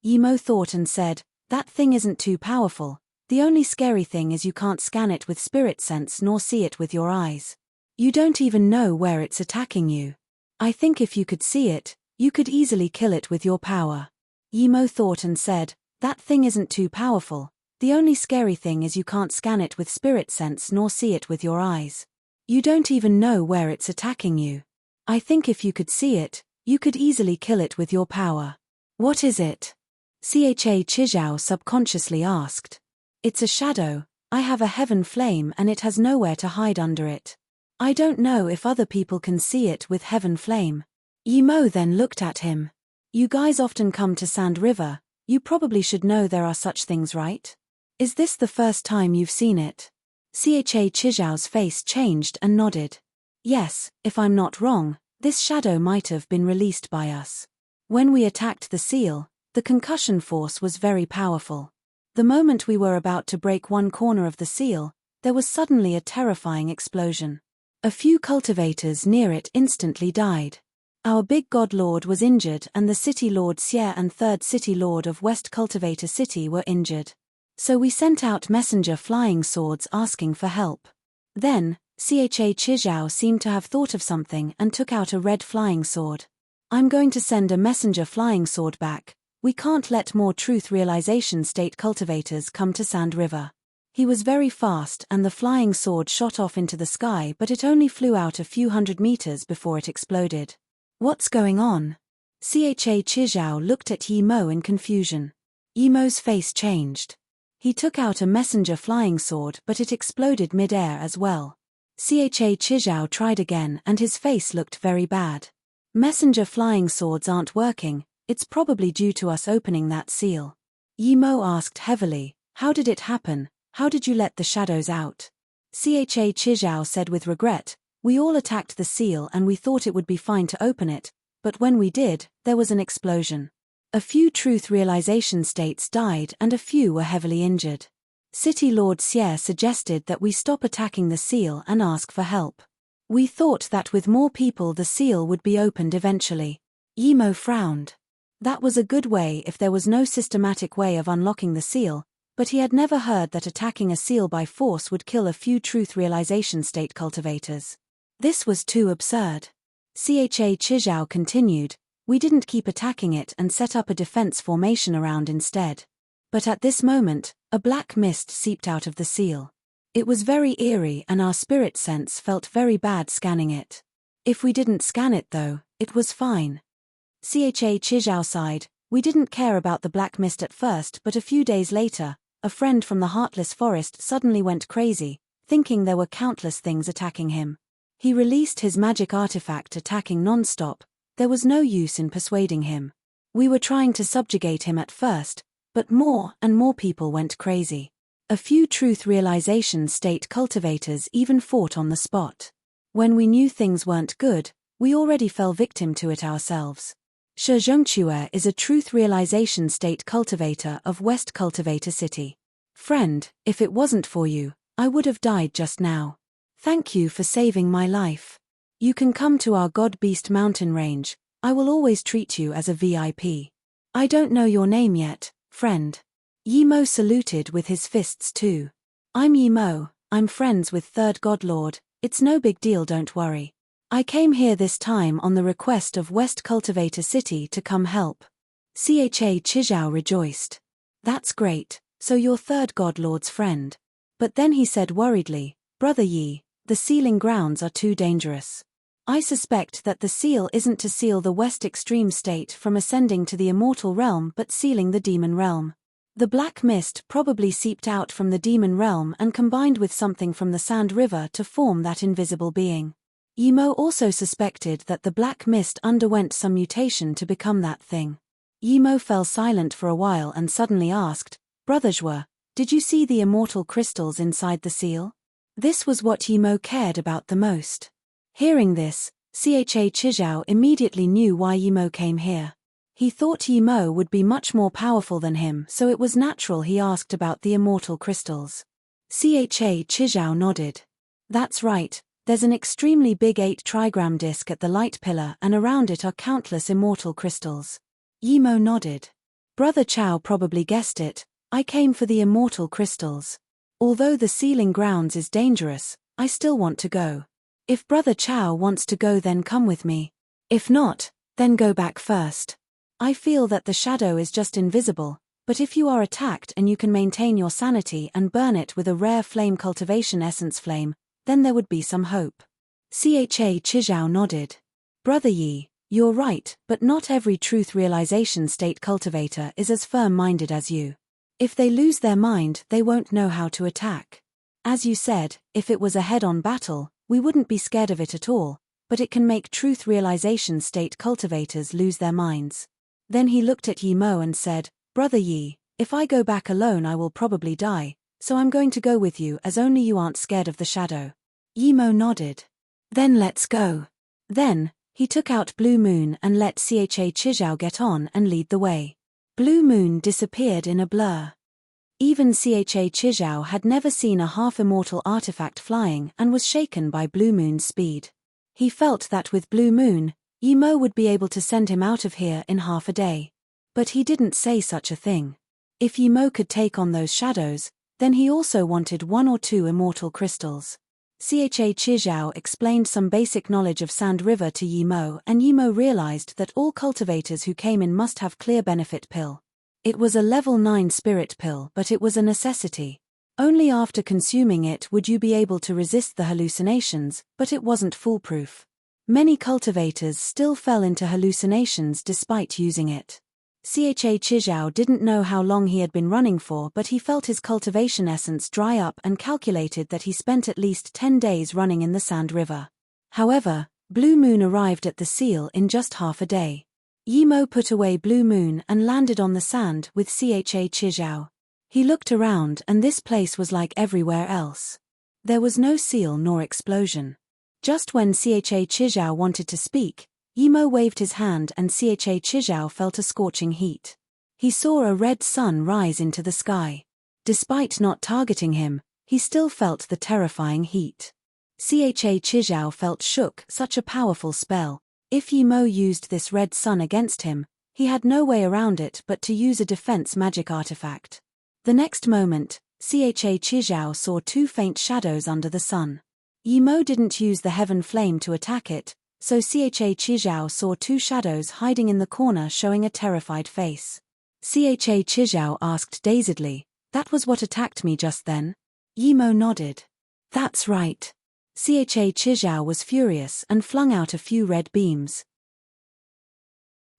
Yimo thought and said, "That thing isn't too powerful. The only scary thing is you can't scan it with spirit sense nor see it with your eyes. You don't even know where it's attacking you. I think if you could see it, you could easily kill it with your power." Yimo thought and said, "That thing isn't too powerful. The only scary thing is you can't scan it with spirit sense nor see it with your eyes. You don't even know where it's attacking you. I think if you could see it, you could easily kill it with your power." "What is it?" Cha Chizhao subconsciously asked. "It's a shadow. I have a heaven flame and it has nowhere to hide under it. I don't know if other people can see it with heaven flame." Yimo then looked at him. "You guys often come to Sand River, you probably should know there are such things, right? Is this the first time you've seen it?" Cha Chizhao's face changed and nodded. "Yes, if I'm not wrong, this shadow might have been released by us. When we attacked the seal, the concussion force was very powerful. The moment we were about to break one corner of the seal, there was suddenly a terrifying explosion. A few cultivators near it instantly died. Our big god lord was injured and the city lord Xie and third city lord of West Cultivator City were injured. So we sent out messenger flying swords asking for help." Then, Cha Chizhao seemed to have thought of something and took out a red flying sword. "I'm going to send a messenger flying sword back. We can't let more truth realization state cultivators come to Sand River." He was very fast and the flying sword shot off into the sky, but it only flew out a few hundred meters before it exploded. "What's going on?" Cha Chizhao looked at Yimo in confusion. Yimo's face changed. He took out a messenger flying sword but it exploded mid-air as well. Cha Chizhao tried again and his face looked very bad. "Messenger flying swords aren't working, it's probably due to us opening that seal." Yimo asked heavily, "How did it happen? How did you let the shadows out?" Cha Chizhao said with regret, "We all attacked the seal and we thought it would be fine to open it, but when we did, there was an explosion. A few truth realization states died and a few were heavily injured. City Lord Xie suggested that we stop attacking the seal and ask for help. We thought that with more people the seal would be opened eventually." Yimo frowned. That was a good way if there was no systematic way of unlocking the seal, but he had never heard that attacking a seal by force would kill a few truth realization state cultivators. This was too absurd. Cha Chizhao continued, "We didn't keep attacking it and set up a defense formation around instead. But at this moment, a black mist seeped out of the seal. It was very eerie and our spirit sense felt very bad scanning it. If we didn't scan it though, it was fine." Cha Chizhao sighed, "We didn't care about the black mist at first, but a few days later, a friend from the Heartless Forest suddenly went crazy, thinking there were countless things attacking him. He released his magic artifact attacking non-stop. There was no use in persuading him. We were trying to subjugate him at first, but more and more people went crazy. A few truth realization state cultivators even fought on the spot. When we knew things weren't good, we already fell victim to it ourselves. Shi Zhengchue is a truth realization state cultivator of West Cultivator City. Friend, if it wasn't for you, I would have died just now. Thank you for saving my life. You can come to our God Beast mountain range, I will always treat you as a VIP. I don't know your name yet, friend." Yimo saluted with his fists too. "I'm Yimo, I'm friends with Third God Lord, it's no big deal, don't worry. I came here this time on the request of West Cultivator City to come help." Cha Chizhao rejoiced. "That's great, so you're Third God Lord's friend." But then he said worriedly, "Brother Yi, the sealing grounds are too dangerous. I suspect that the seal isn't to seal the West Extreme State from ascending to the immortal realm but sealing the demon realm. The black mist probably seeped out from the demon realm and combined with something from the Sand River to form that invisible being." Yimo also suspected that the black mist underwent some mutation to become that thing. Yimo fell silent for a while and suddenly asked, "Brother Zhua, did you see the immortal crystals inside the seal?" This was what Yimo cared about the most. Hearing this, Cha Chizhao immediately knew why Yimo came here. He thought Yimo would be much more powerful than him, so it was natural he asked about the immortal crystals. Cha Chizhao nodded. "That's right. There's an extremely big 8 trigram disk at the light pillar and around it are countless immortal crystals." Yimo nodded. Brother Chow probably guessed it. I came for the immortal crystals. Although the sealing grounds is dangerous, I still want to go. If Brother Chow wants to go, then come with me. If not, then go back first. I feel that the shadow is just invisible, but if you are attacked and you can maintain your sanity and burn it with a rare flame cultivation essence flame, then there would be some hope. Cha Chizhao nodded. Brother Yi, you're right, but not every truth realization state cultivator is as firm-minded as you. If they lose their mind, they won't know how to attack. As you said, if it was a head-on battle, we wouldn't be scared of it at all, but it can make truth realization state cultivators lose their minds. Then he looked at Yi Mo and said, Brother Yi, if I go back alone I will probably die, so I'm going to go with you as only you aren't scared of the shadow. Yi Mo nodded. Then let's go. Then, he took out Blue Moon and let Cha Chizhao get on and lead the way. Blue Moon disappeared in a blur. Even Cha Chizhao had never seen a half-immortal artifact flying and was shaken by Blue Moon's speed. He felt that with Blue Moon, Yi Mo would be able to send him out of here in half a day. But he didn't say such a thing. If Yi Mo could take on those shadows, then he also wanted 1 or 2 immortal crystals. Cha Chizhao explained some basic knowledge of Sand River to Yi Mo, and Yi Mo realized that all cultivators who came in must have clear benefit pill. It was a level 9 spirit pill, but it was a necessity. Only after consuming it would you be able to resist the hallucinations, but it wasn't foolproof. Many cultivators still fell into hallucinations despite using it. Cha Chizhao didn't know how long he had been running for, but he felt his cultivation essence dry up and calculated that he spent at least 10 days running in the Sand River. However, Blue Moon arrived at the seal in just half a day. Yi Mo put away Blue Moon and landed on the sand with Cha Chizhao. He looked around and this place was like everywhere else. There was no seal nor explosion. Just when Cha Chizhao wanted to speak, Yi Mo waved his hand and Cha Chizhao felt a scorching heat. He saw a red sun rise into the sky. Despite not targeting him, he still felt the terrifying heat. Cha Chizhao felt shook, such a powerful spell. If Yi Mo used this red sun against him, he had no way around it but to use a defense magic artifact. The next moment, Cha Chizhao saw 2 faint shadows under the sun. Yi Mo didn't use the heaven flame to attack it, so Cha Chizhao saw 2 shadows hiding in the corner showing a terrified face. Cha Chizhao asked dazedly, "That was what attacked me just then?" Yi Mo nodded. "That's right." Cha Chizhao was furious and flung out a few red beams.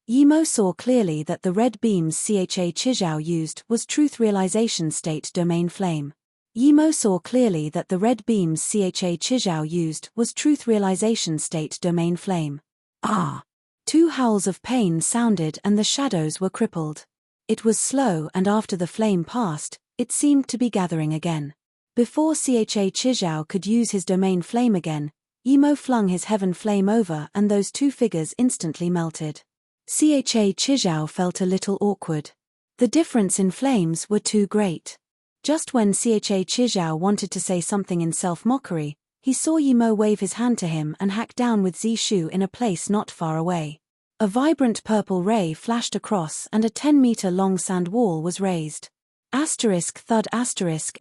Yi Mo saw clearly that the red beams Cha Chizhao used was Truth Realization State Domain Flame. Yi Mo saw clearly that the red beams Cha Chizhao used was Truth Realization State Domain Flame. Ah! 2 howls of pain sounded and the shadows were crippled. It was slow, and after the flame passed, it seemed to be gathering again. Before Cha Chizhao could use his domain flame again, Yi Mo flung his heaven flame over and those 2 figures instantly melted. Cha Chizhao felt a little awkward. The difference in flames were too great. Just when Cha Chizhao wanted to say something in self-mockery, he saw Yi Mo wave his hand to him and hack down with Zishu in a place not far away. A vibrant purple ray flashed across and a 10-meter-long sand wall was raised. Thud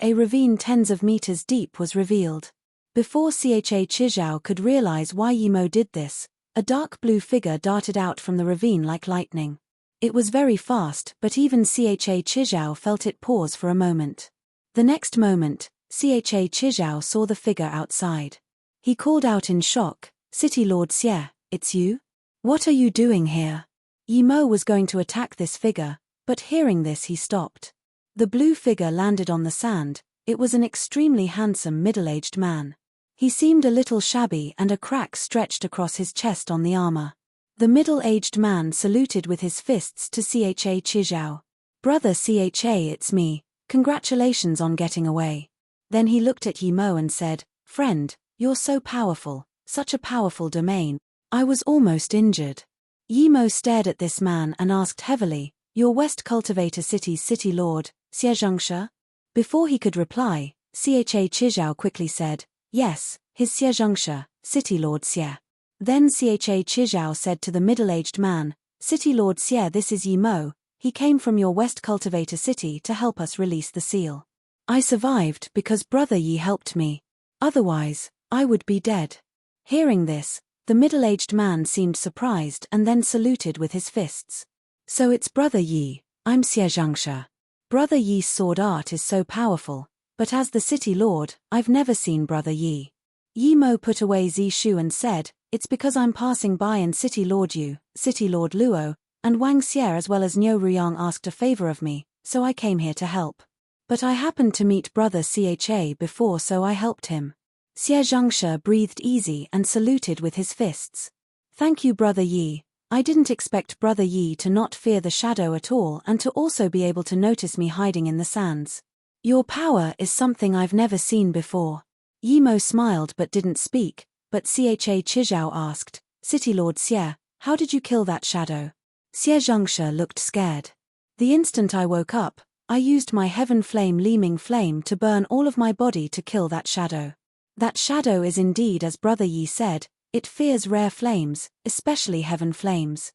a ravine tens of meters deep was revealed. Before Cha Chizhao could realize why Yi Mo did this, a dark blue figure darted out from the ravine like lightning. It was very fast, but even Cha Chizhao felt it pause for a moment. The next moment, Cha Chizhao saw the figure outside. He called out in shock, "City Lord Xie, it's you? What are you doing here?" Yi Mo was going to attack this figure, but hearing this he stopped. The blue figure landed on the sand. It was an extremely handsome middle-aged man. He seemed a little shabby and a crack stretched across his chest on the armor. The middle-aged man saluted with his fists to Cha Chizhao. "Brother Cha, it's me, congratulations on getting away." Then he looked at Yi Mo and said, "Friend, you're so powerful, such a powerful domain, I was almost injured." Yi Mo stared at this man and asked heavily, "Your West Cultivator City's City Lord, Xie Zhengshe?" Before he could reply, Cha Chizhao quickly said, "Yes, his Xie Zhengshe, City Lord Xie." Then Cha Chizhao said to the middle-aged man, "City Lord Xie, this is Yi Mo, he came from your West Cultivator City to help us release the seal. I survived because Brother Yi helped me. Otherwise, I would be dead." Hearing this, the middle-aged man seemed surprised and then saluted with his fists. "So it's Brother Yi. I'm Xie Zhangshe. Brother Yi's sword art is so powerful, but as the city lord, I've never seen Brother Yi." Yi Mo put away Zishu and said, "It's because I'm passing by and City Lord Yu, City Lord Luo, and Wang Xie as well as Niu Ruyang asked a favor of me, so I came here to help. But I happened to meet Brother Cha before, so I helped him." Xie Zhangshe breathed easy and saluted with his fists. "Thank you, Brother Yi. I didn't expect Brother Yi to not fear the shadow at all and to also be able to notice me hiding in the sands. Your power is something I've never seen before." Yi Mo smiled but didn't speak, but Cha Chizhao asked, "City Lord Xie, how did you kill that shadow?" Xie Zhangshe looked scared. "The instant I woke up, I used my heaven flame Liming flame to burn all of my body to kill that shadow. That shadow is indeed as Brother Yi said, it fears rare flames, especially heaven flames."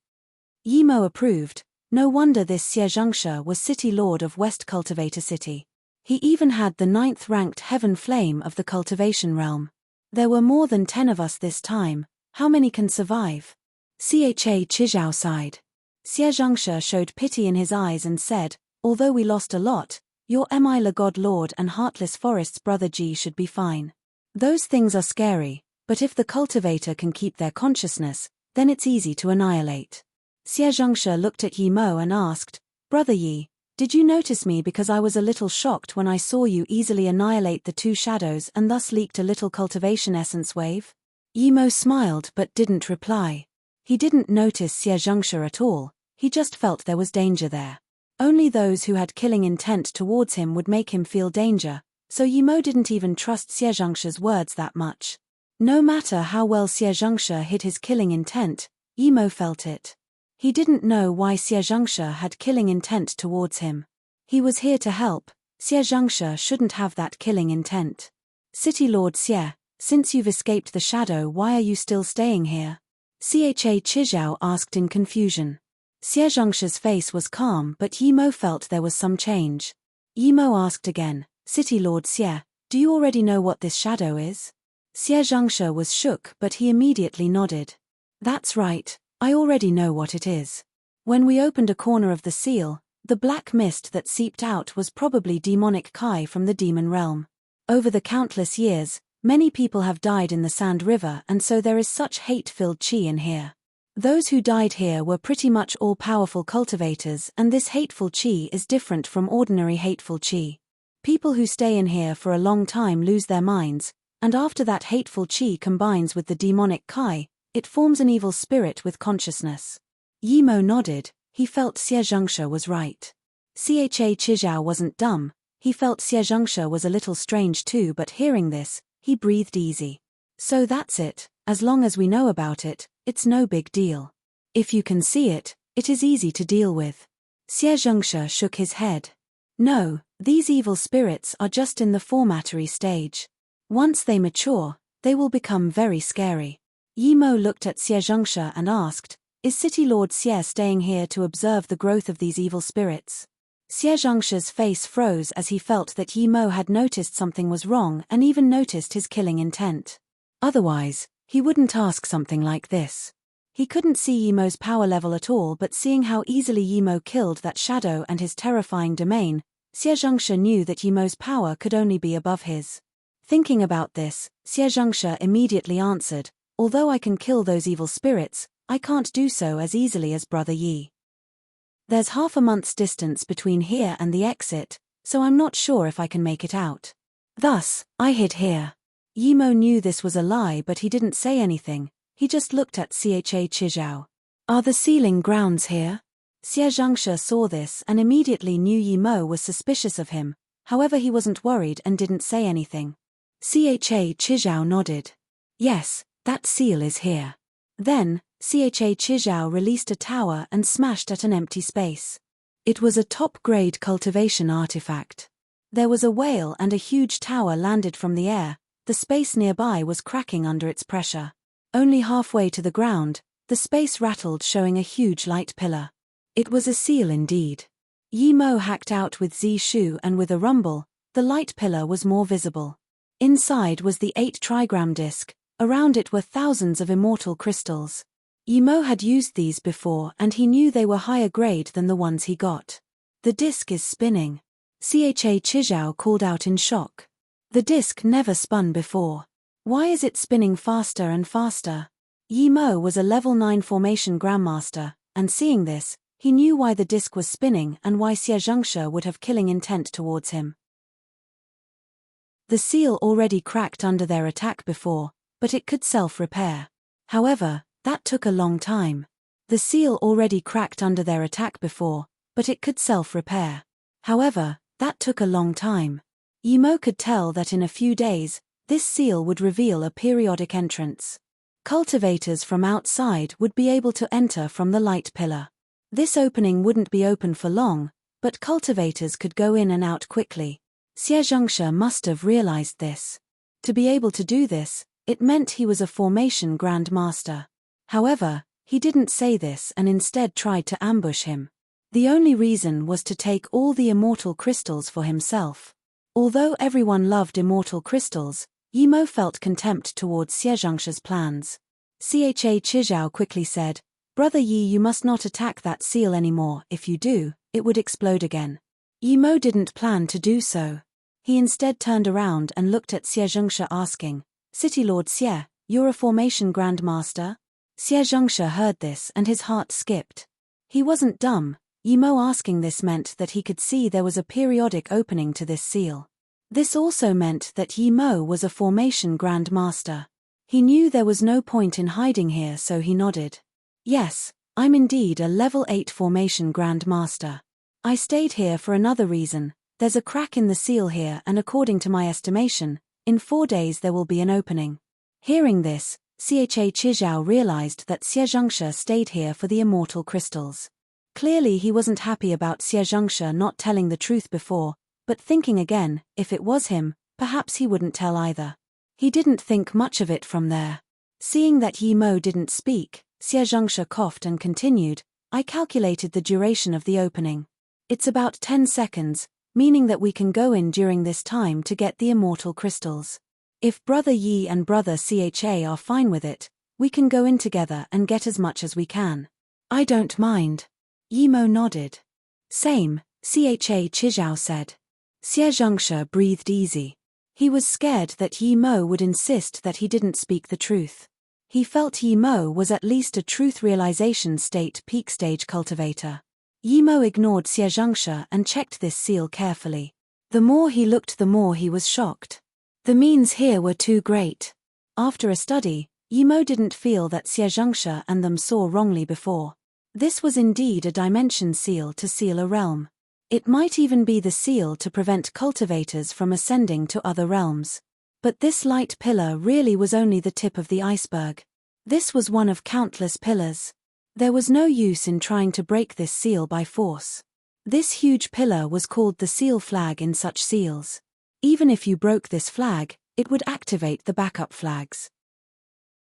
Yi Mo approved. No wonder this Xie Zhangshe was City Lord of West Cultivator City. He even had the 9th-ranked heaven flame of the cultivation realm. "There were more than 10 of us this time. How many can survive?" Cha Chizhao sighed. Xie Zhangshe showed pity in his eyes and said, "Although we lost a lot, your Emila God Lord and Heartless Forest's Brother Ji should be fine. Those things are scary, but if the cultivator can keep their consciousness, then it's easy to annihilate." Xie Zhangshe looked at Yi Mo and asked, "Brother Yi, did you notice me because I was a little shocked when I saw you easily annihilate the 2 shadows and thus leaked a little cultivation essence wave?" Yi Mo smiled but didn't reply. He didn't notice Xie Zhangshe at all, he just felt there was danger there. Only those who had killing intent towards him would make him feel danger, so Yi Mo didn't even trust Xie Zhangshe's words that much. No matter how well Xie Zhangshe hid his killing intent, Yi Mo felt it. He didn't know why Xie Zhangshe had killing intent towards him. He was here to help, Xie Zhangshe shouldn't have that killing intent. "City Lord Xie, since you've escaped the shadow, why are you still staying here?" Cha Chizhao asked in confusion. Xie Zhangshe's face was calm but Yi Mo felt there was some change. Yi Mo asked again, "City Lord Xie, do you already know what this shadow is?" Xie Zhangshe was shook but he immediately nodded. "That's right, I already know what it is. When we opened a corner of the seal, the black mist that seeped out was probably demonic Kai from the demon realm. Over the countless years, many people have died in the Sand River and so there is such hate-filled chi in here. Those who died here were pretty much all powerful cultivators and this hateful chi is different from ordinary hateful chi. People who stay in here for a long time lose their minds, and after that hateful chi combines with the demonic Kai, it forms an evil spirit with consciousness." Yi Mo nodded, he felt Xie Zhangshe was right. Cha Chizhao wasn't dumb, he felt Xie Zhangshe was a little strange too, but hearing this, he breathed easy. "So that's it, as long as we know about it, it's no big deal. If you can see it, it is easy to deal with." Xie Zhangshe shook his head. "No, these evil spirits are just in the formatory stage. Once they mature, they will become very scary." Yi Mo looked at Xie Zhangshe and asked, "Is City Lord Xie staying here to observe the growth of these evil spirits?" Xie Zhangshe's face froze as he felt that Yi Mo had noticed something was wrong and even noticed his killing intent. Otherwise, he wouldn't ask something like this. He couldn't see Yi Mo's power level at all, but seeing how easily Yi Mo killed that shadow and his terrifying domain, Xie Zhangshe knew that Yi Mo's power could only be above his. Thinking about this, Xie Zhangshe immediately answered, "Although I can kill those evil spirits, I can't do so as easily as Brother Yi. There's half a month's distance between here and the exit, so I'm not sure if I can make it out. Thus, I hid here." Yi Mo knew this was a lie but he didn't say anything, he just looked at Cha Chizhao. "Are the sealing grounds here?" Xie Zhangshe saw this and immediately knew Yi Mo was suspicious of him, however he wasn't worried and didn't say anything. Cha Chizhao nodded. "Yes, that seal is here." Then, Cha Chizhao released a tower and smashed at an empty space. It was a top-grade cultivation artifact. There was a whale and a huge tower landed from the air, the space nearby was cracking under its pressure. Only halfway to the ground, the space rattled showing a huge light pillar. It was a seal indeed. Yi Mo hacked out with Zi Shu, and with a rumble, the light pillar was more visible. Inside was the 8 trigram disc, around it were thousands of immortal crystals. Yi Mo had used these before and he knew they were higher grade than the ones he got. The disc is spinning. Cha Chizhao called out in shock. The disc never spun before. Why is it spinning faster and faster? Yi Mo was a level 9 formation grandmaster, and seeing this, he knew why the disc was spinning and why Xie Zhengshe would have killing intent towards him. The seal already cracked under their attack before, but it could self-repair. However, that took a long time. The seal already cracked under their attack before, but it could self-repair. However, that took a long time. Yi Mo could tell that in a few days, this seal would reveal a periodic entrance. Cultivators from outside would be able to enter from the light pillar. This opening wouldn't be open for long, but cultivators could go in and out quickly. Xie Zhengshe must have realized this. To be able to do this, it meant he was a formation grandmaster. However, he didn't say this and instead tried to ambush him. The only reason was to take all the immortal crystals for himself. Although everyone loved immortal crystals, Yi Mo felt contempt towards Xie Zhengshe's plans. Cha Chizhao quickly said, "Brother Yi, you must not attack that seal anymore. If you do, it would explode again." Yi Mo didn't plan to do so. He instead turned around and looked at Xie Zhengshe asking, "City Lord Xie, you're a formation grandmaster?" Xie Zhengshe heard this and his heart skipped. He wasn't dumb. Yi Mo asking this meant that he could see there was a periodic opening to this seal. This also meant that Yi Mo was a formation grandmaster. He knew there was no point in hiding here, so he nodded. "Yes, I'm indeed a level 8 formation grandmaster. I stayed here for another reason. There's a crack in the seal here and according to my estimation, in 4 days there will be an opening." Hearing this, Cha Chizhao realized that Xie Zhengshe stayed here for the immortal crystals. Clearly he wasn't happy about Xie Zhengshe not telling the truth before, but thinking again, if it was him, perhaps he wouldn't tell either. He didn't think much of it from there. Seeing that Yi Mo didn't speak, Xie Zhengshe coughed and continued, "I calculated the duration of the opening. It's about 10 seconds, meaning that we can go in during this time to get the immortal crystals. If Brother Yi and Brother Cha are fine with it, we can go in together and get as much as we can." "I don't mind." Yi Mo nodded. "Same," Cha Chizhao said. Xie Zhengshe breathed easy. He was scared that Yi Mo would insist that he didn't speak the truth. He felt Yi Mo was at least a truth realization state peak stage cultivator. Yi Mo ignored Xie Zhengshe and checked this seal carefully. The more he looked, the more he was shocked. The means here were too great. After a study, Yi Mo didn't feel that Xie Zhengshe and them saw wrongly before. This was indeed a dimension seal to seal a realm. It might even be the seal to prevent cultivators from ascending to other realms. But this light pillar really was only the tip of the iceberg. This was one of countless pillars. There was no use in trying to break this seal by force. This huge pillar was called the seal flag in such seals. Even if you broke this flag, it would activate the backup flags.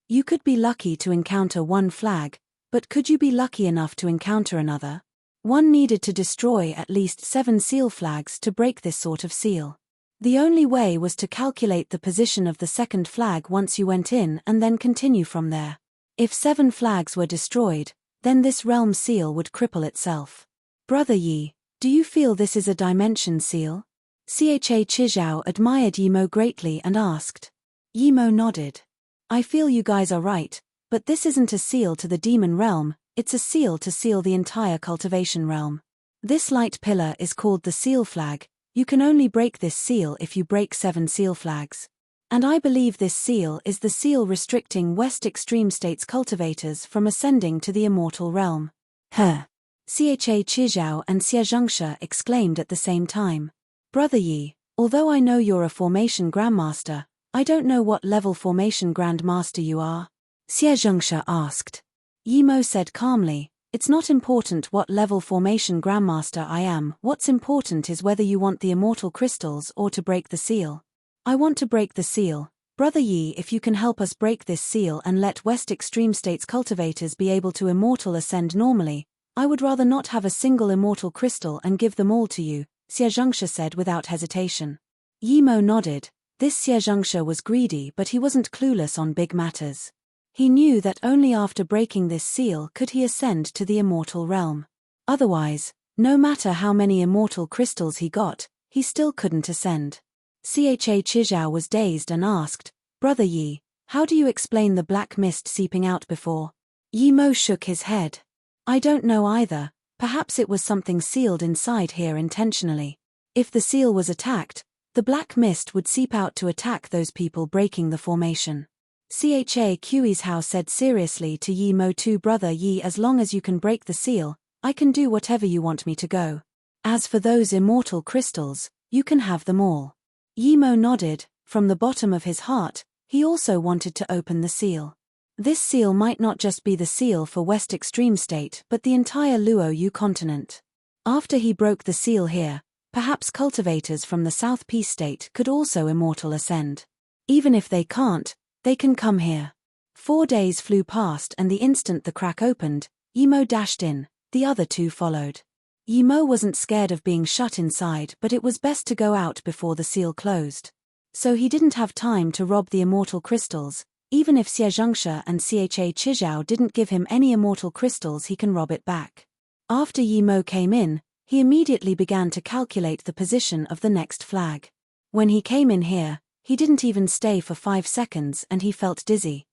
You could be lucky to encounter one flag, but could you be lucky enough to encounter another? One needed to destroy at least 7 seal flags to break this sort of seal. The only way was to calculate the position of the second flag once you went in and then continue from there. If 7 flags were destroyed, then this realm seal would cripple itself. "Brother Yi, do you feel this is a dimension seal?" Cha Chizhao admired Yi Mo greatly and asked. Yi Mo nodded. "I feel you guys are right, but this isn't a seal to the demon realm, it's a seal to seal the entire cultivation realm. This light pillar is called the seal flag. You can only break this seal if you break 7 seal flags. And I believe this seal is the seal restricting West Extreme States cultivators from ascending to the immortal realm." Cha Chizhao and Xie Zhengshe exclaimed at the same time. "Brother Yi, although I know you're a formation grandmaster, I don't know what level formation grandmaster you are." Xie Zhengshe asked. Yi Mo said calmly, "It's not important what level formation grandmaster I am, what's important is whether you want the immortal crystals or to break the seal. I want to break the seal. Brother Yi, if you can help us break this seal and let West Extreme States cultivators be able to immortal ascend normally, I would rather not have a single immortal crystal and give them all to you, Xiezhongsha said without hesitation. Yi Mo nodded. This Xiezhongsha was greedy, but he wasn't clueless on big matters. He knew that only after breaking this seal could he ascend to the immortal realm. Otherwise, no matter how many immortal crystals he got, he still couldn't ascend. Cha Chizhao was dazed and asked, Brother Yi, how do you explain the black mist seeping out before? Yi Mo shook his head. I don't know either, perhaps it was something sealed inside here intentionally. If the seal was attacked, the black mist would seep out to attack those people breaking the formation. Cha Kuizhao said seriously to Yi Mo too, Brother Yi, as long as you can break the seal, I can do whatever you want me to go. As for those immortal crystals, you can have them all. Yi Mo nodded. From the bottom of his heart, he also wanted to open the seal. This seal might not just be the seal for West Extreme State but the entire Luoyu continent. After he broke the seal here, perhaps cultivators from the South Peace State could also immortal ascend. Even if they can't, they can come here. 4 days flew past and the instant the crack opened, Yi Mo dashed in, the other two followed. Yi Mo wasn't scared of being shut inside, but it was best to go out before the seal closed. So he didn't have time to rob the immortal crystals. Even if Xiezhongsha and Cha Chizhao didn't give him any immortal crystals, he can rob it back. After Yi Mo came in, he immediately began to calculate the position of the next flag. When he came in here, he didn't even stay for 5 seconds and he felt dizzy.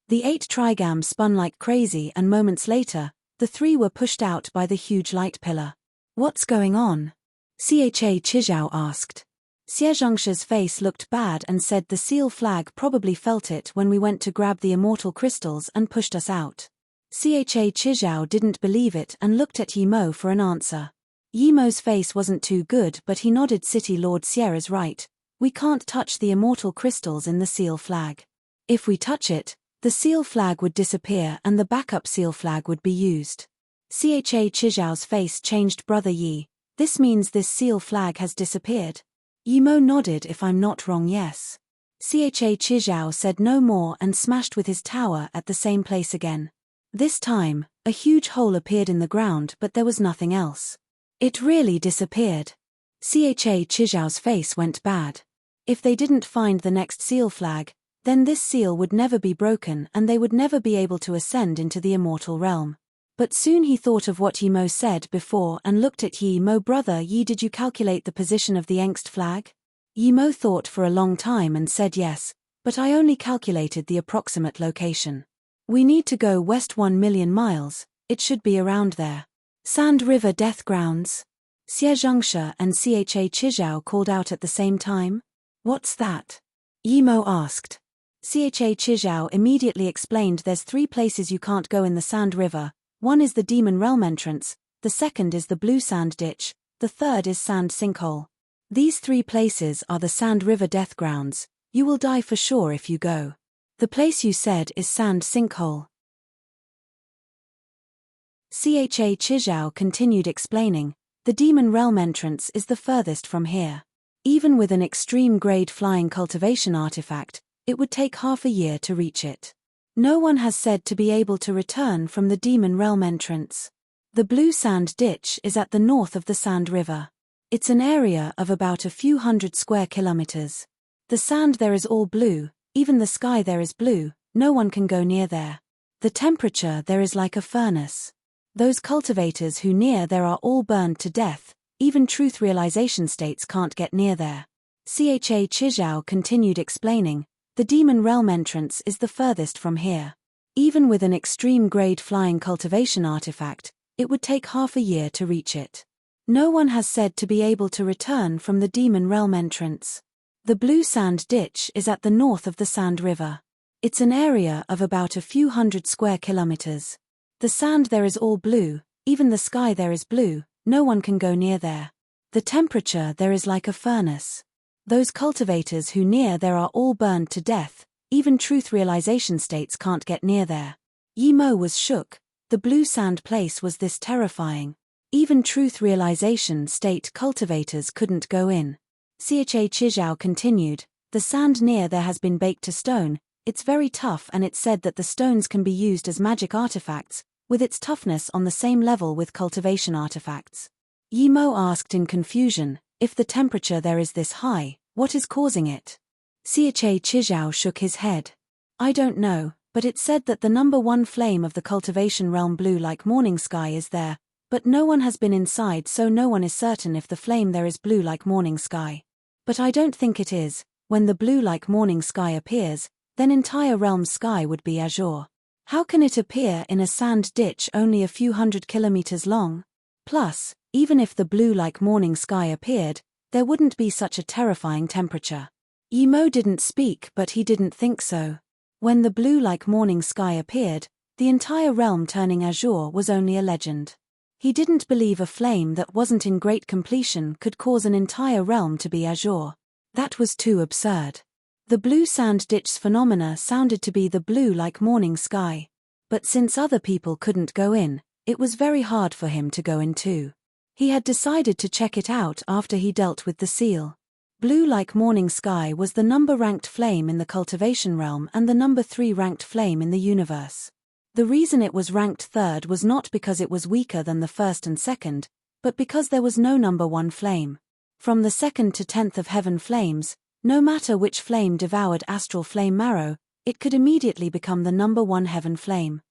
The 8 trigams spun like crazy and moments later, the 3 were pushed out by the huge light pillar. What's going on? Cha Chizhao asked. Xiezhongsha's face looked bad and said the seal flag probably felt it when we went to grab the immortal crystals and pushed us out. Cha Chizhao didn't believe it and looked at Yi Mo for an answer. Yi Mo's face wasn't too good, but he nodded. City Lord Sierra's right. We can't touch the immortal crystals in the seal flag. If we touch it, the seal flag would disappear and the backup seal flag would be used. Cha Chizhao's face changed. Brother Yi, this means this seal flag has disappeared. Yi Mo nodded. If I'm not wrong, yes. Cha Chizhao said no more and smashed with his tower at the same place again. This time, a huge hole appeared in the ground, but there was nothing else. It really disappeared. Cha Chizhao's face went bad. If they didn't find the next seal flag, then this seal would never be broken and they would never be able to ascend into the immortal realm. But soon he thought of what Yi Mo said before and looked at Yi Mo. Brother Yi, did you calculate the position of the angst flag? Yi Mo thought for a long time and said yes, but I only calculated the approximate location. We need to go west 1 million miles, it should be around there. Sand River Death Grounds. Xiezhongsha and Cha Chizhao called out at the same time. What's that? Yi Mo asked. Cha Chizhao immediately explained there's 3 places you can't go in the Sand River. One is the Demon Realm entrance, the second is the Blue Sand Ditch, the third is Sand Sinkhole. These 3 places are the Sand River Death Grounds. You will die for sure if you go. The place you said is Sand Sinkhole. Cha Chizhao continued explaining, the Demon Realm entrance is the furthest from here. Even with an extreme-grade flying cultivation artifact, it would take half a year to reach it. No one has said to be able to return from the Demon Realm entrance. The Blue Sand Ditch is at the north of the Sand River. It's an area of about a few hundred square kilometers. The sand there is all blue, even the sky there is blue, no one can go near there. The temperature there is like a furnace. Those cultivators who near there are all burned to death, even truth realization states can't get near there. Cha Chizhao continued explaining, the Demon Realm entrance is the furthest from here. Even with an extreme-grade flying cultivation artifact, it would take half a year to reach it. No one has said to be able to return from the Demon Realm entrance. The Blue Sand Ditch is at the north of the Sand River. It's an area of about a few hundred square kilometers. The sand there is all blue, even the sky there is blue, no one can go near there. The temperature there is like a furnace. Those cultivators who near there are all burned to death, even truth realization states can't get near there. Yi Mo was shook, the blue sand place was this terrifying. Even truth realization state cultivators couldn't go in. Cha Chizhao continued, the sand near there has been baked to stone, it's very tough and it's said that the stones can be used as magic artifacts, with its toughness on the same level with cultivation artifacts. Yimo asked in confusion, if the temperature there is this high, what is causing it? Xiache Chizhao shook his head. I don't know, but it said that the number 1 flame of the cultivation realm blue like morning sky is there, but no one has been inside, so no one is certain if the flame there is blue like morning sky. But I don't think it is. When the blue like morning sky appears, then entire realm's sky would be azure. How can it appear in a sand ditch only a few hundred kilometers long? Plus, even if the blue like morning sky appeared, there wouldn't be such a terrifying temperature. Yimo didn't speak, but he didn't think so. When the blue like morning sky appeared, the entire realm turning azure was only a legend. He didn't believe a flame that wasn't in great completion could cause an entire realm to be azure. That was too absurd. The blue sand ditch's phenomena sounded to be the blue like morning sky. But since other people couldn't go in, it was very hard for him to go in too. He had decided to check it out after he dealt with the seal. Blue like morning sky was the number-ranked flame in the cultivation realm and the number 3 ranked flame in the universe. The reason it was ranked 3rd was not because it was weaker than the 1st and 2nd, but because there was no number 1 flame. From the 2nd to 10th of heaven flames, no matter which flame devoured astral flame marrow, it could immediately become the number 1 heaven flame.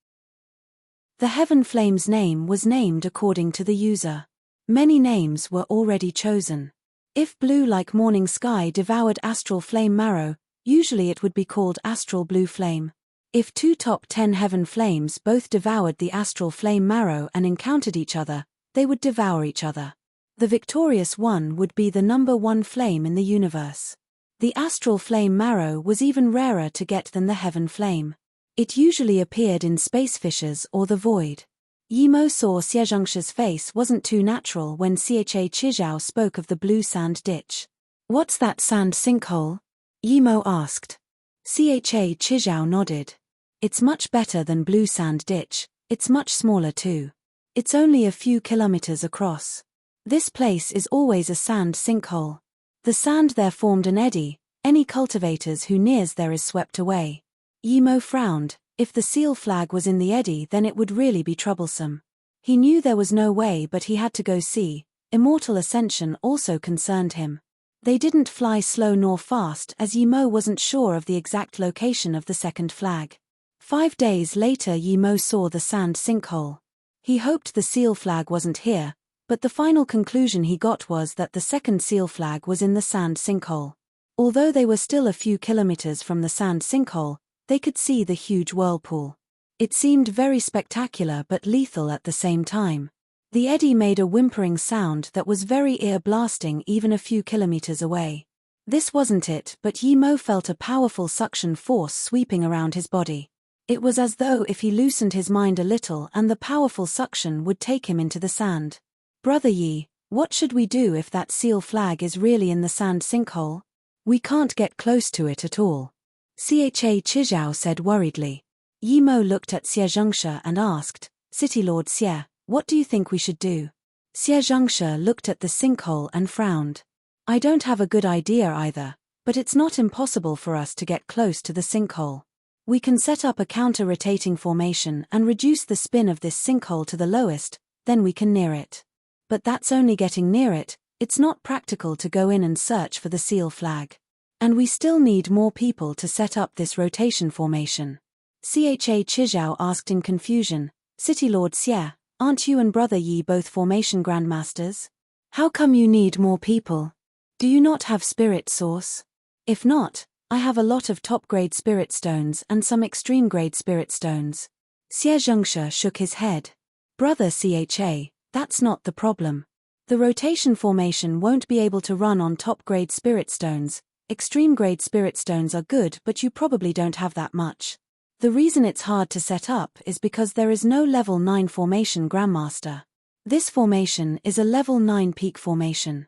The heaven flame's name was named according to the user. Many names were already chosen. If blue like morning sky devoured astral flame marrow, usually it would be called astral blue flame. If 2 top 10 heaven flames both devoured the astral flame marrow and encountered each other, they would devour each other. The victorious one would be the number 1 flame in the universe. The astral flame marrow was even rarer to get than the heaven flame. It usually appeared in space fissures or the void. Yimo saw Xiezhengsha's face wasn't too natural when Xiache Chizhao spoke of the blue sand ditch. What's that sand sinkhole? Yimo asked. Xiache Chizhao nodded. It's much better than blue sand ditch, it's much smaller too. It's only a few kilometers across. This place is always a sand sinkhole. The sand there formed an eddy, any cultivators who nears there is swept away. Yimo frowned. If the seal flag was in the eddy, then it would really be troublesome. He knew there was no way, but he had to go see. Immortal ascension also concerned him. They didn't fly slow nor fast, as Yimo wasn't sure of the exact location of the second flag. 5 days later Yimo saw the sand sinkhole. He hoped the seal flag wasn't here, but the final conclusion he got was that the second seal flag was in the sand sinkhole. Although they were still a few kilometers from the sand sinkhole, they could see the huge whirlpool. It seemed very spectacular but lethal at the same time. The eddy made a whimpering sound that was very ear-blasting even a few kilometers away. This wasn't it, but Yimo felt a powerful suction force sweeping around his body. It was as though if he loosened his mind a little and the powerful suction would take him into the sand. Brother Yi, what should we do if that seal flag is really in the sand sinkhole? We can't get close to it at all. Xiache Chizhao said worriedly. Yimo looked at Xiezhengsha and asked, City Lord Xie, what do you think we should do? Xiezhengsha looked at the sinkhole and frowned. I don't have a good idea either, but it's not impossible for us to get close to the sinkhole. We can set up a counter-rotating formation and reduce the spin of this sinkhole to the lowest, then we can near it. But that's only getting near it, it's not practical to go in and search for the seal flag. And we still need more people to set up this rotation formation. Xiache Chizhao asked in confusion, City Lord Xie, aren't you and Brother Yi both formation grandmasters? How come you need more people? Do you not have spirit source? If not, I have a lot of top-grade spirit stones and some extreme-grade spirit stones. Xiezhengsha shook his head. Brother Xiache, that's not the problem. The rotation formation won't be able to run on top-grade spirit stones. Extreme-grade spirit stones are good, but you probably don't have that much. The reason it's hard to set up is because there is no level 9 formation grandmaster. This formation is a level 9 peak formation.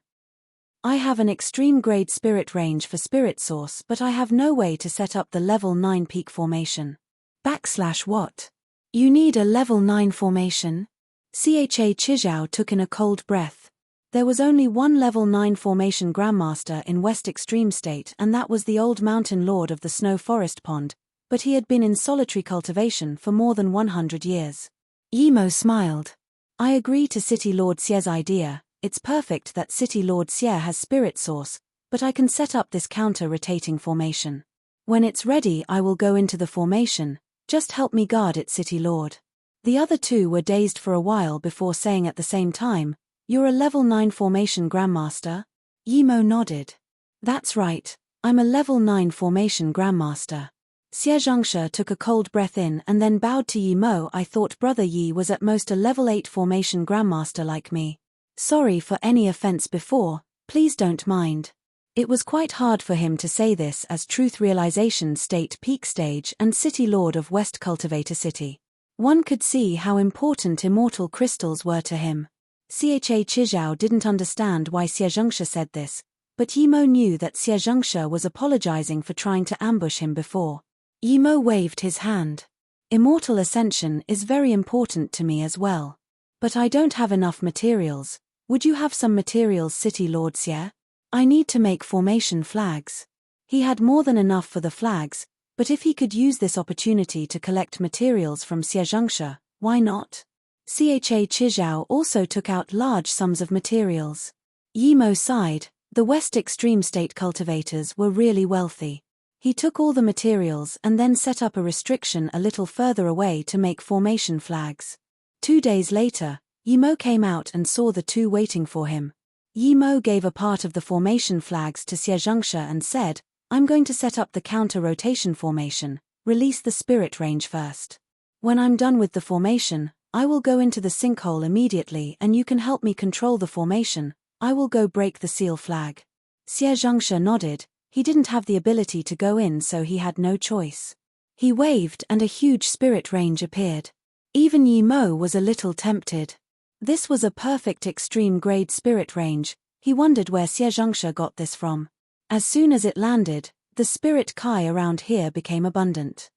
I have an extreme-grade spirit range for spirit source, but I have no way to set up the level 9 peak formation. What? You need a level 9 formation? Xiache Chizhao took in a cold breath. There was only one level 9 formation grandmaster in West Extreme State, and that was the old mountain lord of the Snow Forest Pond, but he had been in solitary cultivation for more than 100 years. Yimo smiled. I agree to City Lord Xie's idea. It's perfect that City Lord Xie has spirit source, but I can set up this counter-rotating formation. When it's ready I will go into the formation, just help me guard it, City Lord. The other two were dazed for a while before saying at the same time, You're a level 9 formation Grandmaster? Yimo nodded. That's right, I'm a level 9 formation Grandmaster. Xie Zhengshi took a cold breath in and then bowed to Yimo. I thought Brother Yi was at most a level 8 formation Grandmaster like me. Sorry for any offense before, please don't mind. It was quite hard for him to say this as Truth Realization State Peak Stage and City Lord of West Cultivator City. One could see how important immortal crystals were to him. Cha Chizhao didn't understand why Xie Zhengshi said this, but Yimo knew that Xie Zhengshi was apologizing for trying to ambush him before. Yimo waved his hand. Immortal ascension is very important to me as well. But I don't have enough materials. Would you have some materials, City Lord Xie? I need to make formation flags. He had more than enough for the flags, but if he could use this opportunity to collect materials from Xie Zhengshi, why not? Cha Chizhao also took out large sums of materials. Yimo sighed. The West Extreme State cultivators were really wealthy. He took all the materials and then set up a restriction a little further away to make formation flags. 2 days later, Yimo came out and saw the two waiting for him. Yimo gave a part of the formation flags to Xie Zhengshi and said, I'm going to set up the counter-rotation formation, release the spirit range first. When I'm done with the formation, I will go into the sinkhole immediately and you can help me control the formation. I will go break the seal flag. Xie Zhengshi nodded. He didn't have the ability to go in, so he had no choice. He waved and a huge spirit range appeared. Even Yimo was a little tempted. This was a perfect extreme-grade spirit range. He wondered where Xie Zhengshi got this from. As soon as it landed, the spirit Kai around here became abundant.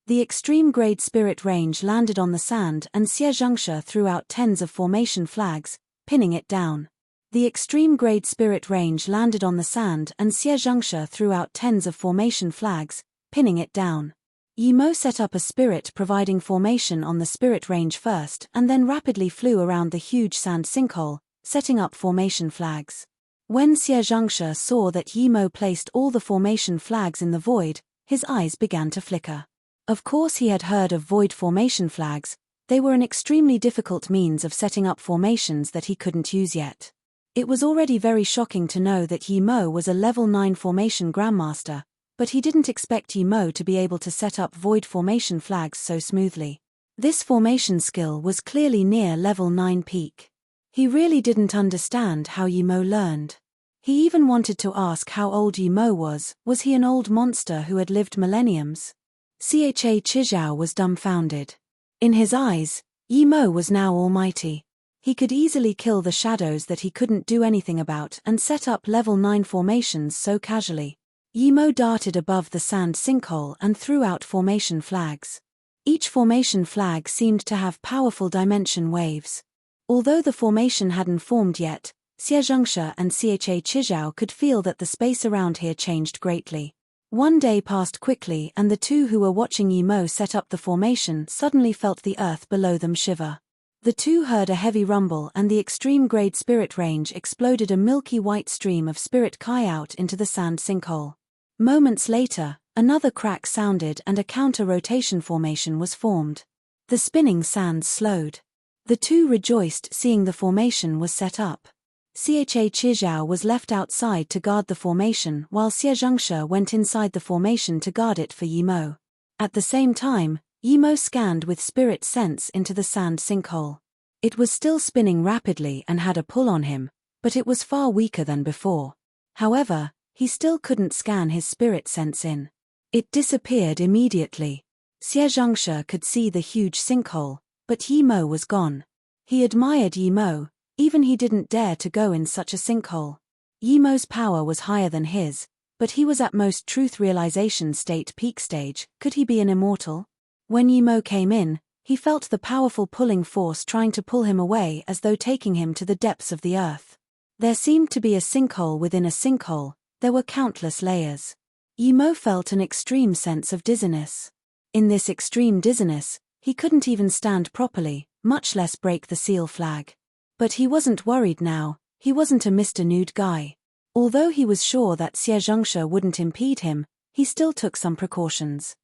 The extreme-grade spirit range landed on the sand and Xie Zhengshi threw out tens of formation flags, pinning it down. The extreme-grade spirit range landed on the sand and Xie Zhengshi threw out tens of formation flags, pinning it down. Yimo set up a spirit providing formation on the spirit range first and then rapidly flew around the huge sand sinkhole, setting up formation flags. When Xie Zhengshi saw that Yimo placed all the formation flags in the void, his eyes began to flicker. Of course he had heard of void formation flags. They were an extremely difficult means of setting up formations that he couldn't use yet. It was already very shocking to know that Yimo was a level 9 formation Grandmaster, but he didn't expect Yimo to be able to set up void formation flags so smoothly. This formation skill was clearly near level 9 peak. He really didn't understand how Yimo learned. He even wanted to ask how old Yimo was he an old monster who had lived millenniums? Cha Chizhao was dumbfounded. In his eyes, Yimo was now almighty. He could easily kill the shadows that he couldn't do anything about and set up level 9 formations so casually. Yimo darted above the sand sinkhole and threw out formation flags. Each formation flag seemed to have powerful dimension waves. Although the formation hadn't formed yet, Xie Zhengshi and Cha Chizhao could feel that the space around here changed greatly. One day passed quickly and the two who were watching Yimo set up the formation suddenly felt the earth below them shiver. The two heard a heavy rumble and the extreme-grade spirit range exploded a milky white stream of spirit Kai out into the sand sinkhole. Moments later, another crack sounded and a counter-rotation formation was formed. The spinning sands slowed. The two rejoiced seeing the formation was set up. Cha Chizhao was left outside to guard the formation while Xie Zhengshi went inside the formation to guard it for Yimo. At the same time, Yimo scanned with spirit sense into the sand sinkhole. It was still spinning rapidly and had a pull on him, but it was far weaker than before. However, he still couldn't scan his spirit sense in. It disappeared immediately. Xie Zhengshi could see the huge sinkhole, but Yimo was gone. He admired Yimo, even he didn't dare to go in such a sinkhole. Yimo's power was higher than his, but he was at most truth realization state peak stage. Could he be an immortal? When Yimo came in, he felt the powerful pulling force trying to pull him away as though taking him to the depths of the earth. There seemed to be a sinkhole within a sinkhole. There were countless layers. Yimo felt an extreme sense of dizziness. In this extreme dizziness, He couldn't even stand properly, much less break the seal flag. But he wasn't worried now. He wasn't a Mr. Nude guy. Although he was sure that Xie wouldn't impede him, he still took some precautions.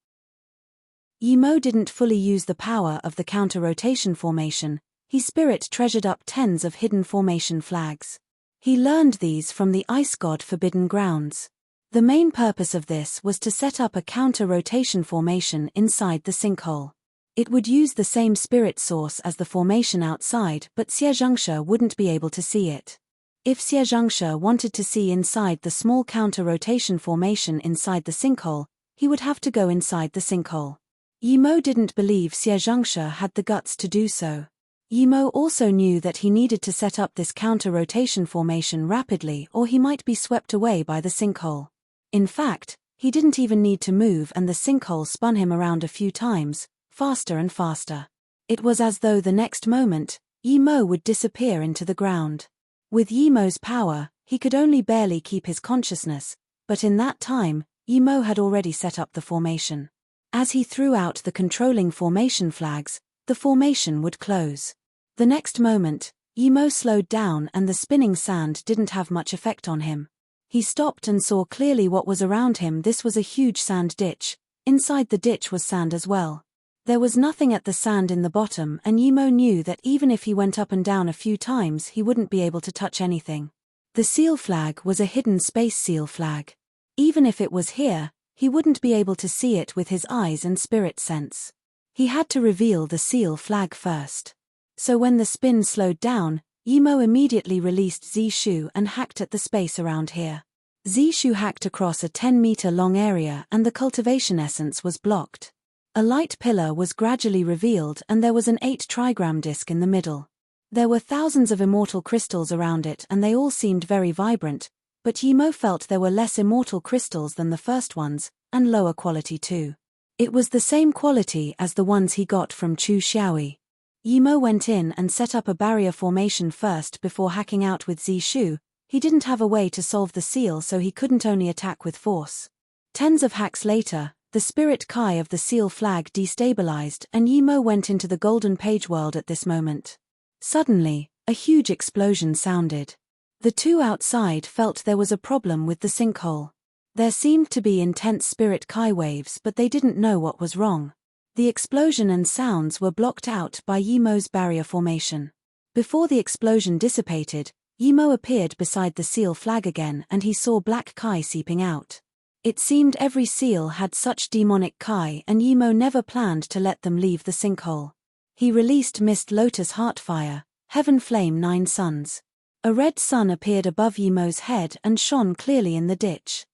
Yimo didn't fully use the power of the counter-rotation formation. He spirit treasured up tens of hidden formation flags. He learned these from the ice god Forbidden Grounds. The main purpose of this was to set up a counter-rotation formation inside the sinkhole. It would use the same spirit source as the formation outside, but Xie wouldn't be able to see it. If Xie wanted to see inside the small counter-rotation formation inside the sinkhole, he would have to go inside the sinkhole. Yimo didn't believe Xie had the guts to do so. Yimo also knew that he needed to set up this counter-rotation formation rapidly or he might be swept away by the sinkhole. In fact, he didn't even need to move and the sinkhole spun him around a few times, faster and faster. It was as though the next moment, Yimo would disappear into the ground. With Yimo's power, he could only barely keep his consciousness, but in that time, Yimo had already set up the formation. As he threw out the controlling formation flags, the formation would close. The next moment, Yimo slowed down and the spinning sand didn't have much effect on him. He stopped and saw clearly what was around him. This was a huge sand ditch. Inside the ditch was sand as well. There was nothing at the sand in the bottom and Yimo knew that even if he went up and down a few times he wouldn't be able to touch anything. The seal flag was a hidden space seal flag. Even if it was here, he wouldn't be able to see it with his eyes and spirit sense. He had to reveal the seal flag first. So when the spin slowed down, Yimo immediately released Zishu and hacked at the space around here. Zishu hacked across a 10-meter long area and the cultivation essence was blocked. A light pillar was gradually revealed and there was an 8-trigram disc in the middle. There were thousands of immortal crystals around it and they all seemed very vibrant, but Yimo felt there were less immortal crystals than the first ones, and lower quality too. It was the same quality as the ones he got from Chu Xiaoyi. Yimo went in and set up a barrier formation first before hacking out with Zishu. He didn't have a way to solve the seal so he couldn't only attack with force. Tens of hacks later, the spirit Kai of the seal flag destabilized and Yimo went into the golden page world at this moment. Suddenly, a huge explosion sounded. The two outside felt there was a problem with the sinkhole. There seemed to be intense spirit Kai waves but they didn't know what was wrong. The explosion and sounds were blocked out by Yimo's barrier formation. Before the explosion dissipated, Yimo appeared beside the seal flag again and he saw black Kai seeping out. It seemed every seal had such demonic Kai and Yimo never planned to let them leave the sinkhole. He released Mist Lotus Heartfire, Heaven Flame 9 Suns. A red sun appeared above Yimo's head and shone clearly in the ditch.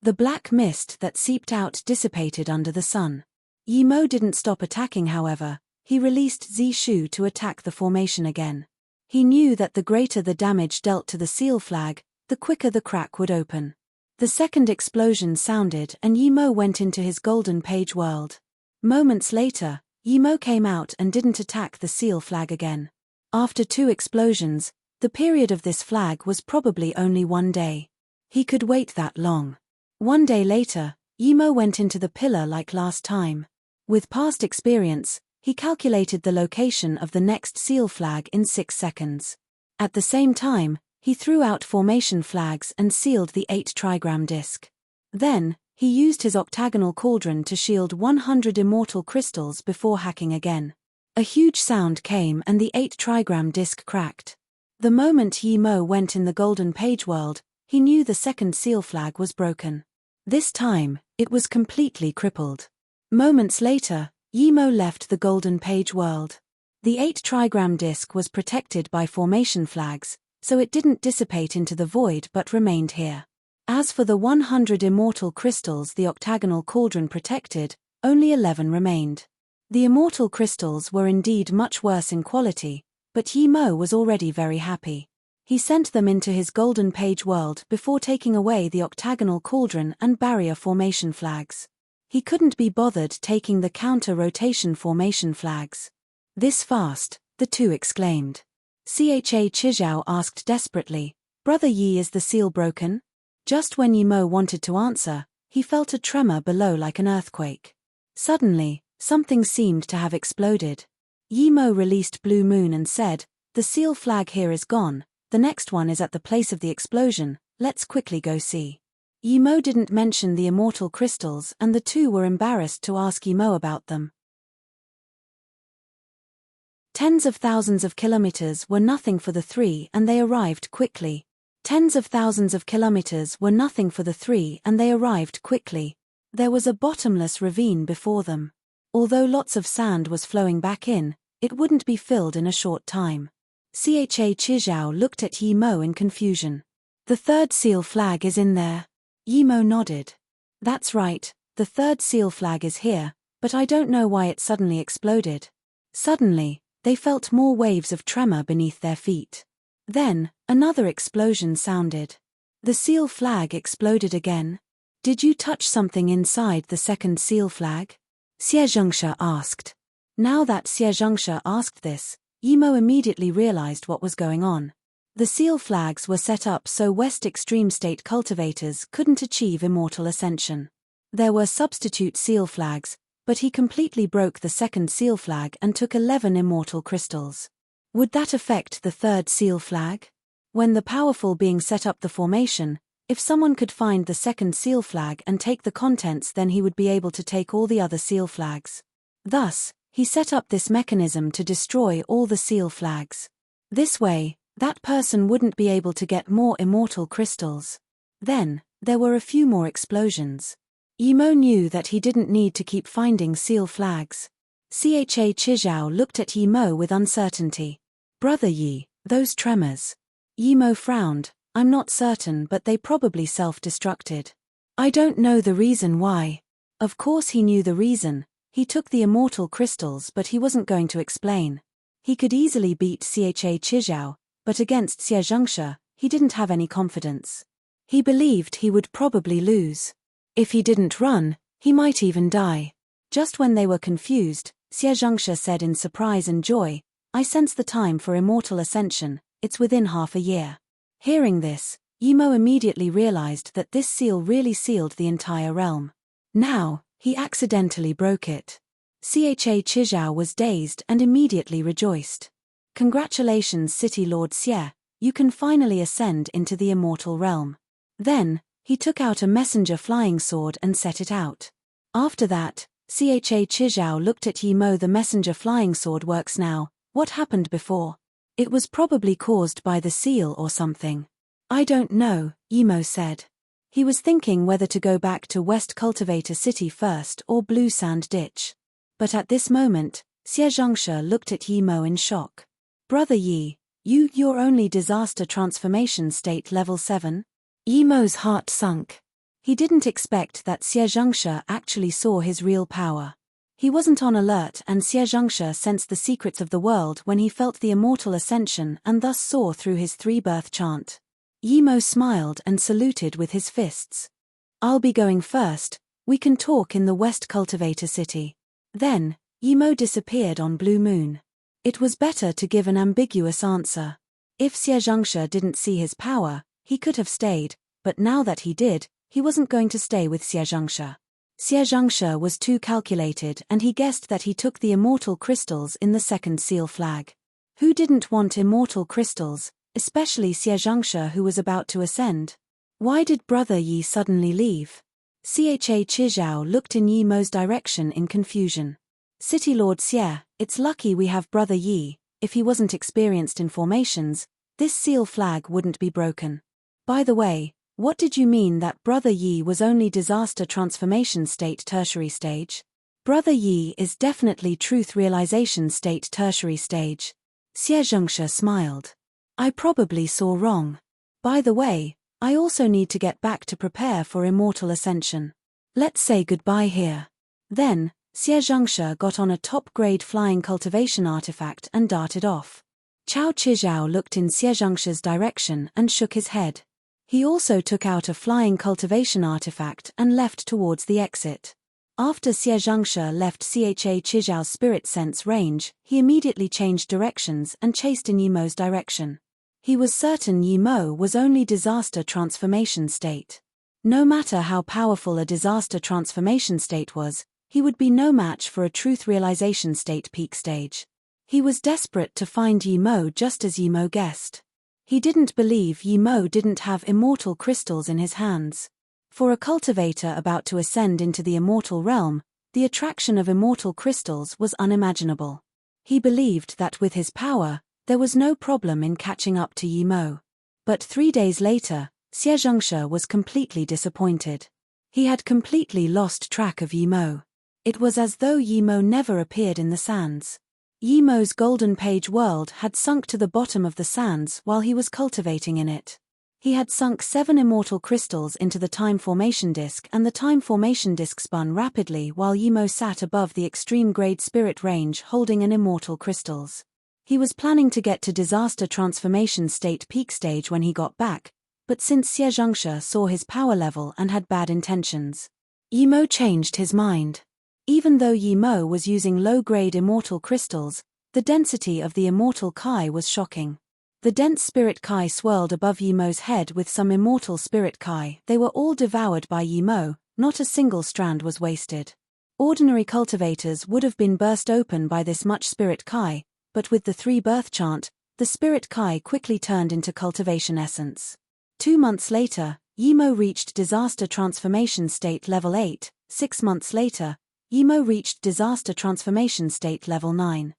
The black mist that seeped out dissipated under the sun. Yimo didn't stop attacking however, he released Zishu to attack the formation again. He knew that the greater the damage dealt to the seal flag, the quicker the crack would open. The second explosion sounded and Yimo went into his golden page world. Moments later, Yimo came out and didn't attack the seal flag again. After 2 explosions, the period of this flag was probably only 1 day. He could wait that long. 1 day later, Yimo went into the pillar like last time. With past experience, he calculated the location of the next seal flag in 6 seconds. At the same time, he threw out formation flags and sealed the 8-trigram disc. Then, he used his octagonal cauldron to shield 100 immortal crystals before hacking again. A huge sound came and the 8-trigram disc cracked. The moment Yimo went in the golden page world, he knew the second seal flag was broken. This time, it was completely crippled. Moments later, Yimo left the golden page world. The 8-trigram disc was protected by formation flags, so it didn't dissipate into the void but remained here. As for the 100 immortal crystals the octagonal cauldron protected, only 11 remained. The immortal crystals were indeed much worse in quality, but Yimo was already very happy. He sent them into his golden page world before taking away the octagonal cauldron and barrier formation flags. He couldn't be bothered taking the counter-rotation formation flags. This fast, the two exclaimed. Cha Chizhao asked desperately, "Brother Yi, is the seal broken?" Just when Yimo wanted to answer, he felt a tremor below like an earthquake. Suddenly, Something seemed to have exploded. Yimo released Blue Moon and said, "The seal flag here is gone, the next one is at the place of the explosion, let's quickly go see." Yimo didn't mention the immortal crystals and the two were embarrassed to ask Yimo about them. Tens of thousands of kilometers were nothing for the three and they arrived quickly. Tens of thousands of kilometers were nothing for the three and they arrived quickly. There was a bottomless ravine before them. Although lots of sand was flowing back in, it wouldn't be filled in a short time. Cha Chizhao looked at Yimo in confusion. "The third seal flag is in there." Yimo nodded. "That's right, the third seal flag is here, but I don't know why it suddenly exploded." Suddenly, they felt more waves of tremor beneath their feet. Then, another explosion sounded. The seal flag exploded again. "Did you touch something inside the second seal flag?" Xie Zhengshe asked. Now that Xie Zhengshe asked this, Yimo immediately realized what was going on. The seal flags were set up so West Extreme State cultivators couldn't achieve immortal ascension. There were substitute seal flags, but he completely broke the second seal flag and took 11 immortal crystals. Would that affect the third seal flag? When the powerful being set up the formation, if someone could find the second seal flag and take the contents, then he would be able to take all the other seal flags. Thus, he set up this mechanism to destroy all the seal flags. This way, that person wouldn't be able to get more immortal crystals. Then, there were a few more explosions. Yimo knew that he didn't need to keep finding seal flags. Cha Chizhao looked at Yimo with uncertainty. "Brother Yi, those tremors." Yimo frowned. "I'm not certain, but they probably self-destructed. I don't know the reason why." Of course he knew the reason. He took the immortal crystals, but he wasn't going to explain. He could easily beat Cha Chizhao, but against Xie Zhengshe, he didn't have any confidence. He believed he would probably lose. If he didn't run, he might even die. Just when they were confused, Xie Zhengshe said in surprise and joy, "I sense the time for immortal ascension, it's within half a year." Hearing this, Yimo immediately realized that this seal really sealed the entire realm. Now, he accidentally broke it. Cha Chizhao was dazed and immediately rejoiced. "Congratulations, City Lord Xie, you can finally ascend into the immortal realm." Then, he took out a messenger flying sword and set it out. After that, Cha Chizhao looked at Yimo. "The messenger flying sword works now, what happened before?" "It was probably caused by the seal or something." "I don't know," Yimo said. He was thinking whether to go back to West Cultivator City first or Blue Sand Ditch. But at this moment, Xie Zhengshe looked at Yimo in shock. "Brother Yi, you're only disaster transformation state level 7? Yimo's heart sunk. He didn't expect that Xie Zhengshe actually saw his real power. He wasn't on alert, and Xie Zhengshe sensed the secrets of the world when he felt the immortal ascension and thus saw through his three-birth chant. Yimo smiled and saluted with his fists. "I'll be going first, we can talk in the West Cultivator City." Then, Yimo disappeared on Blue Moon. It was better to give an ambiguous answer. If Xie Zhengshe didn't see his power, he could have stayed, but now that he did, he wasn't going to stay with Xie Zhengshe. Xie Zhengshe was too calculated and he guessed that he took the immortal crystals in the second seal flag. Who didn't want immortal crystals, especially Xie Zhengshe who was about to ascend? Why did Brother Yi suddenly leave? Cha Chizhao looked in Yimo's direction in confusion. "City Lord Xie, it's lucky we have Brother Yi. If he wasn't experienced in formations, this seal flag wouldn't be broken. By the way, what did you mean that Brother Yi was only disaster transformation state tertiary stage?" "Brother Yi is definitely truth realization state tertiary stage." Xie Zhengshe smiled. "I probably saw wrong. By the way, I also need to get back to prepare for immortal ascension. Let's say goodbye here." Then, Xie Zhengshe got on a top-grade flying cultivation artifact and darted off. Chao Chizhao looked in Xie Zhengshe's direction and shook his head. He also took out a flying cultivation artifact and left towards the exit. After Xie Zhengshe left Cha Chizhao's spirit sense range, he immediately changed directions and chased in Yimo's direction. He was certain Yimo was only disaster transformation state. No matter how powerful a disaster transformation state was, he would be no match for a truth realization state peak stage. He was desperate to find Yi Mo just as Yi Mo guessed. He didn't believe Yi Mo didn't have immortal crystals in his hands. For a cultivator about to ascend into the immortal realm, the attraction of immortal crystals was unimaginable. He believed that with his power, there was no problem in catching up to Yi Mo. But 3 days later, Xie Zhengshe was completely disappointed. He had completely lost track of Yi Mo. It was as though Yi Mo never appeared in the sands. Yi Mo's golden page world had sunk to the bottom of the sands while he was cultivating in it. He had sunk 7 immortal crystals into the time formation disk, and the time formation disk spun rapidly while Yi Mo sat above the extreme grade spirit range holding an immortal crystals. He was planning to get to disaster transformation state peak stage when he got back, but since Xie Zhengshe saw his power level and had bad intentions, Yi Mo changed his mind. Even though Yi Mo was using low-grade immortal crystals, the density of the immortal Kai was shocking. The dense spirit Kai swirled above Yi Mo's head with some immortal spirit Kai. They were all devoured by Yi Mo, not a single strand was wasted. Ordinary cultivators would have been burst open by this much spirit Kai, but with the 3 birth chant, the spirit Kai quickly turned into cultivation essence. 2 months later, Yi Mo reached disaster transformation state level 8, 6 months later, Yi Mo reached disaster transformation state level 9.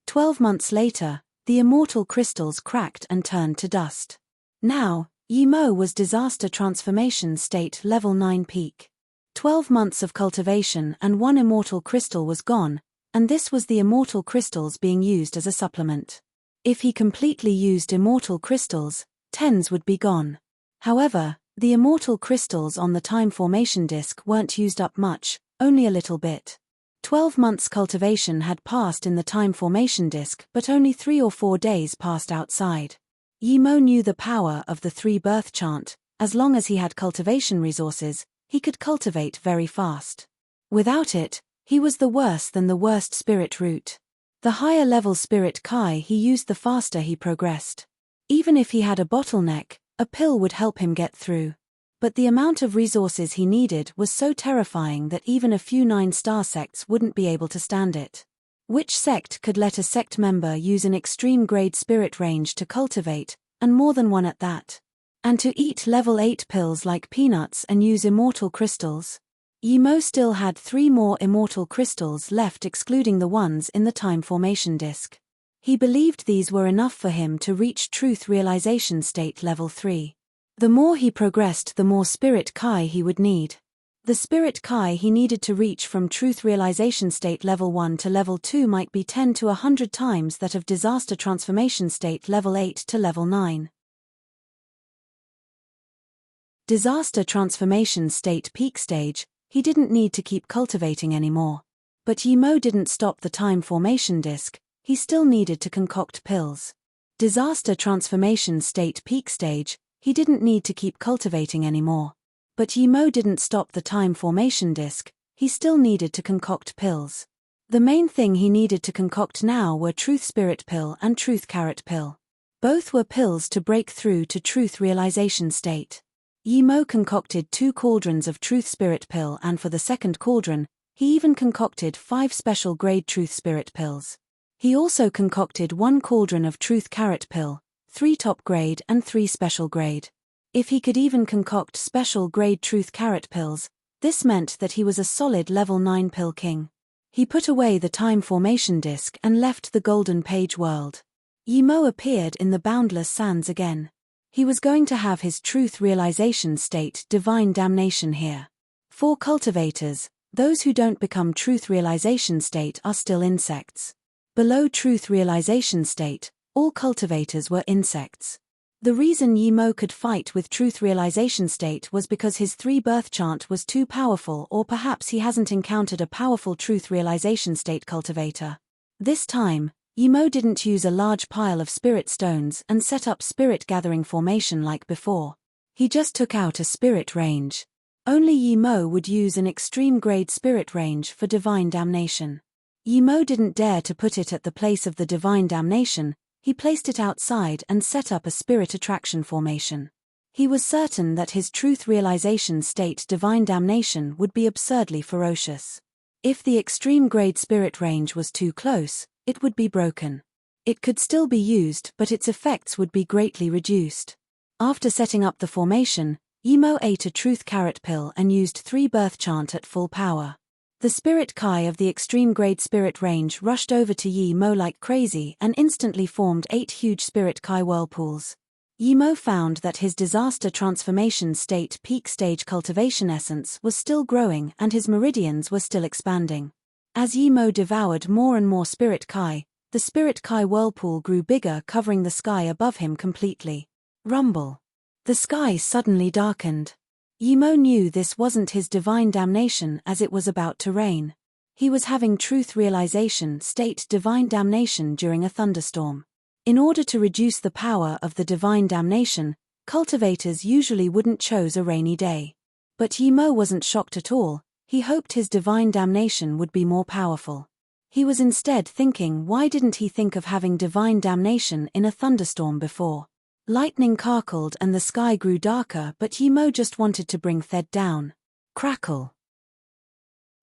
12 months later, the immortal crystals cracked and turned to dust. Now, Yi Mo was disaster transformation state level 9 peak. 12 months of cultivation and 1 immortal crystal was gone, and this was the immortal crystals being used as a supplement. If he completely used immortal crystals, 10s would be gone. However, the immortal crystals on the time formation disk weren't used up much, only a little bit. 12 months cultivation had passed in the time formation disk, but only 3 or 4 days passed outside. Yi Mo knew the power of the 3 birth chant. As long as he had cultivation resources, he could cultivate very fast. Without it, he was the worse than the worst spirit root. The higher level spirit Kai he used, the faster he progressed. Even if he had a bottleneck, a pill would help him get through. But the amount of resources he needed was so terrifying that even a few 9-star sects wouldn't be able to stand it. Which sect could let a sect member use an extreme grade spirit range to cultivate, and more than one at that? And to eat level 8 pills like peanuts and use immortal crystals? Yi Mo still had 3 more immortal crystals left, excluding the ones in the time formation disk. He believed these were enough for him to reach truth realization state level 3. The more he progressed, the more spirit Kai he would need. The spirit Kai he needed to reach from truth realization state level 1 to level 2 might be 10 to 100 times that of disaster transformation state level 8 to level 9. Disaster transformation state peak stage, he didn't need to keep cultivating anymore. But Yi Mo didn't stop the time formation disk, he still needed to concoct pills. Disaster transformation state peak stage, he didn't need to keep cultivating anymore. But Yi Mo didn't stop the time formation disk, he still needed to concoct pills. The main thing he needed to concoct now were Truth Spirit Pill and Truth Carrot Pill. Both were pills to break through to truth realization state. Yi Mo concocted 2 cauldrons of Truth Spirit Pill, and for the second cauldron, he even concocted 5 special grade Truth Spirit Pills. He also concocted 1 cauldron of Truth Carrot Pill, 3 top grade and 3 special grade. If he could even concoct special grade Truth Carrot Pills, this meant that he was a solid level 9 pill king. He put away the time formation disk and left the golden page world. Yi Mo appeared in the boundless sands again. He was going to have his truth realization state divine damnation here. For cultivators, those who don't become truth realization state are still insects. Below truth realization state, all cultivators were insects. The reason Yi Mo could fight with truth realization state was because his 3 birth chant was too powerful, or perhaps he hasn't encountered a powerful truth realization state cultivator. This time, Yi Mo didn't use a large pile of spirit stones and set up spirit gathering formation like before. He just took out a spirit range. Only Yi Mo would use an extreme grade spirit range for divine damnation. Yi Mo didn't dare to put it at the place of the divine damnation. He placed it outside and set up a spirit attraction formation. He was certain that his truth realization state divine damnation would be absurdly ferocious. If the extreme grade spirit range was too close, it would be broken. It could still be used, but its effects would be greatly reduced. After setting up the formation, Emo ate a truth carrot pill and used 3 birth chant at full power. The spirit Kai of the extreme grade spirit range rushed over to Emo like crazy and instantly formed 8 huge spirit Kai whirlpools. Emo found that his disaster transformation state peak stage cultivation essence was still growing and his meridians were still expanding. As Emo devoured more and more spirit Kai, the spirit Kai whirlpool grew bigger, covering the sky above him completely. Rumble. The sky suddenly darkened. Emo knew this wasn't his divine damnation as it was about to rain. He was having truth realization state divine damnation during a thunderstorm. In order to reduce the power of the divine damnation, cultivators usually wouldn't choose a rainy day. But Emo wasn't shocked at all. He hoped his divine damnation would be more powerful. He was instead thinking, why didn't he think of having divine damnation in a thunderstorm before? Lightning carkled and the sky grew darker, but Emo just wanted to bring Thed down. Crackle.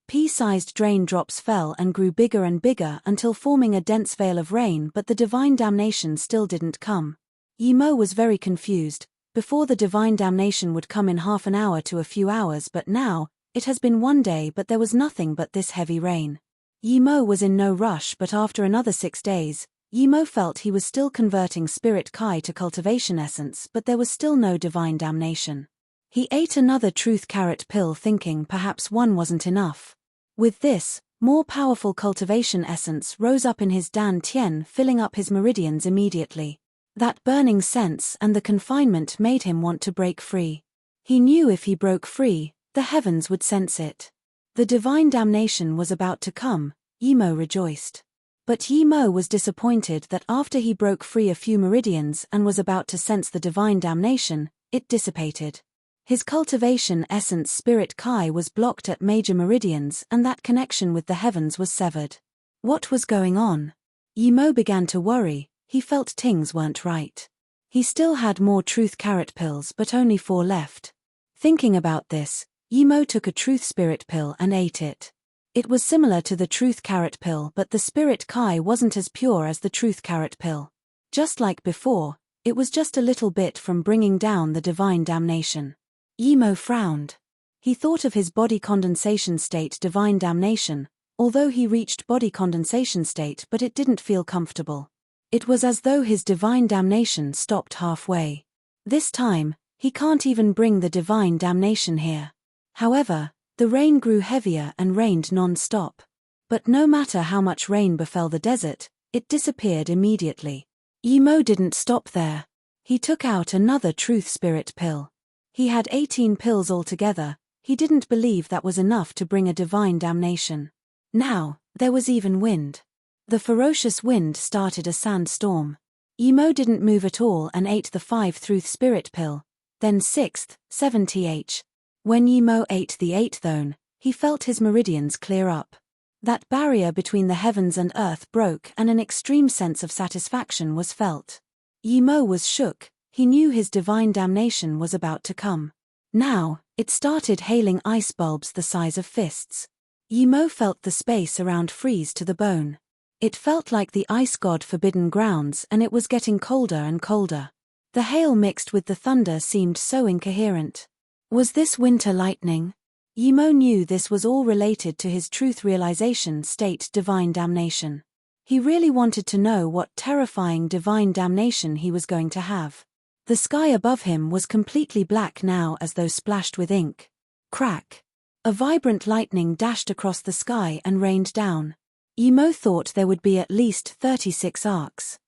Pea-sized rain drops fell and grew bigger and bigger until forming a dense veil of rain, but the divine damnation still didn't come. Emo was very confused. Before, the divine damnation would come in half an hour to a few hours, but now, it has been one day but there was nothing but this heavy rain. Emo was in no rush, but after another 6 days, Emo felt he was still converting spirit Kai to cultivation essence, but there was still no divine damnation. He ate another truth carrot pill thinking perhaps one wasn't enough. With this, more powerful cultivation essence rose up in his Dan Tien, filling up his meridians immediately. That burning sense and the confinement made him want to break free. He knew if he broke free, the heavens would sense it. The divine damnation was about to come. Emo rejoiced. But Emo was disappointed that after he broke free a few meridians and was about to sense the divine damnation, it dissipated. His cultivation essence spirit Kai was blocked at major meridians and that connection with the heavens was severed. What was going on? Emo began to worry. He felt things weren't right. He still had more truth carrot pills but only 4 left. Thinking about this, Emo took a truth spirit pill and ate it. It was similar to the truth carrot pill, but the spirit Kai wasn't as pure as the truth carrot pill. Just like before, it was just a little bit from bringing down the divine damnation. Emo frowned. He thought of his body condensation state divine damnation, although he reached body condensation state but it didn't feel comfortable. It was as though his divine damnation stopped halfway. This time, he can't even bring the divine damnation here. However, the rain grew heavier and rained non-stop. But no matter how much rain befell the desert, it disappeared immediately. Emo didn't stop there. He took out another truth spirit pill. He had 18 pills altogether. He didn't believe that was enough to bring a divine damnation. Now, there was even wind. The ferocious wind started a sandstorm. Emo didn't move at all and ate the 5th truth spirit pill, then 6th, 7th. When Emo ate the 8th, he felt his meridians clear up. That barrier between the heavens and earth broke and an extreme sense of satisfaction was felt. Emo was shook. He knew his divine damnation was about to come. Now, it started hailing ice bulbs the size of fists. Emo felt the space around freeze to the bone. It felt like the ice god forbidden grounds and it was getting colder and colder. The hail mixed with the thunder seemed so incoherent. Was this winter lightning? Emo knew this was all related to his truth realization state divine damnation. He really wanted to know what terrifying divine damnation he was going to have. The sky above him was completely black now as though splashed with ink. Crack. A vibrant lightning dashed across the sky and rained down. Emo thought there would be at least 36 arcs.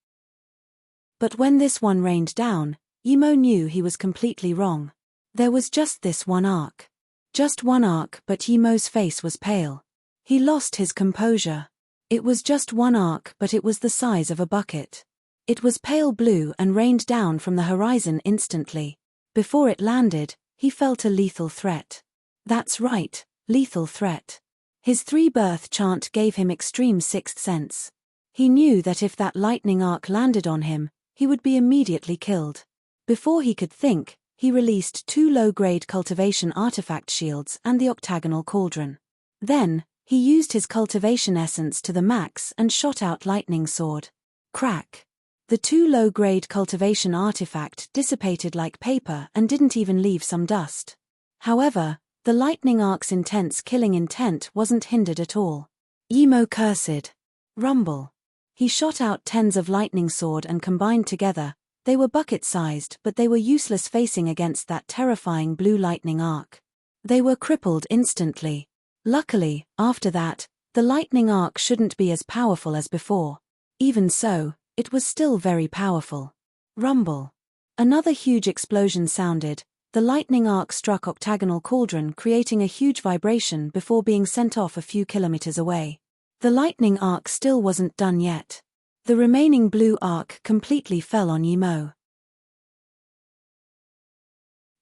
But when this one rained down, Emo knew he was completely wrong. There was just this one arc. Just one arc, but Emo's face was pale. He lost his composure. It was just one arc, but it was the size of a bucket. It was pale blue and rained down from the horizon instantly. Before it landed, he felt a lethal threat. That's right, lethal threat. His 3 birth chant gave him extreme 6th sense. He knew that if that lightning arc landed on him, he would be immediately killed. Before he could think, He released 2 low-grade cultivation artifact shields and the octagonal cauldron. Then, he used his cultivation essence to the max and shot out lightning sword. Crack. The 2 low-grade cultivation artifact dissipated like paper and didn't even leave some dust. However, the lightning arc's intense killing intent wasn't hindered at all. Emo cursed. Rumble. He shot out tens of lightning sword and combined together. They were bucket-sized, but they were useless facing against that terrifying blue lightning arc. They were crippled instantly. Luckily, after that, the lightning arc shouldn't be as powerful as before. Even so, it was still very powerful. Rumble. Another huge explosion sounded. The lightning arc struck octagonal cauldron, creating a huge vibration before being sent off a few kilometers away. The lightning arc still wasn't done yet. The remaining blue arc completely fell on Emo.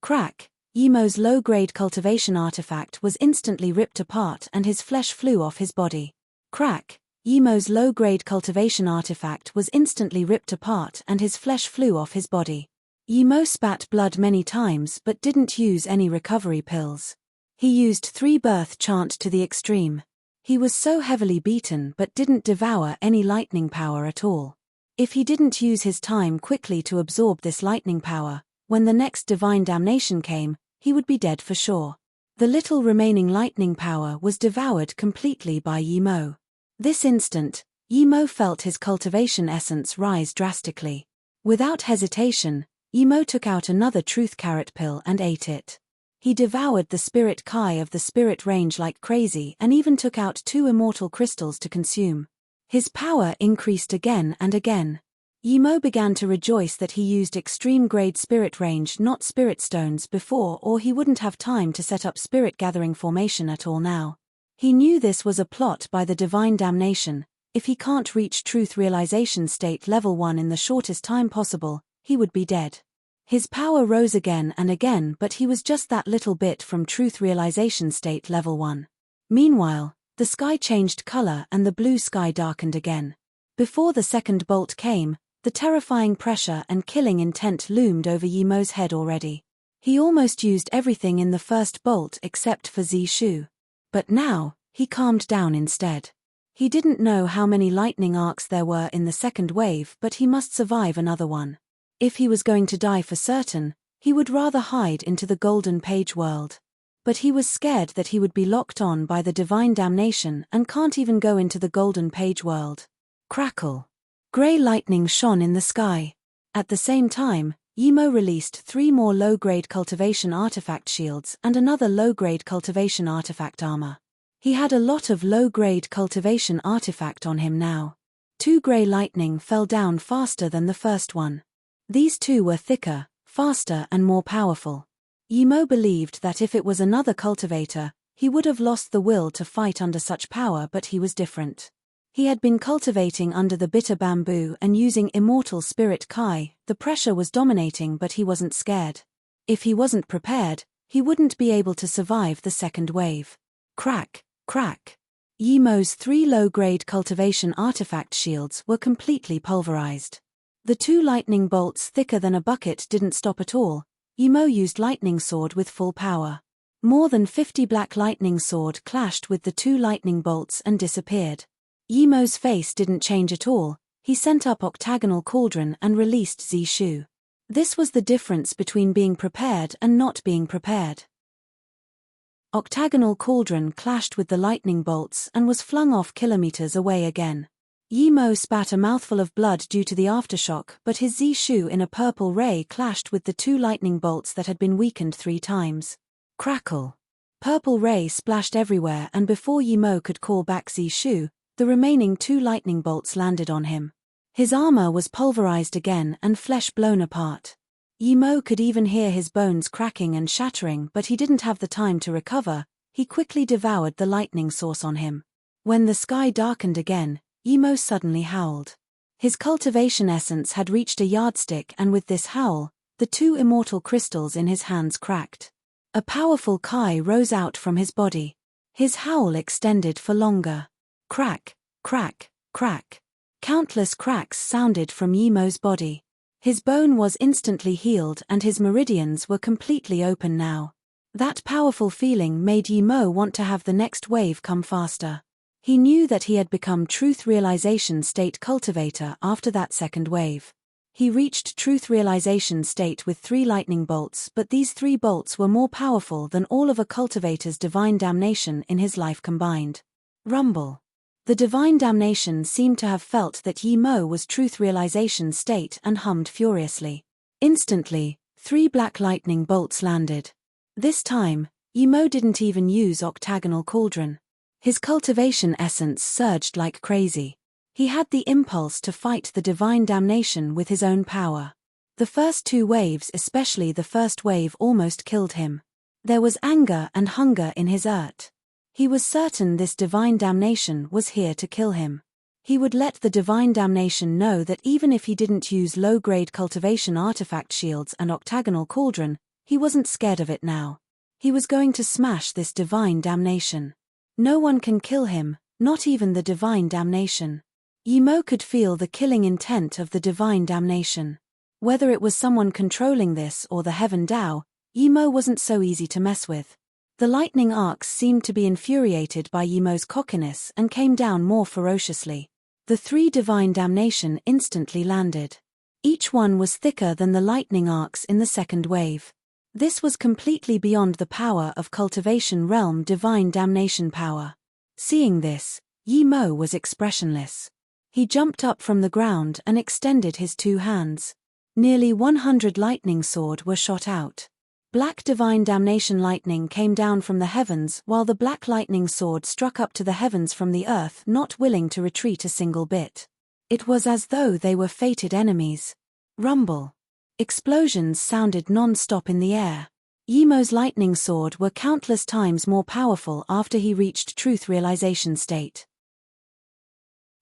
Crack. Emo's low-grade cultivation artifact was instantly ripped apart and his flesh flew off his body. Crack. Emo's low-grade cultivation artifact was instantly ripped apart and his flesh flew off his body. Emo spat blood many times but didn't use any recovery pills. He used 3 birth chant to the extreme. He was so heavily beaten but didn't devour any lightning power at all. If he didn't use his time quickly to absorb this lightning power, when the next divine damnation came, he would be dead for sure. The little remaining lightning power was devoured completely by Emo. This instant, Emo felt his cultivation essence rise drastically. Without hesitation, Emo took out another truth carrot pill and ate it. He devoured the spirit Kai of the spirit range like crazy and even took out 2 immortal crystals to consume. His power increased again and again. Emo began to rejoice that he used extreme-grade spirit range, not spirit stones, before, or he wouldn't have time to set up spirit gathering formation at all now. He knew this was a plot by the divine damnation. If he can't reach truth realization state level 1 in the shortest time possible, he would be dead. His power rose again and again, but he was just that little bit from truth realization state level 1. Meanwhile, the sky changed color and the blue sky darkened again. Before the second bolt came, the terrifying pressure and killing intent loomed over Emo's head already. He almost used everything in the first bolt except for Zishu. But now, he calmed down instead. He didn't know how many lightning arcs there were in the second wave, but he must survive another one. If he was going to die for certain, he would rather hide into the Golden Page world. But he was scared that he would be locked on by the divine damnation and can't even go into the Golden Page world. Crackle. Grey lightning shone in the sky. At the same time, Emo released 3 more low-grade cultivation artifact shields and another low-grade cultivation artifact armor. He had a lot of low-grade cultivation artifact on him now. 2 grey lightning fell down faster than the first one. These 2 were thicker, faster and more powerful. Emo believed that if it was another cultivator, he would have lost the will to fight under such power, but he was different. He had been cultivating under the bitter bamboo and using immortal spirit Kai. The pressure was dominating, but he wasn't scared. If he wasn't prepared, he wouldn't be able to survive the second wave. Crack, crack. Emo's 3 low-grade cultivation artifact shields were completely pulverized. The 2 lightning bolts thicker than a bucket didn't stop at all. Emo used lightning sword with full power. More than 50 black lightning sword clashed with the 2 lightning bolts and disappeared. Emo's face didn't change at all. He sent up octagonal cauldron and released Zishu. This was the difference between being prepared and not being prepared. Octagonal cauldron clashed with the lightning bolts and was flung off kilometers away again. Emo spat a mouthful of blood due to the aftershock, but his Zishu in a purple ray clashed with the 2 lightning bolts that had been weakened 3 times. Crackle. Purple ray splashed everywhere, and before Emo could call back Zishu, the remaining 2 lightning bolts landed on him. His armor was pulverized again and flesh blown apart. Emo could even hear his bones cracking and shattering, but he didn't have the time to recover. He quickly devoured the lightning source on him. When the sky darkened again, Emo suddenly howled. His cultivation essence had reached a yardstick, and with this howl, the 2 immortal crystals in his hands cracked. A powerful Kai rose out from his body. His howl extended for longer. Crack, crack, crack. Countless cracks sounded from Emo's body. His bone was instantly healed and his meridians were completely open now. That powerful feeling made Yimo want to have the next wave come faster. He knew that he had become truth realization state cultivator after that second wave. He reached truth realization state with 3 lightning bolts, but these 3 bolts were more powerful than all of a cultivator's divine damnation in his life combined. Rumble. The divine damnation seemed to have felt that Yimo was truth realization state and hummed furiously. Instantly, 3 black lightning bolts landed. This time, Yimo didn't even use octagonal cauldron. His cultivation essence surged like crazy. He had the impulse to fight the divine damnation with his own power. The first 2 waves, especially the first wave, almost killed him. There was anger and hunger in his urt. He was certain this divine damnation was here to kill him. He would let the divine damnation know that even if he didn't use low-grade cultivation artifact shields and octagonal cauldron, he wasn't scared of it now. He was going to smash this divine damnation. No one can kill him, not even the divine damnation. Yimo could feel the killing intent of the divine damnation. Whether it was someone controlling this or the Heaven Tao, Yimo wasn't so easy to mess with. The lightning arcs seemed to be infuriated by Yimo's cockiness and came down more ferociously. The 3 divine damnation instantly landed. Each one was thicker than the lightning arcs in the second wave. This was completely beyond the power of cultivation realm divine damnation power. Seeing this, Yimo was expressionless. He jumped up from the ground and extended his 2 hands. Nearly 100 lightning sword were shot out. Black divine damnation lightning came down from the heavens while the black lightning sword struck up to the heavens from the earth, not willing to retreat a single bit. It was as though they were fated enemies. Rumble. Explosions sounded non-stop in the air. Yimo's lightning sword were countless times more powerful after he reached truth realization state.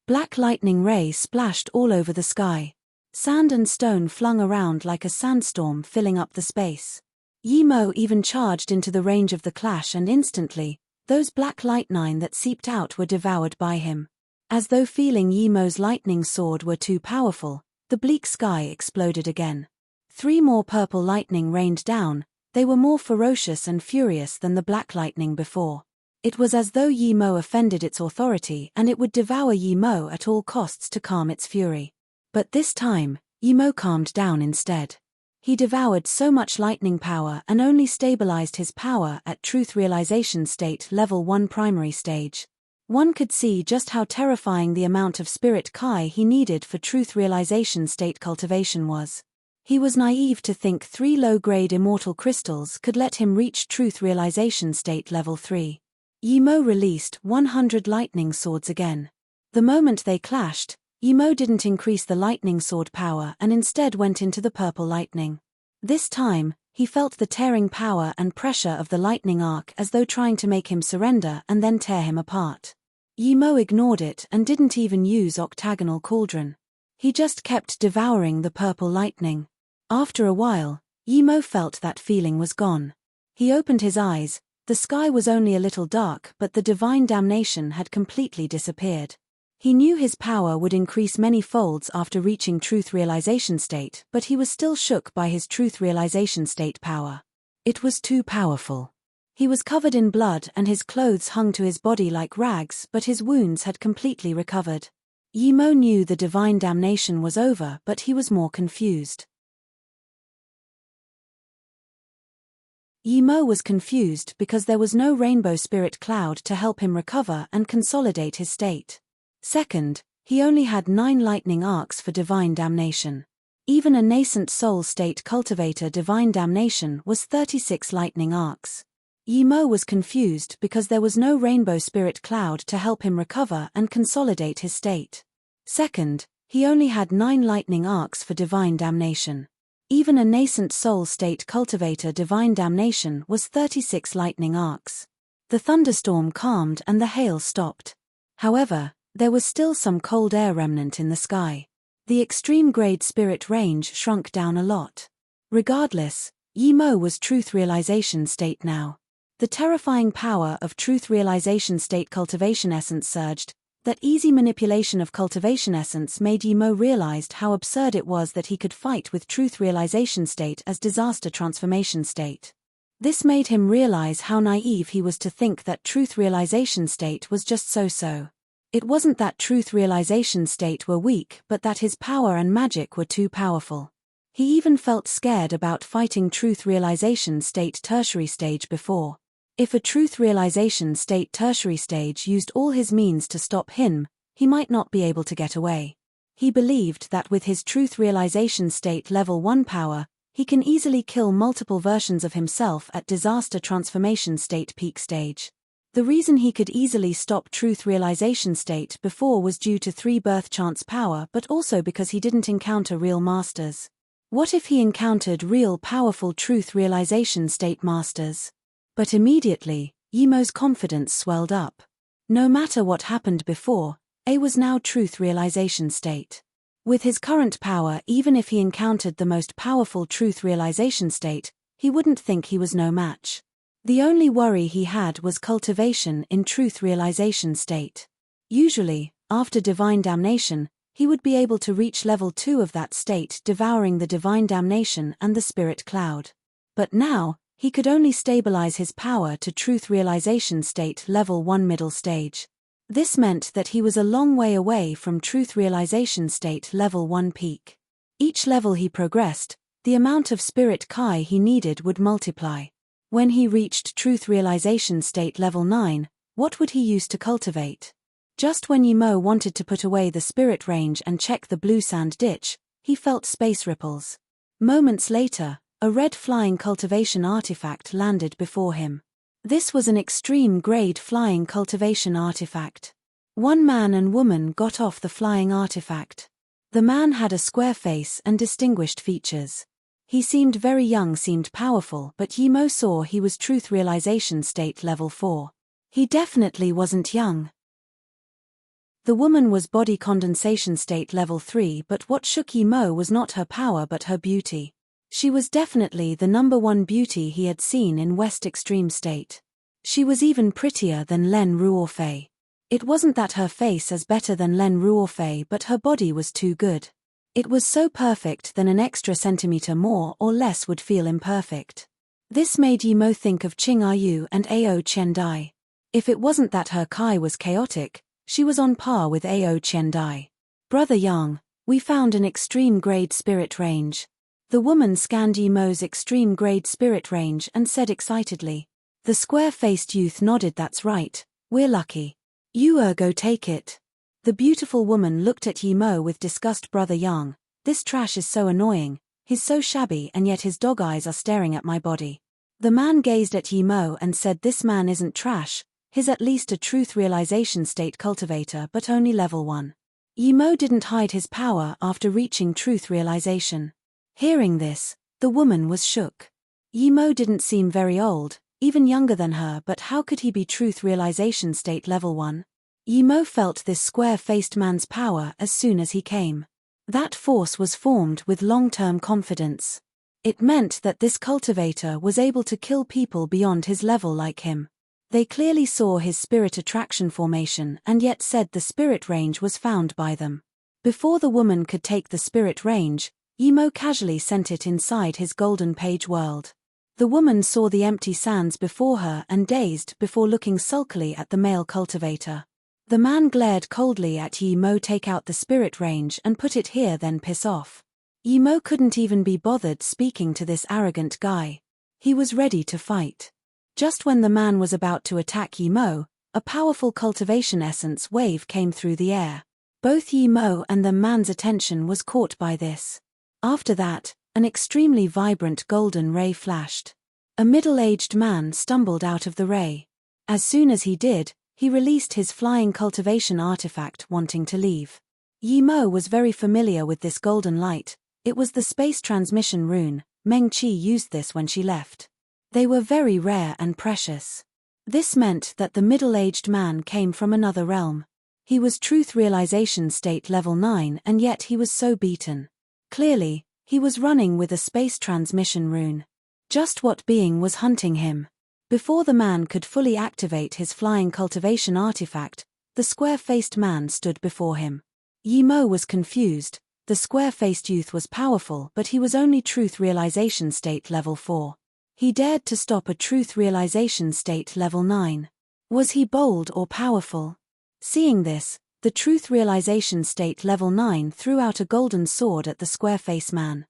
Black lightning ray splashed all over the sky. Sand and stone flung around like a sandstorm, filling up the space. Yimo even charged into the range of the clash, and instantly, those black lightning that seeped out were devoured by him. As though feeling Yimo's lightning sword were too powerful, the bleak sky exploded again. 3 more purple lightning rained down. They were more ferocious and furious than the black lightning before. It was as though Yimo offended its authority and it would devour Yimo at all costs to calm its fury. But this time, Yimo calmed down instead. He devoured so much lightning power and only stabilized his power at truth realization state level 1 primary stage. One could see just how terrifying the amount of spirit Kai he needed for truth realization state cultivation was. He was naive to think 3 low-grade immortal crystals could let him reach truth realization state level 3. Yimo released 100 lightning swords again. The moment they clashed, Yimo didn't increase the lightning sword power and instead went into the purple lightning. This time, he felt the tearing power and pressure of the lightning arc as though trying to make him surrender and then tear him apart. Yimo ignored it and didn't even use octagonal cauldron. He just kept devouring the purple lightning. After a while, Yimo felt that feeling was gone. He opened his eyes. The sky was only a little dark, but the divine damnation had completely disappeared. He knew his power would increase many folds after reaching truth realization state, but he was still shook by his truth realization state power. It was too powerful. He was covered in blood and his clothes hung to his body like rags, but his wounds had completely recovered. Yimo knew the divine damnation was over, but he was more confused. Yimo was confused because there was no rainbow spirit cloud to help him recover and consolidate his state. Second, he only had 9 lightning arcs for divine damnation. Even a nascent soul state cultivator divine damnation was 36 lightning arcs. Yimo was confused because there was no rainbow spirit cloud to help him recover and consolidate his state. Second, he only had 9 lightning arcs for divine damnation. Even a nascent soul state cultivator divine damnation was 36 lightning arcs. The thunderstorm calmed and the hail stopped. However, there was still some cold air remnant in the sky. The extreme grade spirit range shrunk down a lot. Regardless, Yimo was truth realization state now. The terrifying power of truth realization state cultivation essence surged. That easy manipulation of cultivation essence made Yimo realized how absurd it was that he could fight with truth realization state as disaster transformation state. This made him realize how naive he was to think that truth realization state was just so-so. It wasn't that truth realization state were weak, but that his power and magic were too powerful. He even felt scared about fighting truth realization state tertiary stage before. If a truth realization state tertiary stage used all his means to stop him, he might not be able to get away. He believed that with his truth realization state level 1 power, he can easily kill multiple versions of himself at disaster transformation state peak stage. The reason he could easily stop truth realization state before was due to 3 birth chance power, but also because he didn't encounter real masters. What if he encountered real powerful truth realization state masters? But immediately, Yimo's confidence swelled up. No matter what happened before, A was now truth realization state. With his current power, even if he encountered the most powerful truth realization state, he wouldn't think he was no match. The only worry he had was cultivation in truth realization state. Usually, after divine damnation, he would be able to reach level 2 of that state, devouring the divine damnation and the spirit cloud. But now, he could only stabilize his power to truth realization state level 1 middle stage. This meant that he was a long way away from truth realization state level 1 peak. Each level he progressed, the amount of spirit Kai he needed would multiply. When he reached truth realization state level 9, what would he use to cultivate? Just when Yimo wanted to put away the spirit range and check the blue sand ditch, he felt space ripples. Moments later, a red flying cultivation artifact landed before him. This was an extreme grade flying cultivation artifact. One man and woman got off the flying artifact. The man had a square face and distinguished features. He seemed very young, seemed powerful, but Yimo saw he was truth realization state level 4. He definitely wasn't young. The woman was body condensation state level 3, but what shook Yimo was not her power but her beauty. She was definitely the number 1 beauty he had seen in West Extreme State. She was even prettier than Len Ruorfei. It wasn't that her face is better than Len Ruorfei, but her body was too good. It was so perfect that an extra centimeter more or less would feel imperfect. This made Yimo think of Qing Ayu and Ao Qiandai. If it wasn't that her Kai was chaotic, she was on par with Ao Qiandai. Brother Yang, we found an extreme grade spirit range. The woman scanned Yimo's extreme grade spirit range and said excitedly. The square-faced youth nodded. That's right, we're lucky. You go take it. The beautiful woman looked at Yimo with disgust. Brother Yang, this trash is so annoying, he's so shabby and yet his dog eyes are staring at my body. The man gazed at Yimo and said this man isn't trash, he's at least a truth realization state cultivator but only level 1. Yimo didn't hide his power after reaching truth realization. Hearing this, the woman was shook. Yimo didn't seem very old, even younger than her, but how could he be truth realization state level 1? Yimo felt this square-faced man's power as soon as he came. That force was formed with long-term confidence. It meant that this cultivator was able to kill people beyond his level like him. They clearly saw his spirit attraction formation and yet said the spirit range was found by them. Before the woman could take the spirit range, Yimo casually sent it inside his golden page world. The woman saw the empty sands before her and dazed before looking sulkily at the male cultivator. The man glared coldly at Yimo. Take out the spirit range and put it here, then piss off. Yimo couldn't even be bothered speaking to this arrogant guy. He was ready to fight. Just when the man was about to attack Yimo, a powerful cultivation essence wave came through the air. Both Yimo and the man's attention was caught by this. After that, an extremely vibrant golden ray flashed. A middle-aged man stumbled out of the ray. As soon as he did, he released his flying cultivation artifact, wanting to leave. Yimo was very familiar with this golden light. It was the space transmission rune. Meng Qi used this when she left. They were very rare and precious. This meant that the middle-aged man came from another realm. He was truth realization state level 9 and yet he was so beaten. Clearly, he was running with a space transmission rune. Just what being was hunting him? Before the man could fully activate his flying cultivation artifact, the The square-faced man stood before him. Yi Mo was confused. The square-faced youth was powerful, but he was only truth realization state level 4. He dared to stop a truth realization state level 9. Was he bold or powerful? Seeing this, the truth realization state level 9 threw out a golden sword at the square-faced man.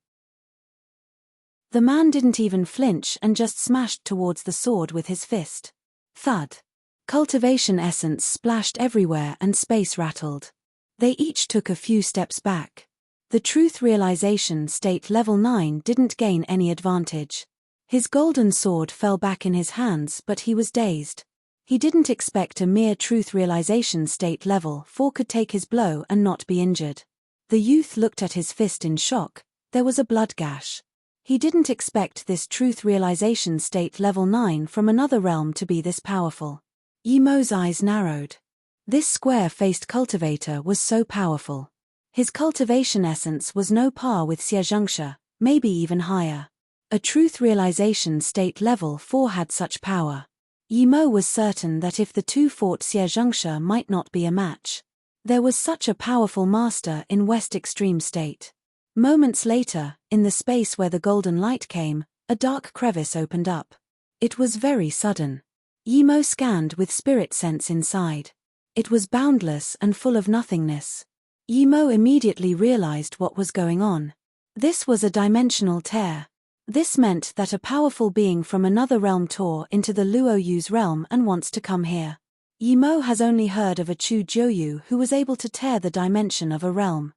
The man didn't even flinch and just smashed towards the sword with his fist. Thud. Cultivation essence splashed everywhere and space rattled. They each took a few steps back. The truth realization state level 9 didn't gain any advantage. His golden sword fell back in his hands, but he was dazed. He didn't expect a mere truth realization state level 4 could take his blow and not be injured. The youth looked at his fist in shock. There was a blood gash. He didn't expect this truth realization state level 9 from another realm to be this powerful. Yi Mo's eyes narrowed. This square-faced cultivator was so powerful. His cultivation essence was no par with Xiezhengsha, maybe even higher. A truth realization state level 4 had such power. Yi Mo was certain that if the two fought, Xiezhengsha might not be a match. There was such a powerful master in West Extreme State. Moments later, in the space where the golden light came, a dark crevice opened up. It was very sudden. Yi Mo scanned with spirit sense inside. It was boundless and full of nothingness. Yi Mo immediately realized what was going on. This was a dimensional tear. This meant that a powerful being from another realm tore into the Luoyu's realm and wants to come here. Yi Mo has only heard of a Chu Jiuyu who was able to tear the dimension of a realm.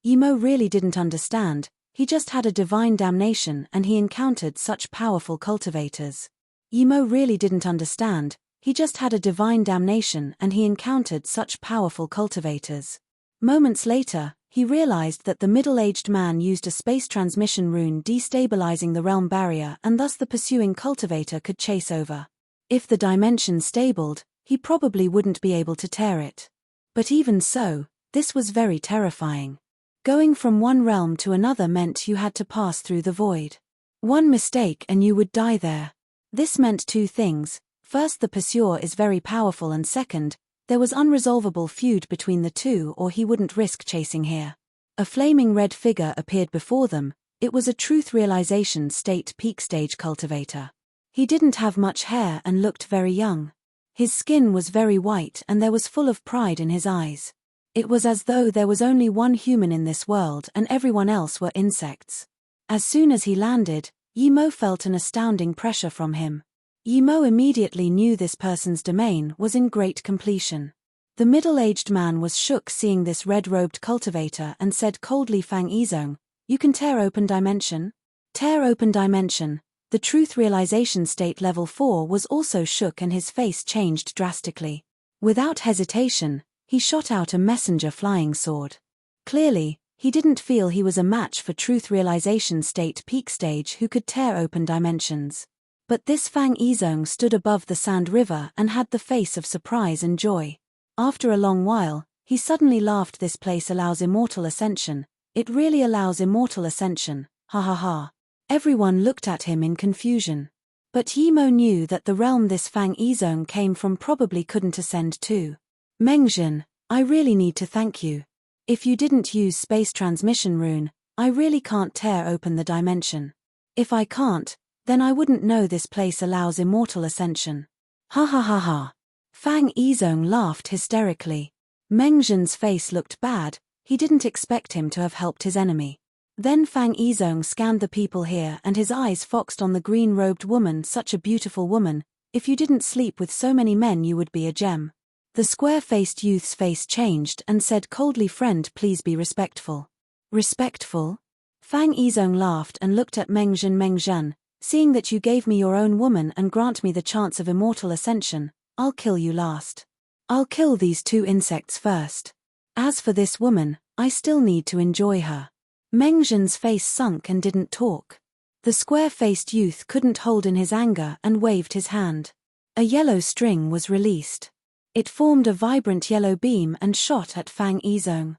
Yi Mo really didn't understand. He just had a divine damnation and he encountered such powerful cultivators. Yi Mo really didn't understand. He just had a divine damnation and he encountered such powerful cultivators. Moments later, he realized that the middle-aged man used a space transmission rune destabilizing the realm barrier and thus the pursuing cultivator could chase over. If the dimension stabled, he probably wouldn't be able to tear it. But even so, this was very terrifying. Going from one realm to another meant you had to pass through the void. One mistake and you would die there. This meant two things. First, the pursuer is very powerful, and second, there was unresolvable feud between the two or he wouldn't risk chasing here. A flaming red figure appeared before them. It was a truth realization state peak stage cultivator. He didn't have much hair and looked very young. His skin was very white and there was full of pride in his eyes. It was as though there was only one human in this world and everyone else were insects. As soon as he landed, Yi Mo felt an astounding pressure from him. Yi Mo immediately knew this person's domain was in great completion. The middle-aged man was shook seeing this red-robed cultivator and said coldly, "Fang Yizong, you can tear open dimension?" Tear open dimension. The truth realization state level 4 was also shook and his face changed drastically. Without hesitation, he shot out a messenger flying sword. Clearly, he didn't feel he was a match for truth realization state peak stage who could tear open dimensions. But this Fang Yizong stood above the sand river and had the face of surprise and joy. After a long while, he suddenly laughed. "This place allows immortal ascension. It really allows immortal ascension, ha ha ha." Everyone looked at him in confusion. But Yi Mo knew that the realm this Fang Yizong came from probably couldn't ascend to. "Mengzhen, I really need to thank you. If you didn't use space transmission rune, I really can't tear open the dimension. If I can't, then I wouldn't know this place allows immortal ascension. Ha ha ha ha." Fang Yizong laughed hysterically. Mengzhen's face looked bad. He didn't expect him to have helped his enemy. Then Fang Yizong scanned the people here and his eyes focused on the green-robed woman. "Such a beautiful woman. If you didn't sleep with so many men you would be a gem." The square-faced youth's face changed and said coldly, "Friend, please be respectful." "Respectful?" Fang Yizong laughed and looked at Mengzhen. "Mengzhen, seeing that you gave me your own woman and grant me the chance of immortal ascension, I'll kill you last. I'll kill these two insects first. As for this woman, I still need to enjoy her." Mengzhen's face sunk and didn't talk. The square-faced youth couldn't hold in his anger and waved his hand. A yellow string was released. It formed a vibrant yellow beam and shot at Fang Yizong.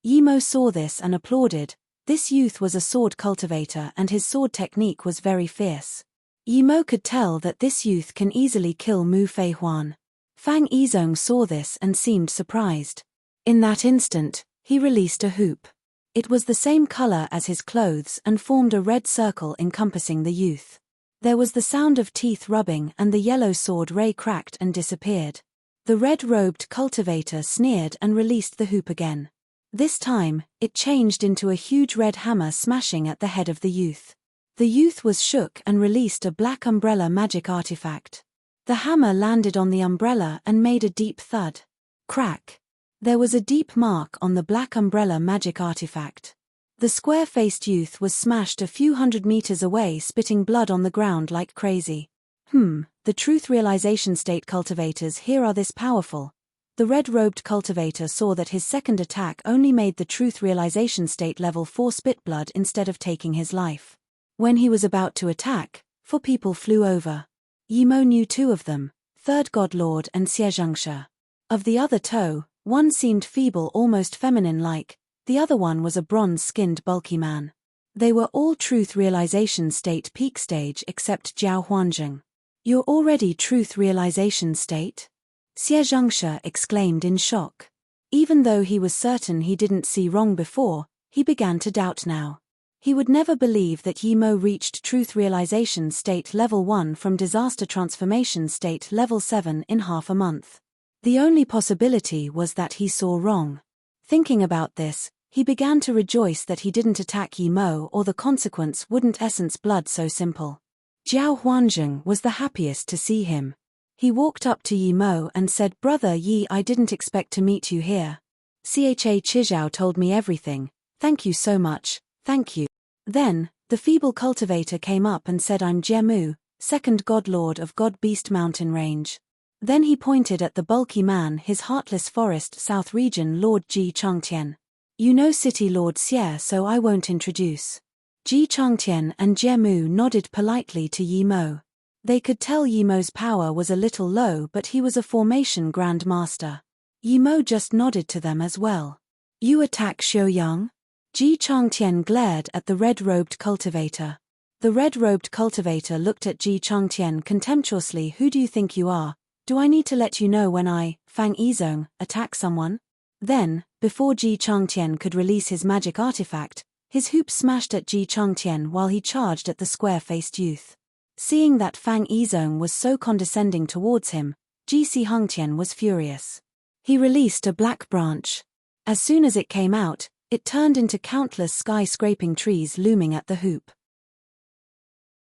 Yi Mo saw this and applauded. This youth was a sword cultivator and his sword technique was very fierce. Yi Mo could tell that this youth can easily kill Mu Fei Huan. Fang Yizong saw this and seemed surprised. In that instant, he released a hoop. It was the same color as his clothes and formed a red circle encompassing the youth. There was the sound of teeth rubbing and the yellow sword ray cracked and disappeared. The red-robed cultivator sneered and released the hoop again. This time, it changed into a huge red hammer smashing at the head of the youth. The youth was shook and released a black umbrella magic artifact. The hammer landed on the umbrella and made a deep thud. Crack. There was a deep mark on the black umbrella magic artifact. The square-faced youth was smashed a few hundred meters away, spitting blood on the ground like crazy. The truth realization state cultivators here are this powerful. The red-robed cultivator saw that his second attack only made the truth realization state level 4 spit blood instead of taking his life. When he was about to attack, 4 people flew over. Yi Mo knew 2 of them, Third God Lord and Xie Zhengshe. Of the other two, one seemed feeble, almost feminine-like, the other one was a bronze-skinned bulky man. They were all truth realization state peak stage except Jiao Huanzheng. You're already truth realization state? Xie Zhengshe exclaimed in shock. Even though he was certain he didn't see wrong before, he began to doubt now. He would never believe that Yi Mo reached truth realization state level 1 from disaster transformation state level 7 in half a month. The only possibility was that he saw wrong. Thinking about this, he began to rejoice that he didn't attack Yi Mo, or the consequence wouldn't essence blood so simple. Jiao Huanzheng was the happiest to see him. He walked up to Yi Mo and said, "Brother Yi, I didn't expect to meet you here. Cha Chizhao told me everything. Thank you so much, thank you." Then, the feeble cultivator came up and said, "I'm Jemu, second godlord of God Beast Mountain Range." Then he pointed at the bulky man, his Heartless Forest South Region Lord Ji Changtian. "You know City Lord Xie, so I won't introduce." Ji Changtian and Jemu nodded politely to Yi Mo. They could tell Yi Mo's power was a little low, but he was a formation Grand Master. Yi Mo just nodded to them as well. "You attack Xiaoyang?" Ji Changtian glared at the red-robed cultivator. The red-robed cultivator looked at Ji Changtian contemptuously. "Who do you think you are? Do I need to let you know when I, Fang Yizong, attack someone?" Then, before Ji Changtian could release his magic artifact, his hoop smashed at Ji Changtian while he charged at the square-faced youth. Seeing that Fang Yizong was so condescending towards him, Ji Hongtian was furious. He released a black branch. As soon as it came out, it turned into countless sky-scraping trees looming at the hoop.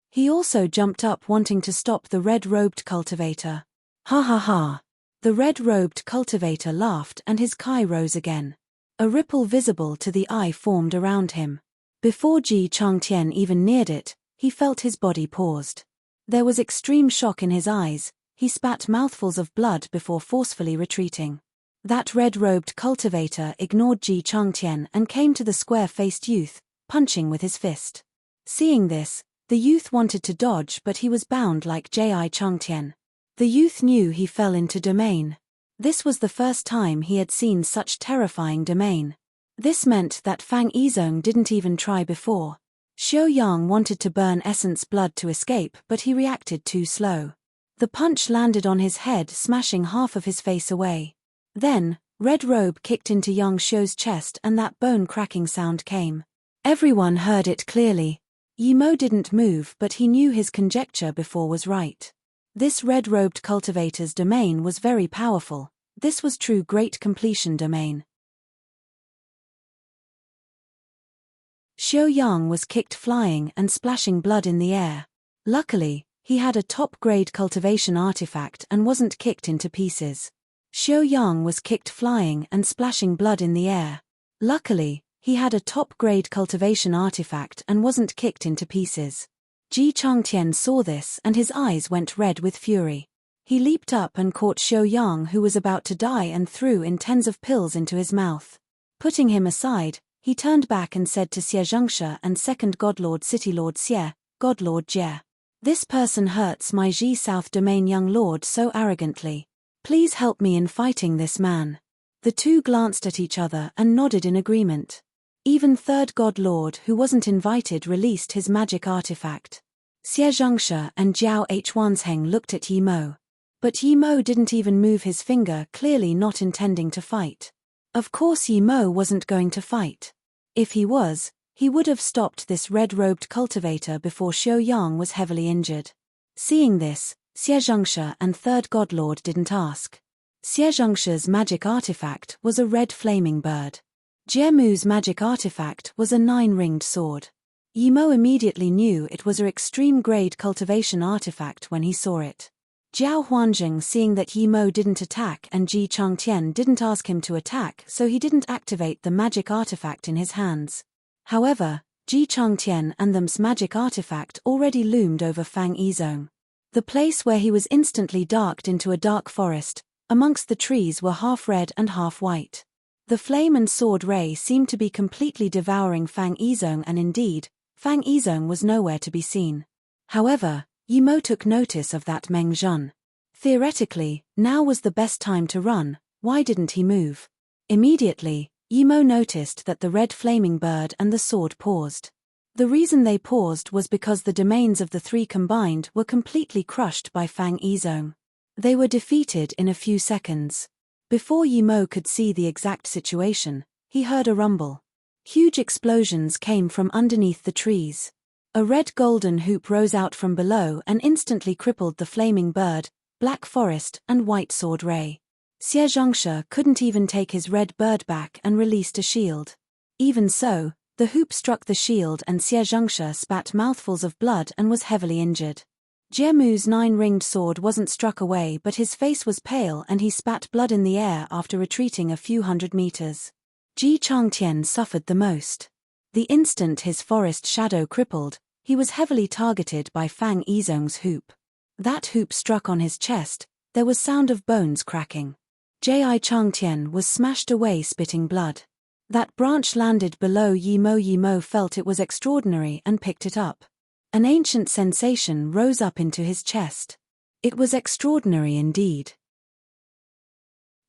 He also jumped up, wanting to stop the red-robed cultivator. "Ha ha ha!" The red-robed cultivator laughed and his kai rose again. A ripple visible to the eye formed around him. Before Ji Changtian even neared it, he felt his body paused. There was extreme shock in his eyes. He spat mouthfuls of blood before forcefully retreating. That red-robed cultivator ignored Ji Changtian and came to the square-faced youth, punching with his fist. Seeing this, the youth wanted to dodge, but he was bound like Ji Changtian. The youth knew he fell into domain. This was the first time he had seen such terrifying domain. This meant that Fang Yizong didn't even try before. Xiaoyang wanted to burn essence blood to escape, but he reacted too slow. The punch landed on his head, smashing half of his face away. Then, Red Robe kicked into Yang Xiu's chest and that bone-cracking sound came. Everyone heard it clearly. Yi Mo didn't move, but he knew his conjecture before was right. This red-robed cultivator's domain was very powerful. This was true great completion domain. Xiaoyang was kicked flying and splashing blood in the air. Luckily, he had a top-grade cultivation artifact and wasn't kicked into pieces. Xiaoyang was kicked flying and splashing blood in the air. Luckily, he had a top-grade cultivation artifact and wasn't kicked into pieces. Ji Changtian saw this and his eyes went red with fury. He leaped up and caught Xiaoyang, who was about to die, and threw in tens of pills into his mouth. Putting him aside, he turned back and said to Xie Zhengshe and second godlord City Lord Xie, "Godlord Jie. This person hurts my Ji South Domain young lord so arrogantly. Please help me in fighting this man." The two glanced at each other and nodded in agreement. Even third god lord, who wasn't invited, released his magic artifact. Xie Zhengshe and Jiao Huanzheng looked at Yi Mo. But Yi Mo didn't even move his finger, clearly not intending to fight. Of course Yi Mo wasn't going to fight. If he was, he would have stopped this red-robed cultivator before Xiao Yang was heavily injured. Seeing this, Xie Zhengshe and Third Godlord didn't ask. Xie Zhengshe's magic artifact was a red flaming bird. Jie Mu's magic artifact was a 9-ringed sword. Yi Mo immediately knew it was an extreme-grade cultivation artifact when he saw it. Jiao Huanzheng, seeing that Yi Mo didn't attack and Ji Changtian didn't ask him to attack, so he didn't activate the magic artifact in his hands. However, Ji Changtian and them's magic artifact already loomed over Fang Yizong. The place where he was instantly darkened into a dark forest. Amongst the trees were half red and half white. The flame and sword ray seemed to be completely devouring Fang Yizong, and indeed, Fang Yizong was nowhere to be seen. However, Yi Mo took notice of that Meng Zhun. Theoretically, now was the best time to run. Why didn't he move? Immediately, Yi Mo noticed that the red flaming bird and the sword paused. The reason they paused was because the domains of the three combined were completely crushed by Fang Yizong. They were defeated in a few seconds. Before Yi Mo could see the exact situation, he heard a rumble. Huge explosions came from underneath the trees. A red golden hoop rose out from below and instantly crippled the flaming bird, black forest and white sword ray. Xie Zhengshe couldn't even take his red bird back and released a shield. Even so, the hoop struck the shield and Xie Zhengshe spat mouthfuls of blood and was heavily injured. Jie Mu's 9-ringed sword wasn't struck away, but his face was pale and he spat blood in the air after retreating a few hundred meters. Ji Changtian suffered the most. The instant his forest shadow crippled, he was heavily targeted by Fang Yizong's hoop. That hoop struck on his chest, there was sound of bones cracking. Ji Changtian was smashed away spitting blood. That branch landed below Yi Mo. Yi Mo felt it was extraordinary and picked it up. An ancient sensation rose up into his chest. It was extraordinary indeed.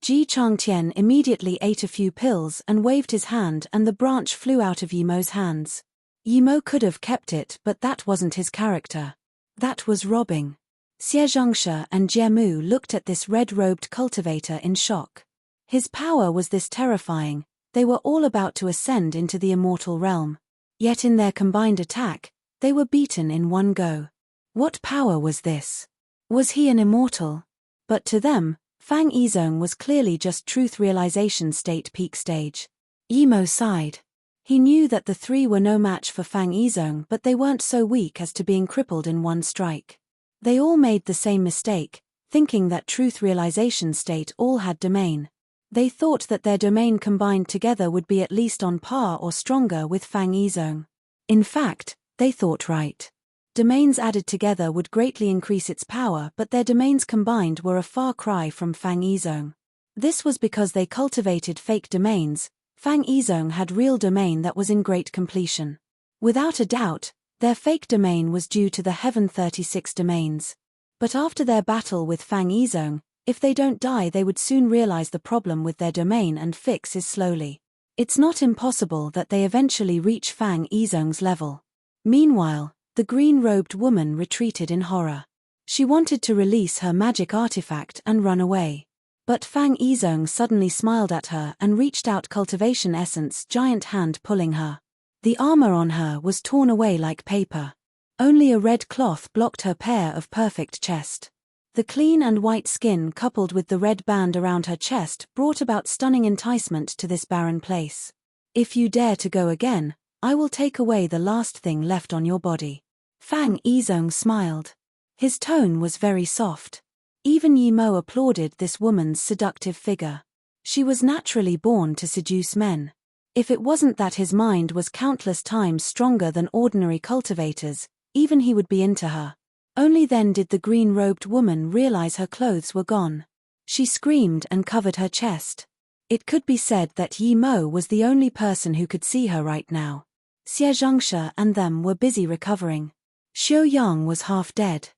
Ji Changtian immediately ate a few pills and waved his hand, and the branch flew out of Yi Mo's hands. Yi Mo could have kept it, but that wasn't his character. That was robbing. Xie Zhengshe and Jie Mu looked at this red-robed cultivator in shock. His power was this terrifying, they were all about to ascend into the immortal realm. Yet in their combined attack, they were beaten in one go. What power was this? Was he an immortal? But to them, Fang Yizong was clearly just truth realization state peak stage. Yi Mo sighed. He knew that the three were no match for Fang Yizong, but they weren't so weak as to being crippled in one strike. They all made the same mistake, thinking that truth realization state all had domain. They thought that their domain combined together would be at least on par or stronger with Fang Yizong. In fact, they thought right. Domains added together would greatly increase its power, but their domains combined were a far cry from Fang Yizong. This was because they cultivated fake domains. Fang Yizong had real domain that was in great completion. Without a doubt, their fake domain was due to the Heaven 36 domains. But after their battle with Fang Yizong, if they don't die, they would soon realize the problem with their domain and fix is slowly. It's not impossible that they eventually reach Fang Yizong's level. Meanwhile, the green-robed woman retreated in horror. She wanted to release her magic artifact and run away. But Fang Yizong suddenly smiled at her and reached out cultivation essence giant hand pulling her. The armor on her was torn away like paper. Only a red cloth blocked her pair of perfect chest. The clean and white skin coupled with the red band around her chest brought about stunning enticement to this barren place. If you dare to go again, I will take away the last thing left on your body. Fang Yizong smiled. His tone was very soft. Even Yi Mo applauded this woman's seductive figure. She was naturally born to seduce men. If it wasn't that his mind was countless times stronger than ordinary cultivators, even he would be into her. Only then did the green-robed woman realize her clothes were gone. She screamed and covered her chest. It could be said that Yi Mo was the only person who could see her right now. Xie Zhengshe and them were busy recovering. Xiao Yang was half dead.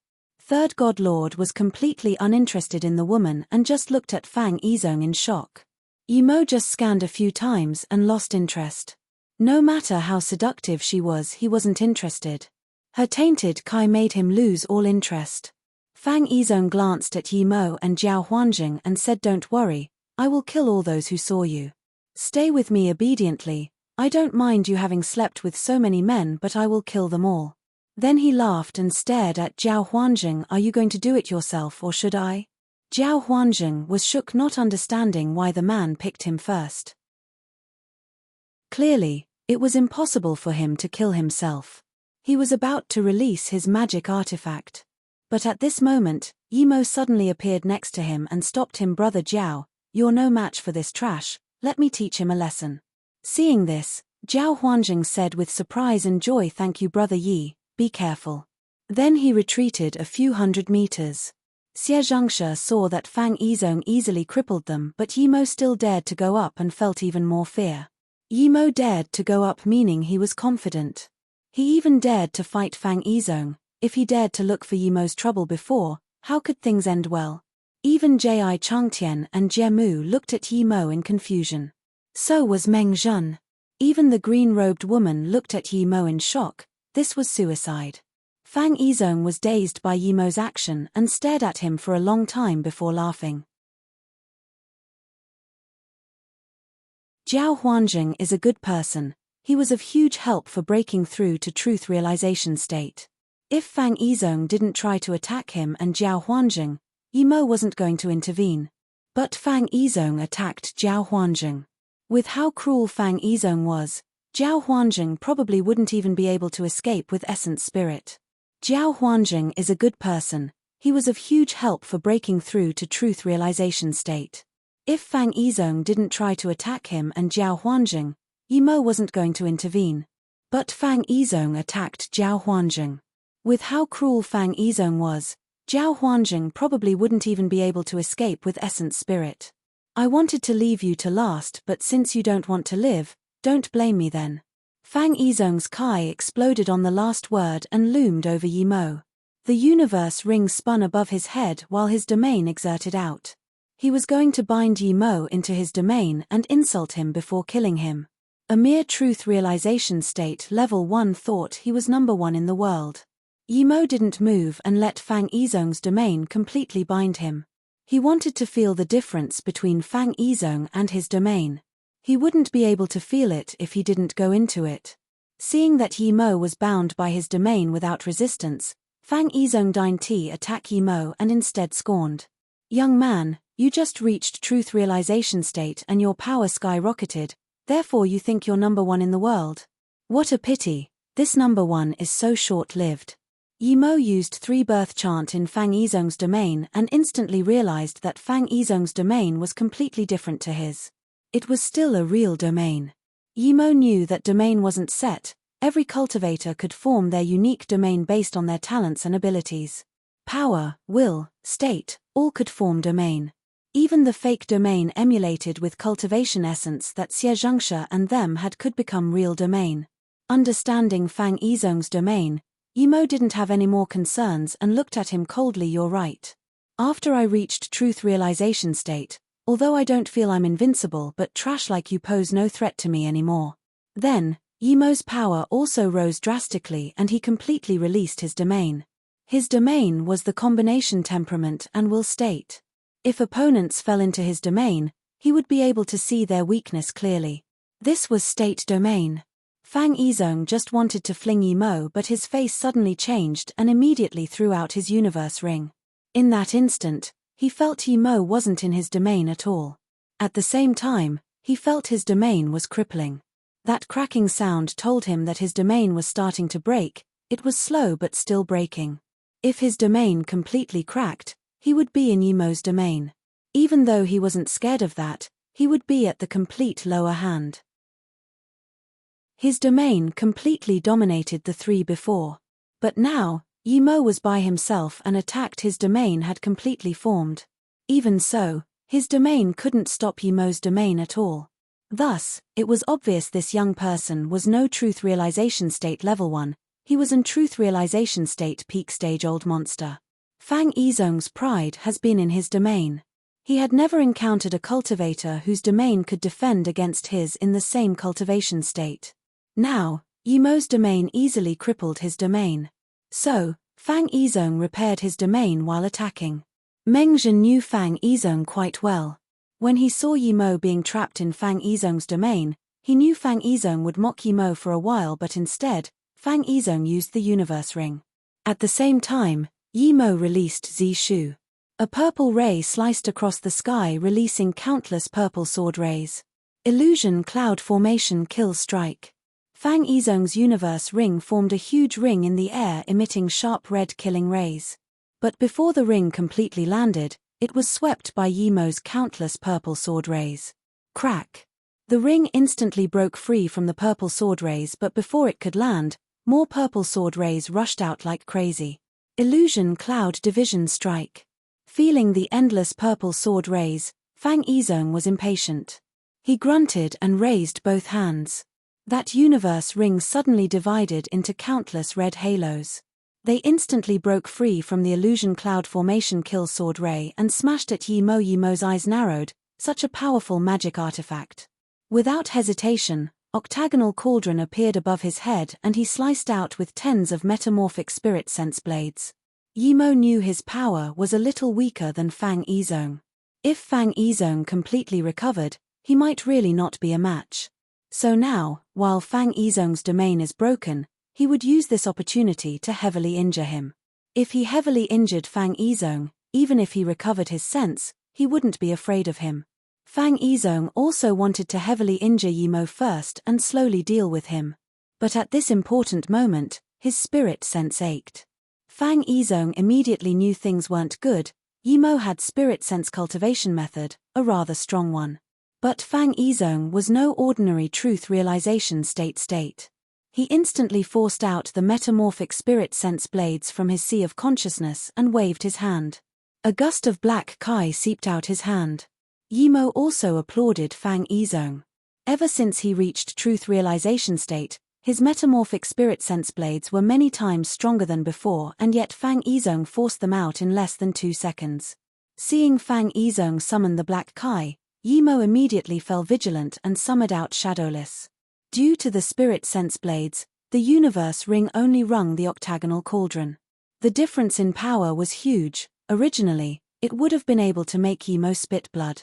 Third Godlord was completely uninterested in the woman and just looked at Fang Yizong in shock. Yi Mo just scanned a few times and lost interest. No matter how seductive she was, he wasn't interested. Her tainted Kai made him lose all interest. Fang Yizong glanced at Yi Mo and Jiao Huanjing and said, "Don't worry, I will kill all those who saw you. Stay with me obediently. I don't mind you having slept with so many men, but I will kill them all." Then he laughed and stared at Jiao Huanjing. "Are you going to do it yourself or should I?" Jiao Huanjing was shook, not understanding why the man picked him first. Clearly, it was impossible for him to kill himself. He was about to release his magic artifact. But at this moment, Yi Mo suddenly appeared next to him and stopped him. "Brother Jiao, you're no match for this trash, let me teach him a lesson." Seeing this, Jiao Huanjing said with surprise and joy, "Thank you, Brother Yi, be careful." Then he retreated a few hundred meters. Xie Zhangshe saw that Fang Yizong easily crippled them, but Yi Mo still dared to go up and felt even more fear. Yi Mo dared to go up, meaning he was confident. He even dared to fight Fang Yizong. If he dared to look for Yi Mo's trouble before, how could things end well? Even Ji Changtian and Jie Mu looked at Yi Mo in confusion. So was Meng Zhen. Even the green-robed woman looked at Yi Mo in shock. This was suicide. Fang Yizong was dazed by Yi Mo's action and stared at him for a long time before laughing. Jiao Huanjing is a good person. He was of huge help for breaking through to truth realization state. If Fang Yizong didn't try to attack him and Jiao Huanjing, Yi Mo wasn't going to intervene. But Fang Yizong attacked Jiao Huanjing. With how cruel Fang Yizong was, Jiao Huanjing probably wouldn't even be able to escape with essence spirit. Jiao Huanjing is a good person. He was of huge help for breaking through to truth realization state. If Fang Yizong didn't try to attack him and Jiao Huanjing, Yi Mo wasn't going to intervene. But Fang Yizong attacked Jiao Huanjing. With how cruel Fang Yizong was, Jiao Huanjing probably wouldn't even be able to escape with essence spirit. "I wanted to leave you to last, but since you don't want to live, don't blame me then." Fang Yizong's Kai exploded on the last word and loomed over Yi Mo. The universe ring spun above his head while his domain exerted out. He was going to bind Yi Mo into his domain and insult him before killing him. A mere truth realization state level 1 thought he was number 1 in the world. Yi Mo didn't move and let Fang Yizong's domain completely bind him. He wanted to feel the difference between Fang Yizong and his domain. He wouldn't be able to feel it if he didn't go into it. Seeing that Yi Mo was bound by his domain without resistance, Fang Yizong didn't attack Yi Mo and instead scorned. "Young man, you just reached truth realization state and your power skyrocketed, therefore you think you're number 1 in the world. What a pity, this number 1 is so short-lived." Yi Mo used 3 birth chant in Fang Yizong's domain and instantly realized that Fang Yizong's domain was completely different to his. It was still a real domain. Yi Mo knew that domain wasn't set. Every cultivator could form their unique domain based on their talents and abilities. Power, will, state, all could form domain. Even the fake domain emulated with cultivation essence that Xie Zhangshe and them had could become real domain. Understanding Fang Yizong's domain, Yi Mo didn't have any more concerns and looked at him coldly. "You're right. After I reached truth realization state, although I don't feel I'm invincible, but trash like you pose no threat to me anymore." Then, Yi Mo's power also rose drastically and he completely released his domain. His domain was the combination temperament and will state. If opponents fell into his domain, he would be able to see their weakness clearly. This was state domain. Fang Yizong just wanted to fling Yi Mo, but his face suddenly changed and immediately threw out his universe ring. In that instant, he felt Yi Mo wasn't in his domain at all. At the same time, he felt his domain was crippling. That cracking sound told him that his domain was starting to break. It was slow but still breaking. If his domain completely cracked, he would be in Yi Mo's domain. Even though he wasn't scared of that, he would be at the complete lower hand. His domain completely dominated the 3 before. But now, Yi Mo was by himself and attacked. His domain had completely formed. Even so, his domain couldn't stop Yi Mo's domain at all. Thus, it was obvious this young person was no truth realization state level 1, he was in truth realization state peak stage old monster. Fang Yizong's pride has been in his domain. He had never encountered a cultivator whose domain could defend against his in the same cultivation state. Now, Yi Mo's domain easily crippled his domain. So, Fang Yizong repaired his domain while attacking. Meng Zhen knew Fang Yizong quite well. When he saw Yi Mo being trapped in Fang Yizong's domain, he knew Fang Yizong would mock Yi Mo for a while, but instead, Fang Yizong used the universe ring. At the same time, Yi Mo released Zi Shu. A purple ray sliced across the sky, releasing countless purple sword rays. Illusion cloud formation kill strike. Fang Yizong's universe ring formed a huge ring in the air, emitting sharp red killing rays. But before the ring completely landed, it was swept by Yi Mo's countless purple sword rays. Crack! The ring instantly broke free from the purple sword rays, but before it could land, more purple sword rays rushed out like crazy. Illusion cloud division strike. Feeling the endless purple sword rays, Fang Yizong was impatient. He grunted and raised both hands. That universe ring suddenly divided into countless red halos. They instantly broke free from the illusion cloud formation kill sword ray and smashed at Yi Mo. Yi Mo's eyes narrowed, such a powerful magic artifact. Without hesitation, octagonal cauldron appeared above his head and he sliced out with tens of metamorphic spirit sense blades. Yi Mo knew his power was a little weaker than Fang Yizong. If Fang Yizong completely recovered, he might really not be a match. So now, while Fang Yizong's domain is broken, he would use this opportunity to heavily injure him. If he heavily injured Fang Yizong, even if he recovered his sense, he wouldn't be afraid of him. Fang Yizong also wanted to heavily injure Yi Mo first and slowly deal with him. But at this important moment, his spirit sense ached. Fang Yizong immediately knew things weren't good. Yi Mo had spirit sense cultivation method, a rather strong one. But Fang Yizong was no ordinary truth realization state. He instantly forced out the metamorphic spirit sense blades from his sea of consciousness and waved his hand. A gust of black kai seeped out his hand. Yi Mo also applauded Fang Yizong. Ever since he reached truth realization state, his metamorphic spirit sense blades were many times stronger than before, and yet Fang Yizong forced them out in less than 2 seconds. Seeing Fang Yizong summon the black kai, Yi Mo immediately fell vigilant and summoned out Shadowless. Due to the spirit sense blades, the universe ring only wrung the octagonal cauldron. The difference in power was huge. Originally, it would have been able to make Yi Mo spit blood.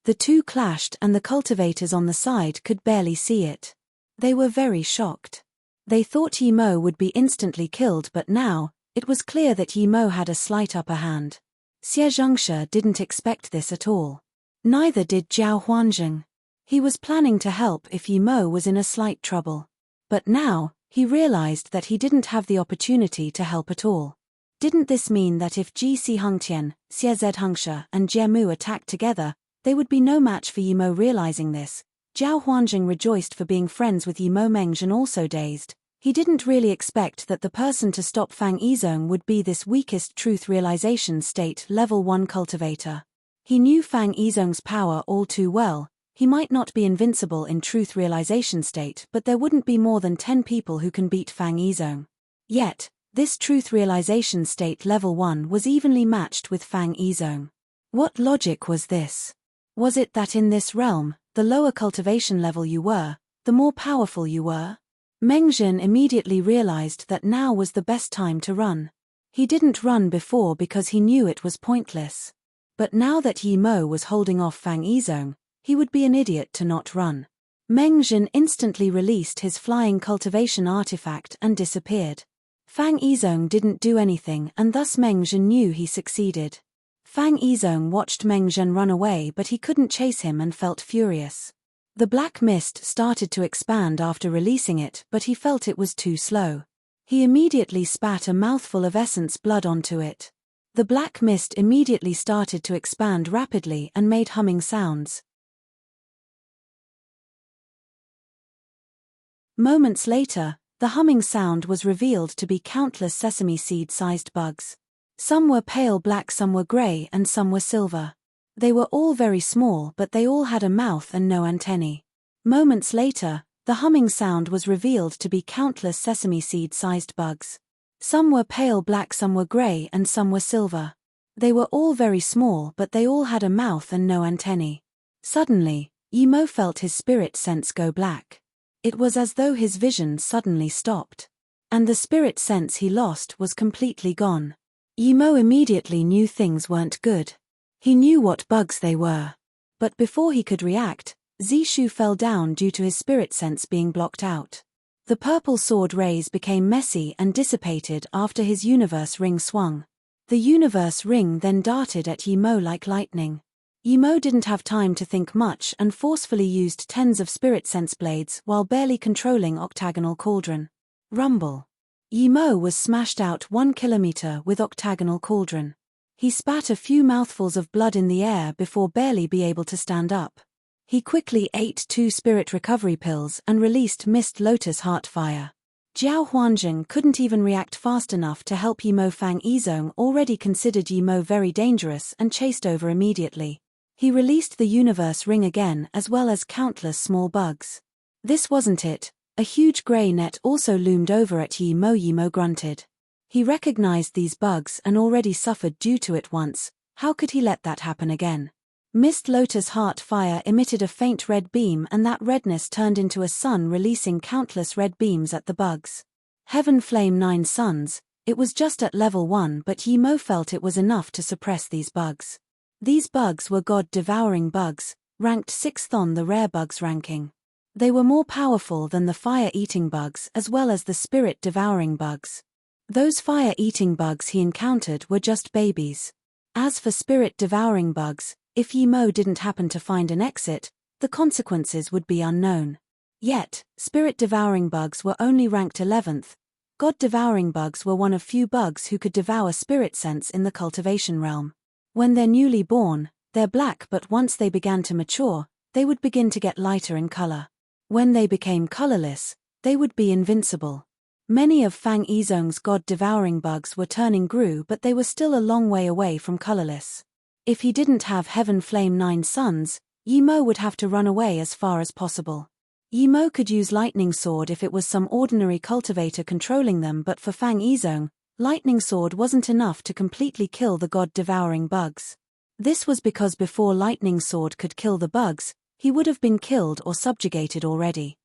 The two clashed and the cultivators on the side could barely see it. They were very shocked. They thought Yi Mo would be instantly killed, but now, it was clear that Yi Mo had a slight upper hand. Xie Zhengshi didn't expect this at all. Neither did Zhao Huanzheng. He was planning to help if Yi Mo was in a slight trouble. But now, he realized that he didn't have the opportunity to help at all. Didn't this mean that if Ji Si Hengtian, Xie Zhengshi and Jie Mu attacked together, they would be no match for Yi Mo? Realizing this, Zhao Huanzheng rejoiced for being friends with Yi Mo. Meng Zhen also dazed. He didn't really expect that the person to stop Fang Yizong would be this weakest truth realization state level 1 cultivator. He knew Fang Yizong's power all too well. He might not be invincible in truth realization state, but there wouldn't be more than 10 people who can beat Fang Yizong. Yet, this truth realization state level 1 was evenly matched with Fang Yizong. What logic was this? Was it that in this realm, the lower cultivation level you were, the more powerful you were? Meng Zhen immediately realized that now was the best time to run. He didn't run before because he knew it was pointless. But now that Yi Mo was holding off Fang Yizong, he would be an idiot to not run. Meng Zhen instantly released his flying cultivation artifact and disappeared. Fang Yizong didn't do anything, and thus Meng Zhen knew he succeeded. Fang Yizong watched Meng Zhen run away, but he couldn't chase him and felt furious. The black mist started to expand after releasing it, but he felt it was too slow. He immediately spat a mouthful of essence blood onto it. The black mist immediately started to expand rapidly and made humming sounds. Moments later, the humming sound was revealed to be countless sesame seed-sized bugs. Some were pale black, some were grey, and some were silver. They were all very small, but they all had a mouth and no antennae. Moments later, the humming sound was revealed to be countless sesame seed-sized bugs. Some were pale black, some were grey, and some were silver. They were all very small, but they all had a mouth and no antennae. Suddenly, Yi Mo felt his spirit sense go black. It was as though his vision suddenly stopped. and the spirit sense he lost was completely gone. Yimo immediately knew things weren't good. He knew what bugs they were. But before he could react, Zishu fell down due to his spirit sense being blocked out. The purple sword rays became messy and dissipated after his universe ring swung. The universe ring then darted at Yimo like lightning. Yimo didn't have time to think much and forcefully used tens of spirit sense blades while barely controlling octagonal cauldron. Rumble. Yimo was smashed out 1 kilometer with octagonal cauldron. He spat a few mouthfuls of blood in the air before barely be able to stand up. He quickly ate 2 spirit recovery pills and released Mist Lotus Heartfire. Jiao Huanzheng couldn't even react fast enough to help Yimo. Fang Yizong already considered Yimo very dangerous and chased over immediately. He released the universe ring again as well as countless small bugs. This wasn't it. A huge grey net also loomed over at Yimo. Yimo grunted. He recognized these bugs and already suffered due to it once. How could he let that happen again? Mist Lotus Heart Fire emitted a faint red beam and that redness turned into a sun releasing countless red beams at the bugs. Heaven Flame 9 Suns. It was just at level 1 but Yimo felt it was enough to suppress these bugs. These bugs were God-devouring bugs, ranked 6th on the rare bugs ranking. They were more powerful than the fire-eating bugs as well as the spirit-devouring bugs. Those fire-eating bugs he encountered were just babies. As for spirit-devouring bugs, if Yimo didn't happen to find an exit, the consequences would be unknown. Yet, spirit-devouring bugs were only ranked 11th. God-devouring bugs were one of few bugs who could devour spirit sense in the cultivation realm. When they're newly born, they're black but once they began to mature, they would begin to get lighter in color. When they became colorless, they would be invincible. Many of Fang Yizong's god-devouring bugs were turning grue but they were still a long way away from colorless. If he didn't have Heaven Flame 9 Suns, Yimo would have to run away as far as possible. Yimo could use Lightning Sword if it was some ordinary cultivator controlling them but for Fang Yizong, Lightning Sword wasn't enough to completely kill the god-devouring bugs. This was because before Lightning Sword could kill the bugs, he would have been killed or subjugated already.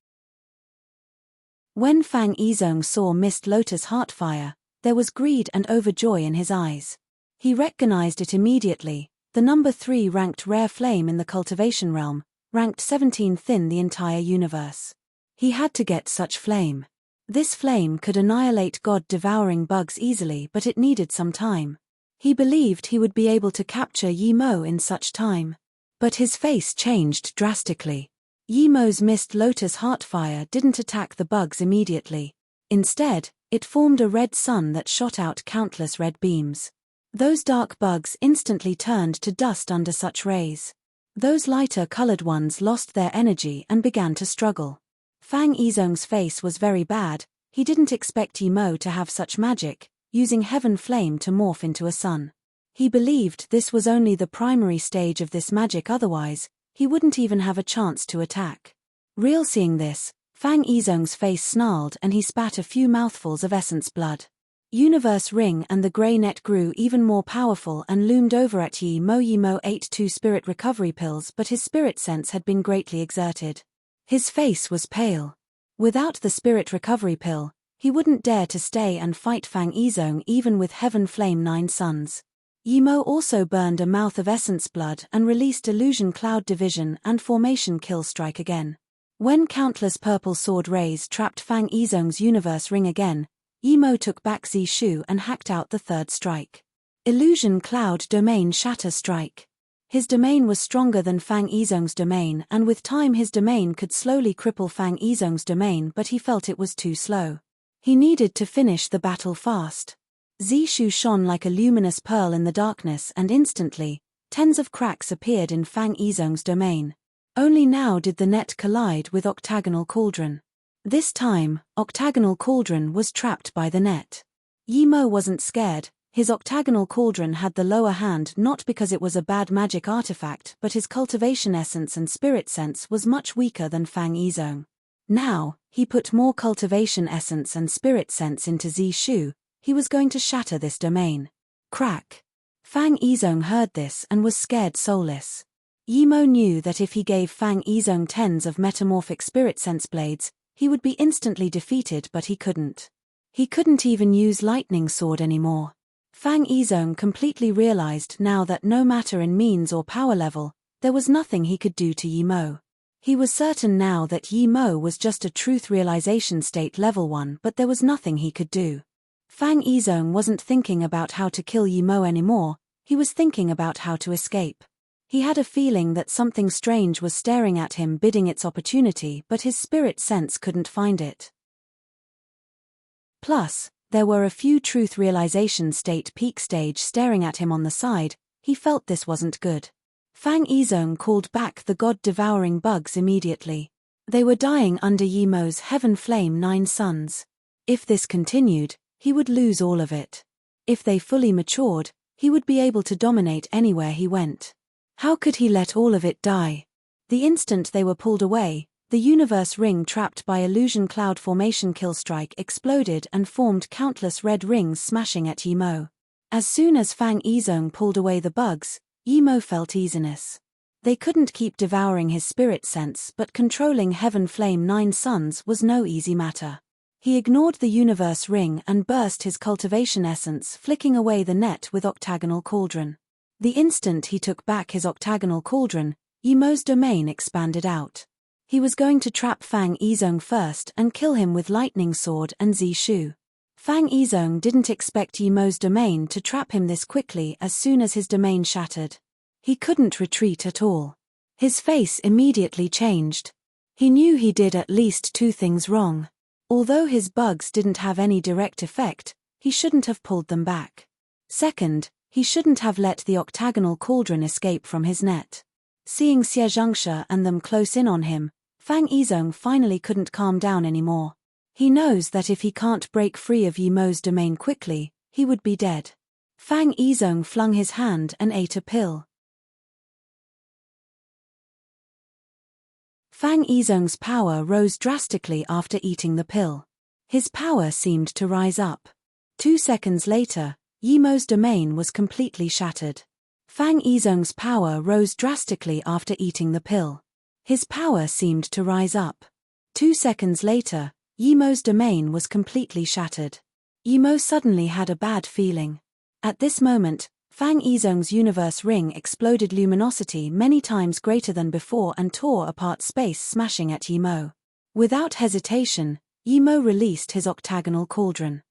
When Fang Yizong saw Mist Lotus Heartfire, there was greed and overjoy in his eyes. He recognized it immediately, the number 3 ranked rare flame in the cultivation realm, ranked 17th in the entire universe. He had to get such flame. This flame could annihilate god-devouring bugs easily but it needed some time. He believed he would be able to capture Yimo in such time. But his face changed drastically. Yimo's Mist Lotus Heartfire didn't attack the bugs immediately. Instead, it formed a red sun that shot out countless red beams. Those dark bugs instantly turned to dust under such rays. Those lighter-colored ones lost their energy and began to struggle. Fang Yizong's face was very bad. He didn't expect Yimo to have such magic, using Heaven Flame to morph into a sun. He believed this was only the primary stage of this magic, otherwise, he wouldn't even have a chance to attack. Seeing this, Fang Yizong's face snarled and he spat a few mouthfuls of essence blood. Universe Ring and the grey net grew even more powerful and loomed over at Yimo. Yimo ate 2 spirit recovery pills but his spirit sense had been greatly exerted. His face was pale. Without the spirit recovery pill, he wouldn't dare to stay and fight Fang Yizong even with Heaven Flame 9 Suns. Yimo also burned a mouth of essence blood and released Illusion Cloud Division and Formation Kill Strike again. When countless purple sword rays trapped Fang Yizong's universe ring again, Yimo took back Zishu and hacked out the 3rd strike. Illusion Cloud Domain Shatter Strike. His domain was stronger than Fang Yizong's domain and with time his domain could slowly cripple Fang Yizong's domain but he felt it was too slow. He needed to finish the battle fast. Zishu shone like a luminous pearl in the darkness and instantly, tens of cracks appeared in Fang Yizong's domain. Only now did the net collide with Octagonal Cauldron. This time, Octagonal Cauldron was trapped by the net. Yimo wasn't scared. His Octagonal Cauldron had the lower hand not because it was a bad magic artifact but his cultivation essence and spirit sense was much weaker than Fang Yizong. Now, he put more cultivation essence and spirit sense into Zishu. He was going to shatter this domain. Crack. Fang Yizong heard this and was scared soulless. Yimo knew that if he gave Fang Yizong tens of metamorphic spirit sense blades, he would be instantly defeated but he couldn't. He couldn't even use lightning sword anymore. Fang Yizhong completely realized now that no matter in means or power level, there was nothing he could do to Yi Mo. He was certain now that Yi Mo was just a truth realization state level 1, but there was nothing he could do. Fang Yizhong wasn't thinking about how to kill Yi Mo anymore, he was thinking about how to escape. He had a feeling that something strange was staring at him bidding its opportunity, but his spirit sense couldn't find it. Plus, there were a few truth realization state peak stage staring at him on the side. He felt this wasn't good. Fang Yizhong called back the god-devouring bugs immediately. They were dying under Yi Mo's Heaven Flame 9 suns. If this continued, he would lose all of it. If they fully matured, he would be able to dominate anywhere he went. How could he let all of it die? The instant they were pulled away, the universe ring trapped by illusion cloud formation Killstrike exploded and formed countless red rings smashing at Yi Mo. As soon as Fang Yizhong pulled away the bugs, Yi Mo felt easiness. They couldn't keep devouring his spirit sense, but controlling Heaven Flame 9 suns was no easy matter. He ignored the universe ring and burst his cultivation essence, flicking away the net with octagonal cauldron. The instant he took back his octagonal cauldron, Yi Mo's domain expanded out. He was going to trap Fang Yizhong first and kill him with lightning sword and Zishu. Fang Yizhong didn't expect Yi Mo's domain to trap him this quickly. As soon as his domain shattered, he couldn't retreat at all. His face immediately changed. He knew he did at least 2 things wrong. Although his bugs didn't have any direct effect, he shouldn't have pulled them back. Second, he shouldn't have let the octagonal cauldron escape from his net. Seeing Xie Zhengshi and them close in on him, Fang Yizhong finally couldn't calm down anymore. He knows that if he can't break free of Yi Mo's domain quickly, he would be dead. Fang Yizhong flung his hand and ate a pill. Fang Yizhong's power rose drastically after eating the pill. His power seemed to rise up. 2 seconds later, Yi Mo's domain was completely shattered. Fang Yizhong's power rose drastically after eating the pill. His power seemed to rise up. 2 seconds later, Yi Mo's domain was completely shattered. Yi Mo suddenly had a bad feeling. At this moment, Fang Yizhong's universe ring exploded luminosity many times greater than before and tore apart space, smashing at Yi Mo. Without hesitation, Yi Mo released his octagonal cauldron.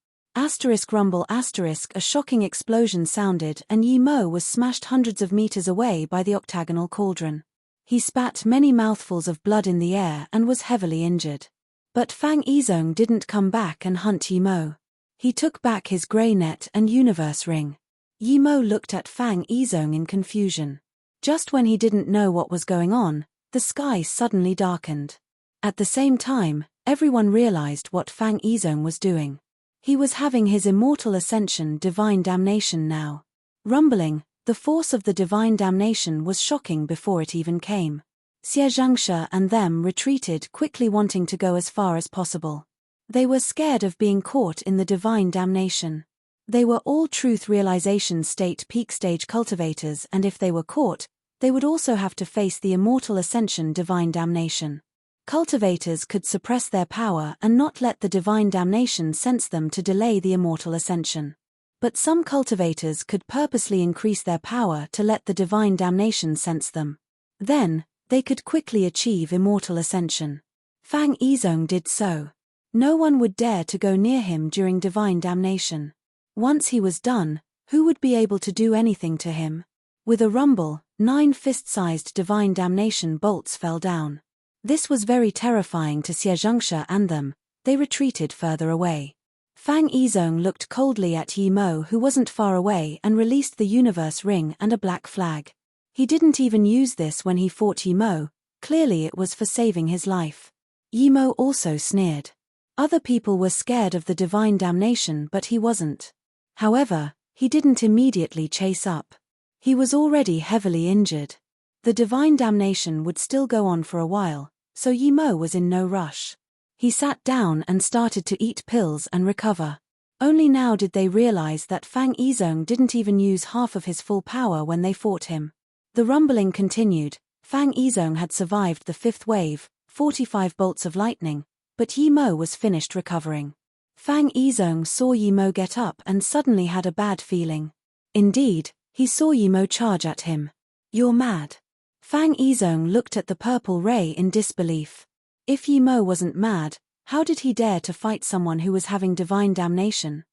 Rumble *, a shocking explosion sounded and Yi Mo was smashed hundreds of meters away by the octagonal cauldron. He spat many mouthfuls of blood in the air and was heavily injured. But Fang Yizhong didn't come back and hunt Yi Mo. He took back his grey net and universe ring. Yi Mo looked at Fang Yizhong in confusion. Just when he didn't know what was going on, the sky suddenly darkened. At the same time, everyone realized what Fang Yizhong was doing. He was having his immortal ascension divine damnation now. Rumbling, the force of the divine damnation was shocking before it even came. Xie Zhengshi and them retreated quickly, wanting to go as far as possible. They were scared of being caught in the divine damnation. They were all truth realization state peak stage cultivators, and if they were caught, they would also have to face the immortal ascension divine damnation. Cultivators could suppress their power and not let the divine damnation sense them to delay the immortal ascension. But some cultivators could purposely increase their power to let the divine damnation sense them. Then, they could quickly achieve immortal ascension. Fang Yizhong did so. No one would dare to go near him during divine damnation. Once he was done, who would be able to do anything to him? With a rumble, 9 fist-sized divine damnation bolts fell down. This was very terrifying to Xie Zhengshi and them. They retreated further away. Fang Yizhong looked coldly at Yi Mo, who wasn't far away, and released the universe ring and a black flag. He didn't even use this when he fought Yi Mo. Clearly it was for saving his life. Yi Mo also sneered. Other people were scared of the divine damnation, but he wasn't. However, he didn't immediately chase up. He was already heavily injured. The divine damnation would still go on for a while, so Yi Mo was in no rush. He sat down and started to eat pills and recover. Only now did they realize that Fang Yizhong didn't even use half of his full power when they fought him. The rumbling continued. Fang Yizhong had survived the 5th wave, 45 bolts of lightning, but Yi Mo was finished recovering. Fang Yizong saw Yimo get up and suddenly had a bad feeling. Indeed, he saw Yimo charge at him. "You're mad." Fang Yizong looked at the purple ray in disbelief. If Yimo wasn't mad, how did he dare to fight someone who was having divine damnation?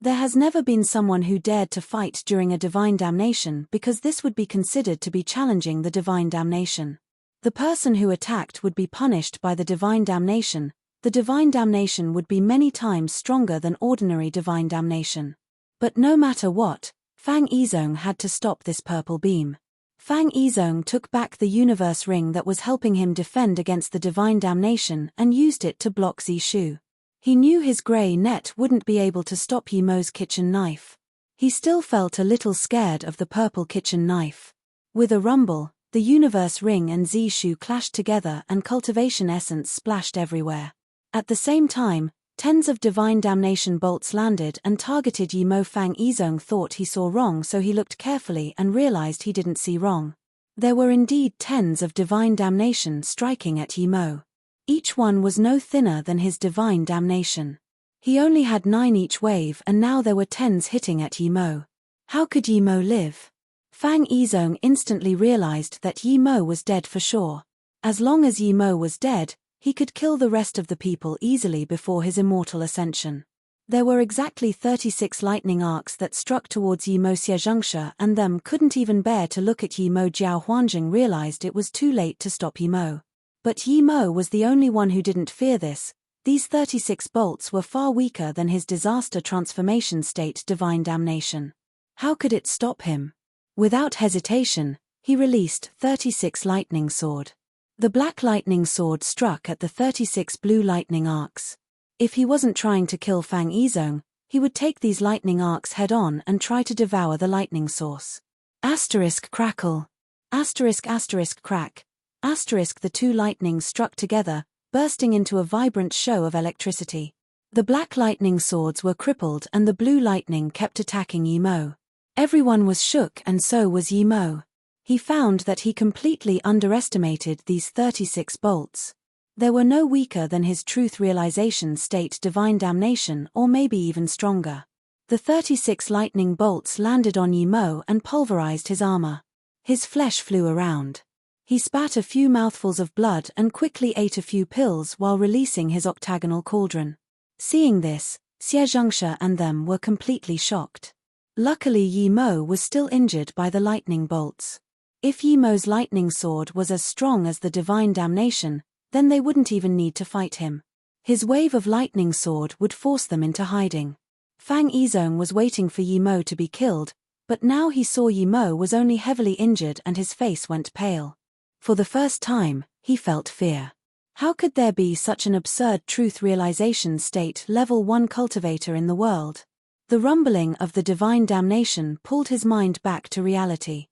There has never been someone who dared to fight during a divine damnation because this would be considered to be challenging the divine damnation. The person who attacked would be punished by the divine damnation. The divine damnation would be many times stronger than ordinary divine damnation. But no matter what, Fang Yizong had to stop this purple beam. Fang Yizong took back the universe ring that was helping him defend against the divine damnation and used it to block Zishu. He knew his grey net wouldn't be able to stop Yimo's kitchen knife. He still felt a little scared of the purple kitchen knife. With a rumble, the universe ring and Zishu clashed together and cultivation essence splashed everywhere. At the same time, tens of divine damnation bolts landed and targeted Yimo. Fang Yizong thought he saw wrong, so he looked carefully and realized he didn't see wrong. There were indeed tens of divine damnation striking at Yimo. Each one was no thinner than his divine damnation. He only had 9 each wave and now there were tens hitting at Yimo. How could Yimo live? Fang Yizong instantly realized that Yimo was dead for sure. As long as Yimo was dead, he could kill the rest of the people easily before his immortal ascension. There were exactly 36 lightning arcs that struck towards Yimo. Xiezhengsha and them couldn't even bear to look at Yimo. Jiao Huanjing realized it was too late to stop Yimo. But Yimo was the only one who didn't fear this. These 36 bolts were far weaker than his disaster transformation state divine damnation. How could it stop him? Without hesitation, he released 36 lightning sword. The black lightning sword struck at the 36 blue lightning arcs. If he wasn't trying to kill Fang Yizong, he would take these lightning arcs head-on and try to devour the lightning source. Asterisk crackle. Asterisk crack. Asterisk the two lightnings struck together, bursting into a vibrant show of electricity. The black lightning swords were crippled and the blue lightning kept attacking Yimo. Everyone was shook and so was Yimo. He found that he completely underestimated these 36 bolts. There were no weaker than his truth realization state divine damnation or maybe even stronger. The 36 lightning bolts landed on Yimo and pulverized his armor. His flesh flew around. He spat a few mouthfuls of blood and quickly ate a few pills while releasing his octagonal cauldron. Seeing this, Xiezhengsha and them were completely shocked. Luckily Yimo was still injured by the lightning bolts. If Yimo's lightning sword was as strong as the divine damnation, then they wouldn't even need to fight him. His wave of lightning sword would force them into hiding. Fang Yizong was waiting for Yimo to be killed, but now he saw Yimo was only heavily injured and his face went pale. For the first time, he felt fear. How could there be such an absurd truth realization state level 1 cultivator in the world? The rumbling of the divine damnation pulled his mind back to reality.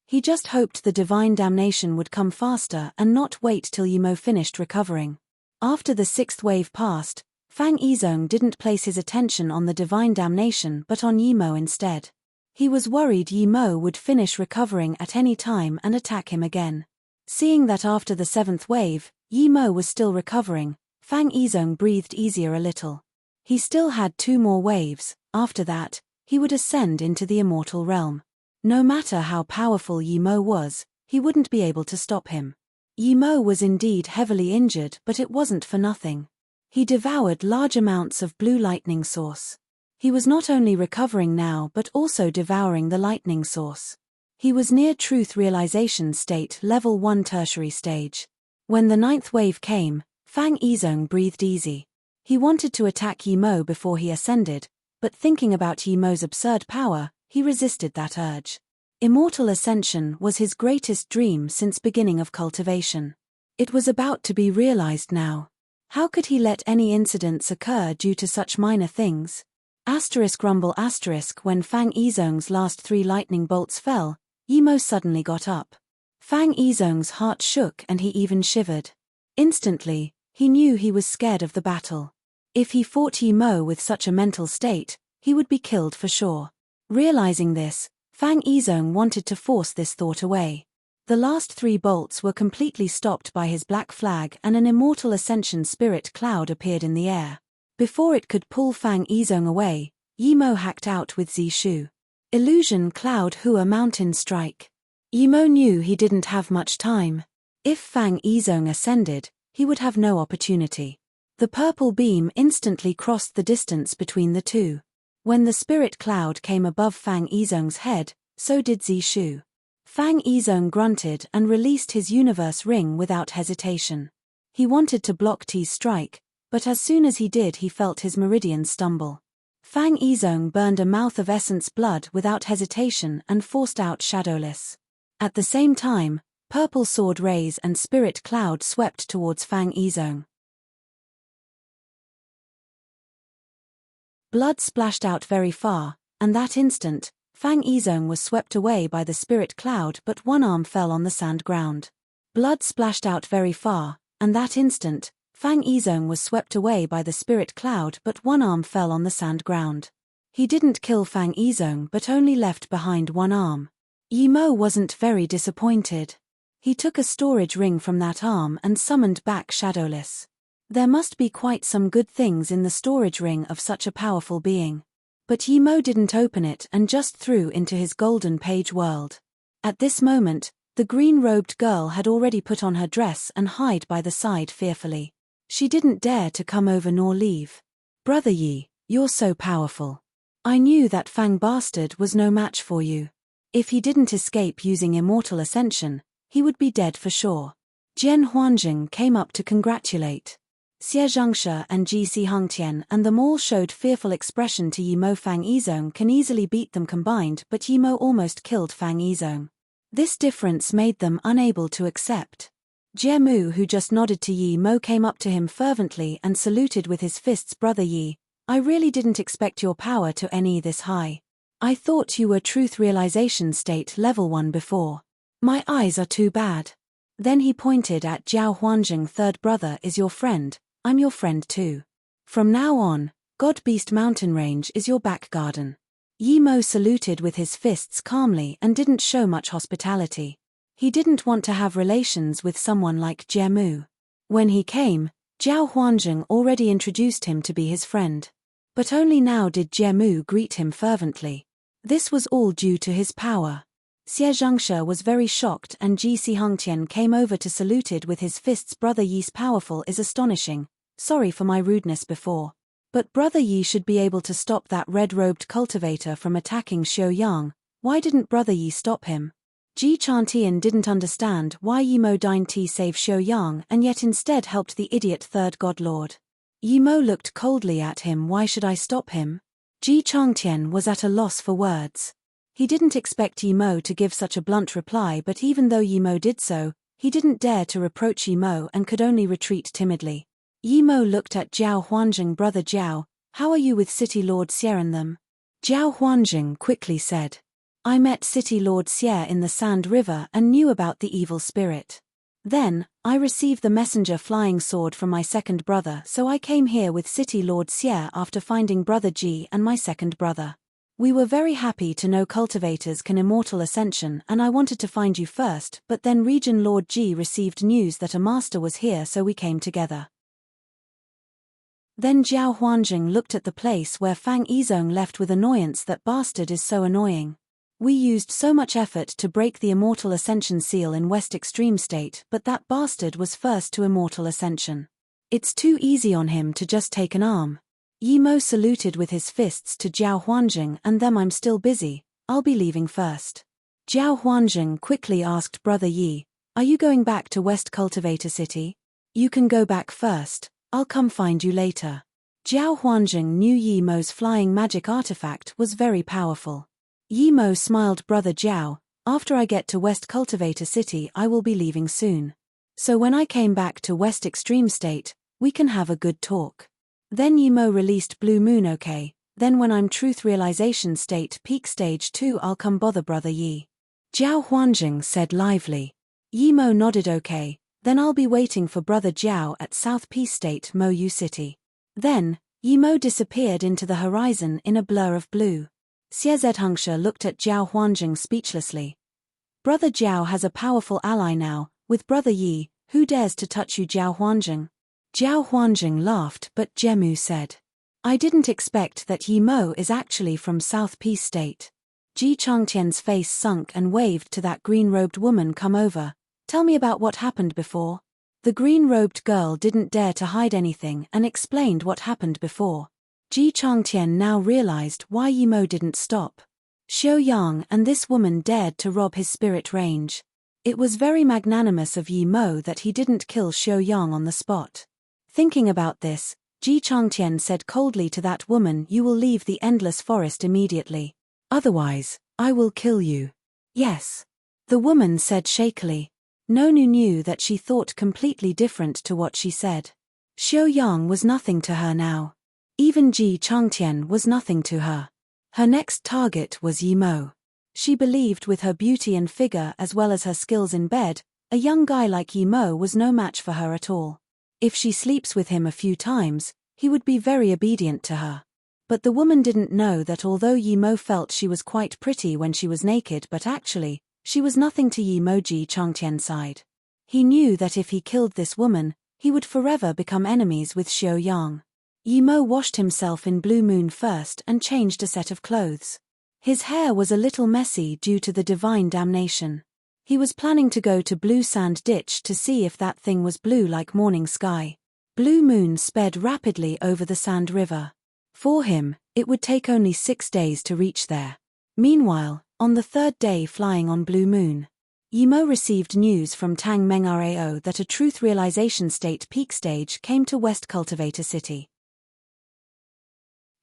He just hoped the divine damnation would come faster and not wait till Yimo finished recovering. After the 6th wave passed, Fang Yizong didn't place his attention on the divine damnation but on Yimo instead. He was worried Yimo would finish recovering at any time and attack him again. Seeing that after the 7th wave, Yimo was still recovering, Fang Yizong breathed easier a little. He still had 2 more waves. After that, he would ascend into the immortal realm. No matter how powerful Yimo was, he wouldn't be able to stop him. Yimo was indeed heavily injured, but it wasn't for nothing. He devoured large amounts of blue lightning source. He was not only recovering now but also devouring the lightning source. He was near truth realization state level 1 tertiary stage. When the 9th wave came, Fang Yizong breathed easy. He wanted to attack Yimo before he ascended, but thinking about Yimo's absurd power, he resisted that urge. Immortal ascension was his greatest dream since beginning of cultivation. It was about to be realized now. How could he let any incidents occur due to such minor things? Asterisk rumble asterisk when Fang Yizong's last 3 lightning bolts fell, Yimo suddenly got up. Fang Yizong's heart shook and he even shivered. Instantly, he knew he was scared of the battle. If he fought Yimo with such a mental state, he would be killed for sure. Realizing this, Fang Yizong wanted to force this thought away. The last 3 bolts were completely stopped by his black flag, and an immortal ascension spirit cloud appeared in the air. Before it could pull Fang Yizong away, Yimo hacked out with Zishu. Illusion Cloud Hua Mountain Strike. Yimo knew he didn't have much time. If Fang Yizong ascended, he would have no opportunity. The purple beam instantly crossed the distance between the two. When the spirit cloud came above Fang Yizong's head, so did Zishu. Fang Yizong grunted and released his universe ring without hesitation. He wanted to block T's strike, but as soon as he did he felt his meridian stumble. Fang Yizong burned a mouth of essence blood without hesitation and forced out Shadowless. At the same time, purple sword rays and spirit cloud swept towards Fang Yizong. Blood splashed out very far, and that instant, Fang Yizong was swept away by the spirit cloud, but one arm fell on the sand ground. Blood splashed out very far, and that instant, Fang Yizong was swept away by the spirit cloud, but one arm fell on the sand ground. He didn't kill Fang Yizong but only left behind one arm. Yimo wasn't very disappointed. He took a storage ring from that arm and summoned back Shadowless. There must be quite some good things in the storage ring of such a powerful being. But Yimo didn't open it and just threw into his golden page world. At this moment, the green-robed girl had already put on her dress and hid by the side fearfully. She didn't dare to come over nor leave. Brother Yi, you're so powerful. I knew that Fang bastard was no match for you. If he didn't escape using immortal ascension, he would be dead for sure. Jian Huanjing came up to congratulate. Xie Zhengshe and Ji Si Hongtian and them all showed fearful expression to Yimo. Fang Yizong can easily beat them combined, but Yimo almost killed Fang Yizong. This difference made them unable to accept. Jiemu, who just nodded to Yimo, came up to him fervently and saluted with his fists. Brother Yi, I really didn't expect your power to any this high. I thought you were truth realization state level 1 before. My eyes are too bad. Then he pointed at Jiao Huanjing. Third brother is your friend, I'm your friend too. From now on, God Beast Mountain Range is your back garden. Yimo saluted with his fists calmly and didn't show much hospitality. He didn't want to have relations with someone like Jiemu. When he came, Jiao Huanjing already introduced him to be his friend. But only now did Jiemu greet him fervently. This was all due to his power. Xie Zhengshe was very shocked and Ji Si Hongtian came over to saluted with his fists. Brother Yi's powerful is astonishing. Sorry for my rudeness before. But Brother Yi should be able to stop that red-robed cultivator from attacking Xiao Yang. Why didn't Brother Yi stop him? Ji Chantian didn't understand why Yimo deigned to save Xiao Yang and yet instead helped the idiot third god lord. Yimo looked coldly at him. Why should I stop him? Ji Changtian was at a loss for words. He didn't expect Yimo to give such a blunt reply, but even though Yimo did so, he didn't dare to reproach Yimo and could only retreat timidly. Yimo looked at Jiao Huanjing. Brother Jiao, how are you with City Lord Xie and them? Jiao Huanjing quickly said. I met City Lord Xie in the Sand River and knew about the evil spirit. Then, I received the messenger flying sword from my second brother, so I came here with City Lord Xie after finding Brother Ji and my second brother. We were very happy to know cultivators can immortal ascension, and I wanted to find you first, but then Region Lord Ji received news that a master was here, so we came together. Then Jiao Huanjing looked at the place where Fang Yizong left with annoyance. That bastard is so annoying. We used so much effort to break the immortal ascension seal in West Extreme State, but that bastard was first to immortal ascension. It's too easy on him to just take an arm. Yimo saluted with his fists to Jiao Huanjing. And them, I'm still busy, I'll be leaving first. Jiao Huanjing quickly asked Brother Yi, are you going back to West Cultivator City? You can go back first, I'll come find you later. Jiao Huanjing knew Yimo's flying magic artifact was very powerful. Yimo smiled. Brother Jiao, after I get to West Cultivator City I will be leaving soon. So when I came back to West Extreme State, we can have a good talk. Then Yimo released Blue Moon. Okay, then when I'm Truth Realization State Peak Stage 2 I'll come bother Brother Yi. Jiao Huanjing said lively. Yimo nodded. Okay, then I'll be waiting for Brother Jiao at South Peace State Mo Yu City. Then, Yimo disappeared into the horizon in a blur of blue. Xie Zhengshe looked at Jiao Huanjing speechlessly. Brother Jiao has a powerful ally now, with Brother Yi. Who dares to touch you, Jiao Huanjing? Jiao Huanjing laughed, but Jemu said, I didn't expect that Yi Mo is actually from South Peace State. Ji Changtian's face sunk and waved to that green-robed woman. Come over. Tell me about what happened before. The green-robed girl didn't dare to hide anything and explained what happened before. Ji Changtian now realized why Yi Mo didn't stop. Xiao Yang and this woman dared to rob his spirit range. It was very magnanimous of Yi Mo that he didn't kill Xiao Yang on the spot. Thinking about this, Ji Changtian said coldly to that woman, you will leave the endless forest immediately. Otherwise, I will kill you. Yes. The woman said shakily. Nonu knew that she thought completely different to what she said. Xiao Yang was nothing to her now. Even Ji Changtian was nothing to her. Her next target was Yi Mo. She believed with her beauty and figure as well as her skills in bed, a young guy like Yi Mo was no match for her at all. If she sleeps with him a few times, he would be very obedient to her. But the woman didn't know that although Yi Mo felt she was quite pretty when she was naked, but actually, she was nothing to Yi Mo. Ji Changtian's side. He knew that if he killed this woman, he would forever become enemies with Xiao Yang. Yi Mo washed himself in Blue Moon first and changed a set of clothes. His hair was a little messy due to the divine damnation. He was planning to go to Blue Sand Ditch to see if that thing was blue like morning sky. Blue Moon sped rapidly over the Sand River. For him, it would take only 6 days to reach there. Meanwhile, on the 3rd day flying on Blue Moon, Yi Mo received news from Tang Mengrao that a truth realization state peak stage came to West Cultivator City.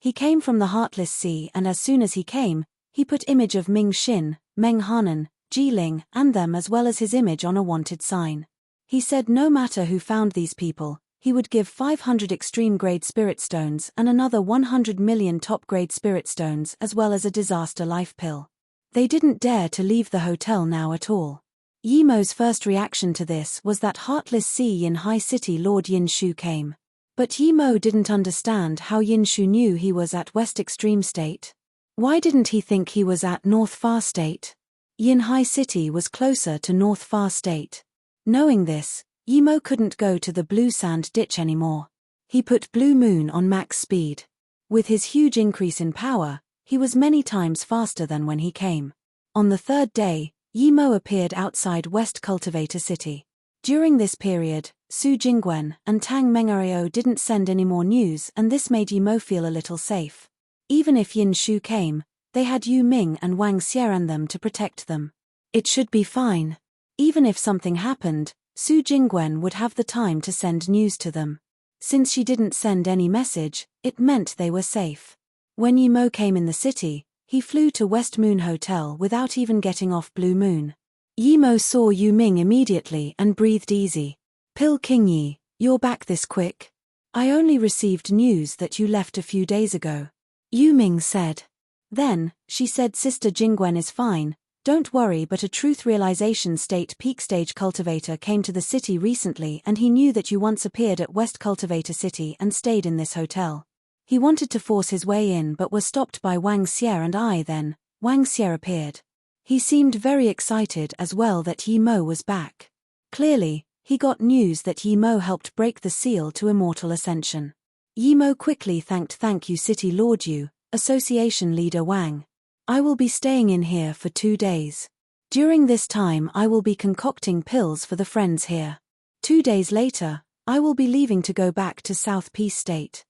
He came from the Heartless Sea, and as soon as he came, he put image of Ming Xin, Meng Hanan, Ji Ling and them as well as his image on a wanted sign. He said no matter who found these people, he would give 500 extreme-grade spirit stones and another 100 million top-grade spirit stones as well as a disaster life pill. They didn't dare to leave the hotel now at all. Yi Mo's first reaction to this was that Heartless Sea Yin High City Lord Yin Shu came. But Yi Mo didn't understand how Yin Shu knew he was at West Extreme State. Why didn't he think he was at North Far State? Yin High City was closer to North Far State. Knowing this, Yi Mo couldn't go to the Blue Sand Ditch anymore. He put Blue Moon on max speed. With his huge increase in power, he was many times faster than when he came. On the 3rd day, Yi Mo appeared outside West Cultivator City. During this period, Su Jingwen and Tang Mengrao didn't send any more news, and this made Yi Mo feel a little safe. Even if Yin Shu came, they had Yu Ming and Wang Xiaran them to protect them. It should be fine. Even if something happened, Su Jingwen would have the time to send news to them. Since she didn't send any message, it meant they were safe. When Yi Mo came in the city, he flew to West Moon Hotel without even getting off Blue Moon. Yi Mo saw Yu Ming immediately and breathed easy. Pil King Yi, you're back this quick? I only received news that you left a few days ago. Yu Ming said. Then, she said Sister Jingwen is fine, don't worry, but a truth realization state peak stage cultivator came to the city recently and he knew that you once appeared at West Cultivator City and stayed in this hotel. He wanted to force his way in but was stopped by Wang Xie and then, Wang Xie appeared. He seemed very excited as well that Yi Mo was back. Clearly, he got news that Yi Mo helped break the seal to immortal ascension. Yi Mo quickly thanked Thank you City Lord Yu, Association Leader Wang. I will be staying in here for 2 days. During this time I will be concocting pills for the friends here. 2 days later, I will be leaving to go back to South Peace State.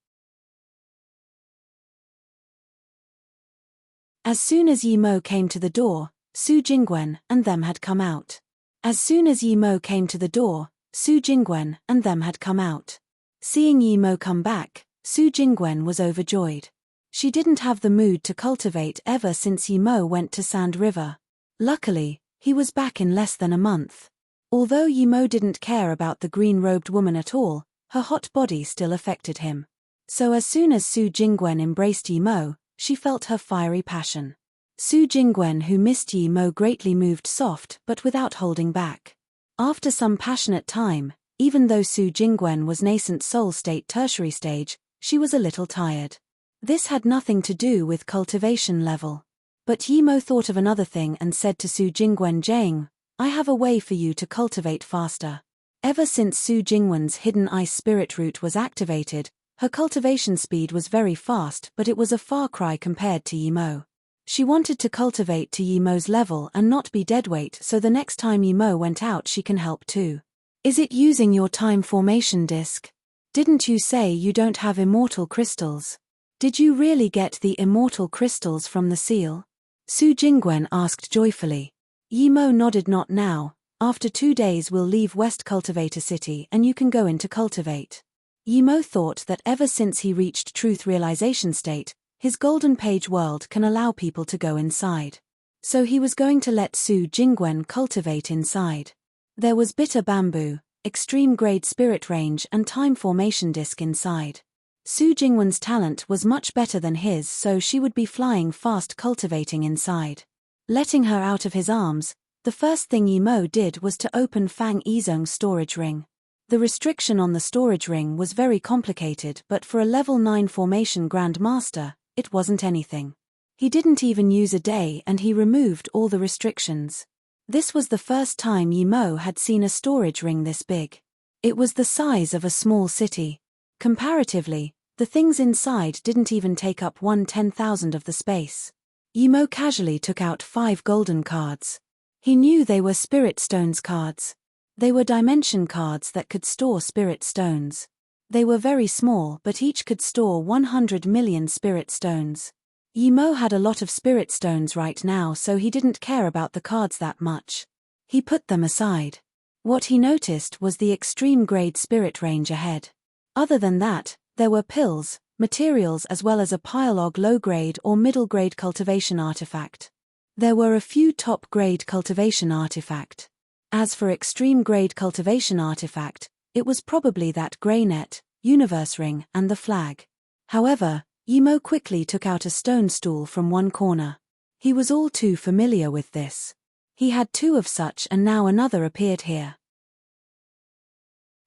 As soon as Yi Mo came to the door, Su Jingwen and them had come out. As soon as Yi Mo came to the door, Su Jingwen and them had come out. Seeing Yi Mo come back, Su Jingwen was overjoyed. She didn't have the mood to cultivate ever since Yi Mo went to Sand River. Luckily, he was back in less than a month. Although Yi Mo didn't care about the green-robed woman at all, her hot body still affected him. So as soon as Su Jingwen embraced Yi Mo, she felt her fiery passion. Su Jingwen, who missed Yi Mo, greatly moved soft but without holding back. After some passionate time, even though Su Jingwen was nascent soul state tertiary stage, she was a little tired. This had nothing to do with cultivation level. But Yimo thought of another thing and said to Su Jingwen Jang, I have a way for you to cultivate faster. Ever since Su Jingwen's hidden ice spirit root was activated, her cultivation speed was very fast, but it was a far cry compared to Yimo. She wanted to cultivate to Yimo's level and not be deadweight, so the next time Yimo went out she can help too. Is it using your time formation disc? Didn't you say you don't have immortal crystals? Did you really get the immortal crystals from the seal? Su Jingwen asked joyfully. Yimo nodded. Not now, after 2 days we'll leave West Cultivator City and you can go in to cultivate. Yimo thought that ever since he reached truth realization state, his golden page world can allow people to go inside. So he was going to let Su Jingwen cultivate inside. There was bitter bamboo, extreme grade spirit range and time formation disc inside. Su Jingwen's talent was much better than his, so she would be flying fast cultivating inside. Letting her out of his arms, the first thing Yimo did was to open Fang Yizhong's storage ring. The restriction on the storage ring was very complicated, but for a level 9 formation Grandmaster, it wasn't anything. He didn't even use a day and he removed all the restrictions. This was the first time Yimo had seen a storage ring this big. It was the size of a small city. Comparatively, the things inside didn't even take up 1/10,000th of the space. Yimo casually took out 5 golden cards. He knew they were Spirit Stones cards. They were dimension cards that could store Spirit Stones. They were very small, but each could store 100 million Spirit Stones. Yimo had a lot of Spirit Stones right now, so he didn't care about the cards that much. He put them aside. What he noticed was the extreme grade spirit range ahead. Other than that, there were pills, materials as well as a pile of low-grade or middle-grade cultivation artifact. There were a few top-grade cultivation artifact. As for extreme-grade cultivation artifact, it was probably that grey net, universe ring, and the flag. However, Yimo quickly took out a stone stool from one corner. He was all too familiar with this. He had 2 of such and now another appeared here.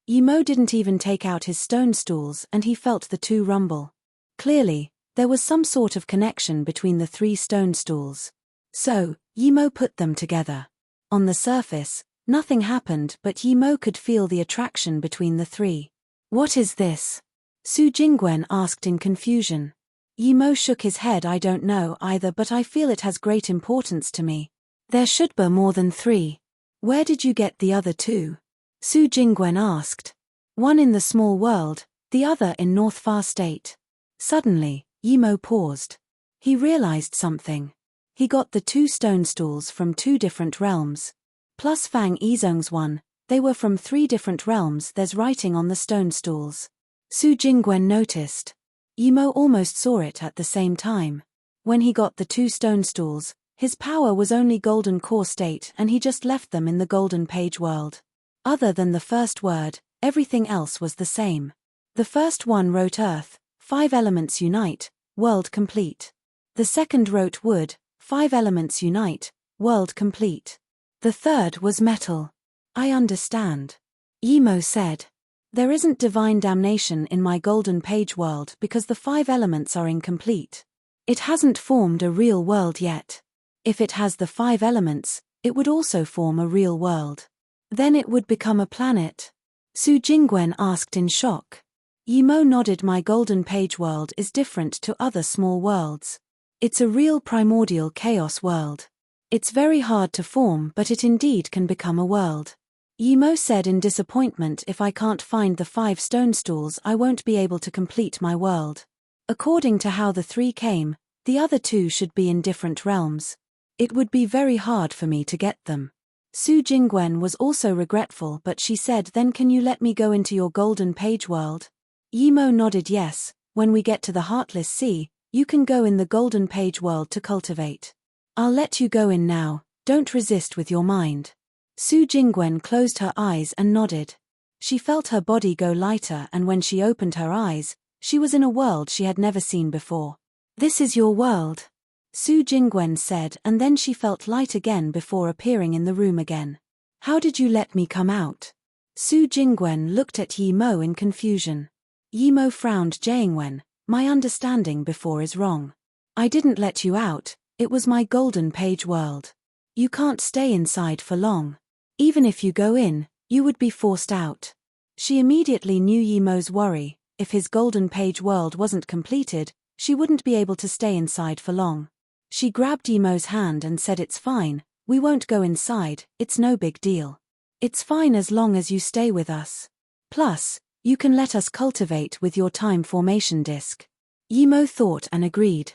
Yimo didn't even take out his stone stools and he felt the 2 rumble. Clearly, there was some sort of connection between the 3 stone stools. So, Yimo put them together. On the surface, nothing happened, but Yimo could feel the attraction between the 3. What is this? Su Jingwen asked in confusion. Yimo shook his head. I don't know either, but I feel it has great importance to me. There should be more than 3. Where did you get the other 2? Su Jingwen asked. One in the small world, the other in North Far State. Suddenly, Yimo paused. He realized something. He got the 2 stone stools from 2 different realms. Plus Fang Yizhong's one, they were from 3 different realms. There's writing on the stone stools. Su Jingwen noticed. Yimo almost saw it at the same time. When he got the 2 stone stools, his power was only golden core state and he just left them in the golden page world. Other than the first word, everything else was the same. The first one wrote Earth, 5 elements unite, world complete. The second wrote Wood, 5 elements unite, world complete. The third was Metal. I understand. Yimo said. There isn't divine damnation in my golden page world because the 5 elements are incomplete. It hasn't formed a real world yet. If it has the 5 elements, it would also form a real world. Then it would become a planet. Su Jingwen asked in shock. Yimo nodded. My golden page world is different to other small worlds. It's a real primordial chaos world. It's very hard to form, but it indeed can become a world. Yimo said in disappointment. If I can't find the 5 stone stools, I won't be able to complete my world. According to how the 3 came, the other 2 should be in different realms. It would be very hard for me to get them. Su Jingwen was also regretful, but she said, then can you let me go into your golden page world? Yimo nodded yes. When we get to the Heartless Sea, you can go in the golden page world to cultivate. I'll let you go in now, don't resist with your mind. Su Jingwen closed her eyes and nodded. She felt her body go lighter, and when she opened her eyes, she was in a world she had never seen before. This is your world, Su Jingwen said, and then she felt light again before appearing in the room again. How did you let me come out? Su Jingwen looked at Yimo in confusion. Yimo frowned. Jingwen, my understanding before is wrong. I didn't let you out, It was my golden page world. You can't stay inside for long. Even if you go in, you would be forced out. She immediately knew Yimo's worry. If his golden page world wasn't completed, she wouldn't be able to stay inside for long. She grabbed Yimo's hand and said, "It's fine, we won't go inside, it's no big deal. It's fine as long as you stay with us. Plus, you can let us cultivate with your time formation disk." Yimo thought and agreed.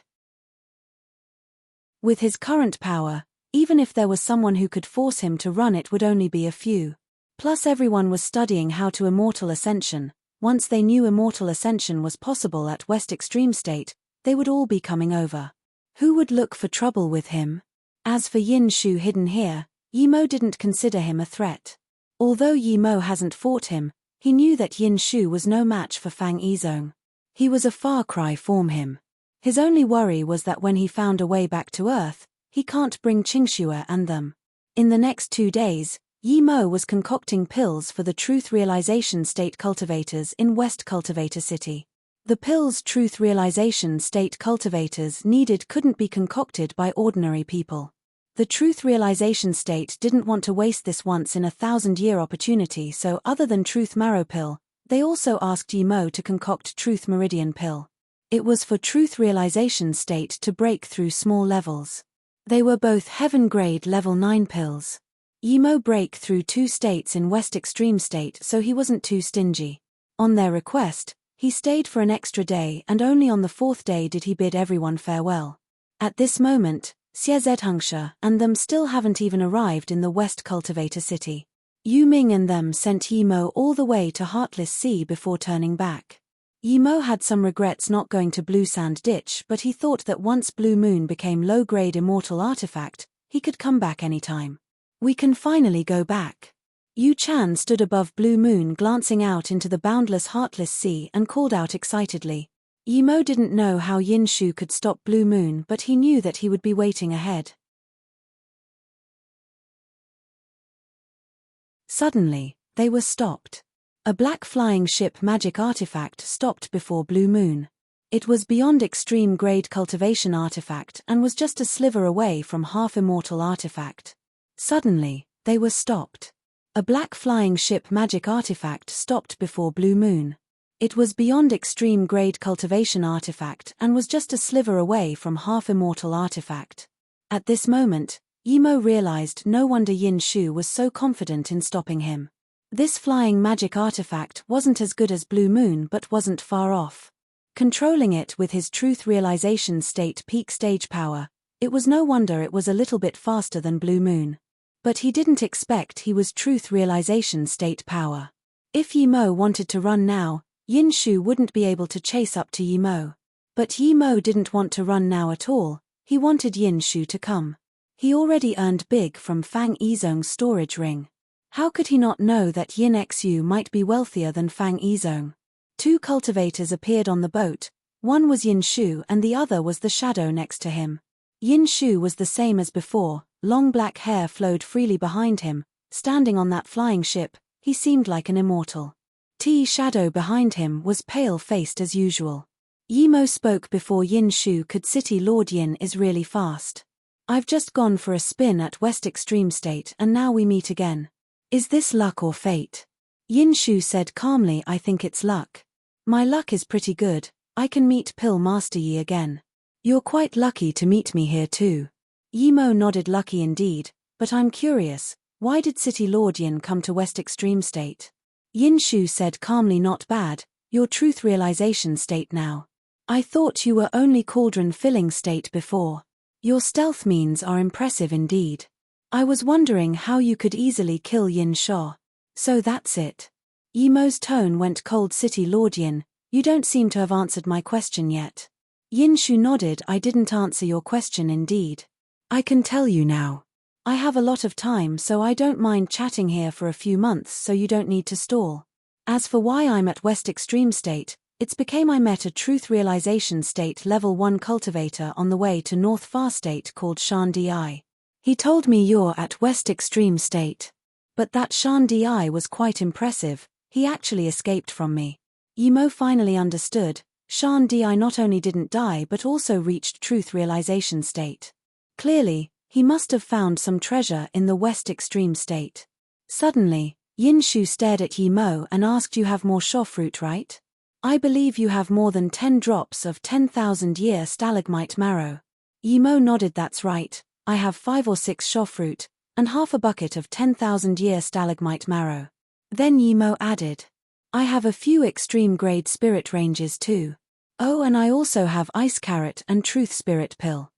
With his current power, even if there was someone who could force him to run, it would only be a few. Plus everyone was studying how to immortal ascension. Once they knew immortal ascension was possible at West Extreme State, they would all be coming over. Who would look for trouble with him? As for Yin Shu hidden here, Yimo didn't consider him a threat. Although Yimo hasn't fought him, he knew that Yin Shu was no match for Fang Yizong. He was a far cry from him. His only worry was that when he found a way back to Earth, he can't bring Qingxue and them. In the next 2 days, Yimo was concocting pills for the Truth Realization State cultivators in West Cultivator City. The pills Truth Realization State cultivators needed couldn't be concocted by ordinary people. The Truth Realization State didn't want to waste this once-in-a-thousand-year opportunity, so other than Truth Marrow Pill, they also asked Yimo to concoct Truth Meridian Pill. It was for Truth Realization State to break through small levels. They were both Heaven-grade level 9 pills. Yimo break through 2 states in West Extreme State, so he wasn't too stingy. On their request, he stayed for an extra day, and only on the 4th day did he bid everyone farewell. At this moment, Xie Zedhengsha and them still haven't even arrived in the West Cultivator City. Yu Ming and them sent Yimo all the way to Heartless Sea before turning back. Yimo had some regrets not going to Blue Sand Ditch, but he thought that once Blue Moon became low-grade immortal artifact, he could come back anytime. We can finally go back. Yu Chan stood above Blue Moon glancing out into the boundless Heartless Sea and called out excitedly. Yimo didn't know how Yin Shu could stop Blue Moon, but he knew that he would be waiting ahead. Suddenly, they were stopped. A black flying ship magic artifact stopped before Blue Moon. It was beyond extreme grade cultivation artifact and was just a sliver away from half-immortal artifact. Suddenly, they were stopped. A black flying ship magic artifact stopped before Blue Moon. It was beyond extreme grade cultivation artifact and was just a sliver away from half-immortal artifact. At this moment, Yimo realized no wonder Yin Shu was so confident in stopping him. This flying magic artifact wasn't as good as Blue Moon but wasn't far off. Controlling it with his Truth Realization State peak stage power, it was no wonder it was a little bit faster than Blue Moon. But he didn't expect he was Truth Realization State power. If Yimo wanted to run now, Yin Shu wouldn't be able to chase up to Yimo. But Yimo didn't want to run now at all, he wanted Yin Shu to come. He already earned big from Fang Yizong's storage ring. How could he not know that Yin Xu might be wealthier than Fang Yizong? 2 cultivators appeared on the boat, one was Yin Shu and the other was the shadow next to him. Yin Shu was the same as before, long black hair flowed freely behind him, standing on that flying ship, he seemed like an immortal. Shadow behind him was pale-faced as usual. Yimo spoke before Yin Shu could. City Lord Yin is really fast. I've just gone for a spin at West Extreme State and now we meet again. Is this luck or fate? Yin Shu said calmly, I think it's luck. My luck is pretty good, I can meet Pill Master Yi again. You're quite lucky to meet me here too. Yimo nodded, lucky indeed, but I'm curious, why did City Lord Yin come to West Extreme State? Yin Shu said calmly, not bad, your Truth Realization State now. I thought you were only Cauldron Filling State before. Your stealth means are impressive indeed. I was wondering how you could easily kill Yin Shu. So that's it. Yimo's tone went cold. City Lord Yin, you don't seem to have answered my question yet. Yin Shu nodded, I didn't answer your question indeed. I can tell you now. I have a lot of time, so I don't mind chatting here for a few months, so you don't need to stall. As for why I'm at West Extreme State, it's because I met a Truth Realization State level 1 cultivator on the way to North Far State called Shan Di. He told me you're at West Extreme State. But that Shan Di was quite impressive, he actually escaped from me. Yimo finally understood, Shan Di not only didn't die but also reached Truth Realization State. Clearly, he must have found some treasure in the West Extreme state. Suddenly, Yin Shu stared at Yi Mo and asked, "You have more shaw fruit, right? I believe you have more than 10 drops of 10,000-year stalagmite marrow." Yi Mo nodded. "That's right, I have 5 or 6 shaw fruit, and half a bucket of 10,000-year stalagmite marrow." Then Yi Mo added, "I have a few extreme-grade spirit ranges too. Oh, and I also have ice carrot and truth spirit pill.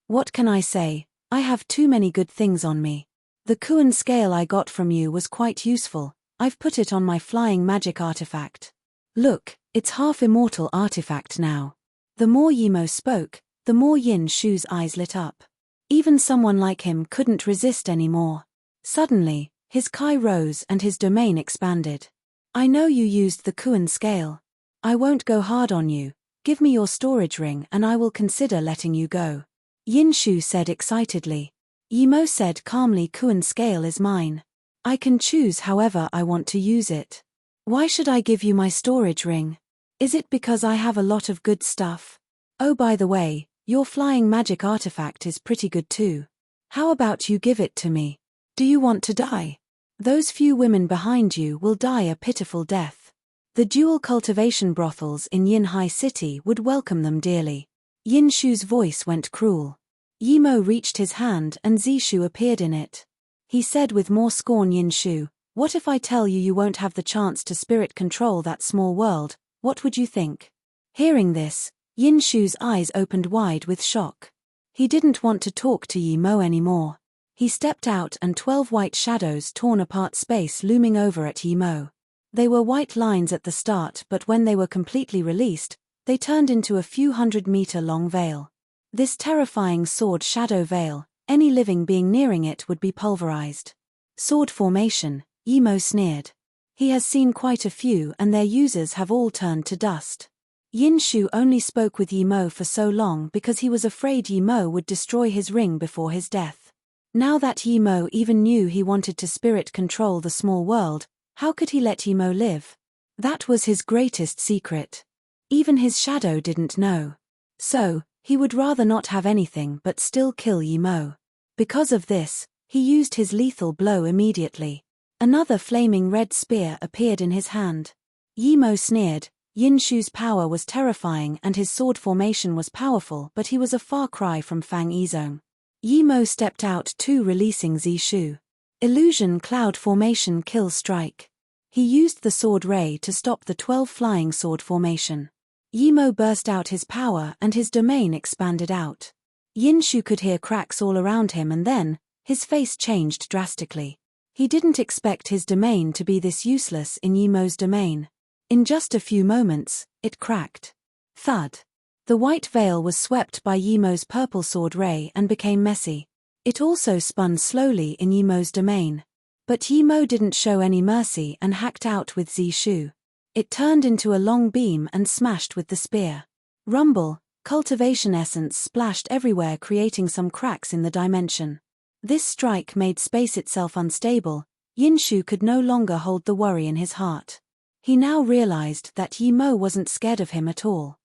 What can I say, I have too many good things on me. The Kuan scale I got from you was quite useful, I've put it on my flying magic artifact. Look, it's half-immortal artifact now." The more Yi Mo spoke, the more Yin Shu's eyes lit up. Even someone like him couldn't resist anymore. Suddenly, his Kai rose and his domain expanded. "I know you used the Kuan scale. I won't go hard on you, give me your storage ring and I will consider letting you go," Yin Shu said excitedly. Yi Mo said calmly, "Kuan scale is mine. I can choose however I want to use it. Why should I give you my storage ring? Is it because I have a lot of good stuff? Oh, by the way, your flying magic artifact is pretty good too. How about you give it to me? Do you want to die? Those few women behind you will die a pitiful death. The dual cultivation brothels in Yin Hai City would welcome them dearly." Yin Shu's voice went cruel. Yi Mo reached his hand and Zishu appeared in it. He said with more scorn, "Yin Shu, what if I tell you you won't have the chance to spirit control that small world, what would you think?" Hearing this, Yin Shu's eyes opened wide with shock. He didn't want to talk to Yi Mo anymore. He stepped out and 12 white shadows torn apart space looming over at Yi Mo. They were white lines at the start, but when they were completely released, they turned into a few 100-meter-long veil. This terrifying sword shadow veil, any living being nearing it would be pulverized. "Sword formation," Yi Mo sneered. He has seen quite a few and their users have all turned to dust. Yin Shu only spoke with Yi Mo for so long because he was afraid Yi Mo would destroy his ring before his death. Now that Yi Mo even knew he wanted to spirit control the small world, how could he let Yi Mo live? That was his greatest secret. Even his shadow didn't know. So, he would rather not have anything but still kill Yi Mo. Because of this, he used his lethal blow immediately. Another flaming red spear appeared in his hand. Yi Mo sneered. Yin Shu's power was terrifying and his sword formation was powerful, but he was a far cry from Fang Yizong. Yi Mo stepped out too, releasing Zishu. Illusion cloud formation kill strike. He used the sword ray to stop the 12 flying sword formation. Yi Mo burst out his power and his domain expanded out. Yin Shu could hear cracks all around him and then, his face changed drastically. He didn't expect his domain to be this useless in Yi Mo's domain. In just a few moments, it cracked. Thud. The white veil was swept by Yi Mo's purple sword ray and became messy. It also spun slowly in Yi Mo's domain. But Yi Mo didn't show any mercy and hacked out with Zishu. It turned into a long beam and smashed with the spear. Rumble, cultivation essence splashed everywhere, creating some cracks in the dimension. This strike made space itself unstable. Yin Shu could no longer hold the worry in his heart. He now realized that Yi Mo wasn't scared of him at all.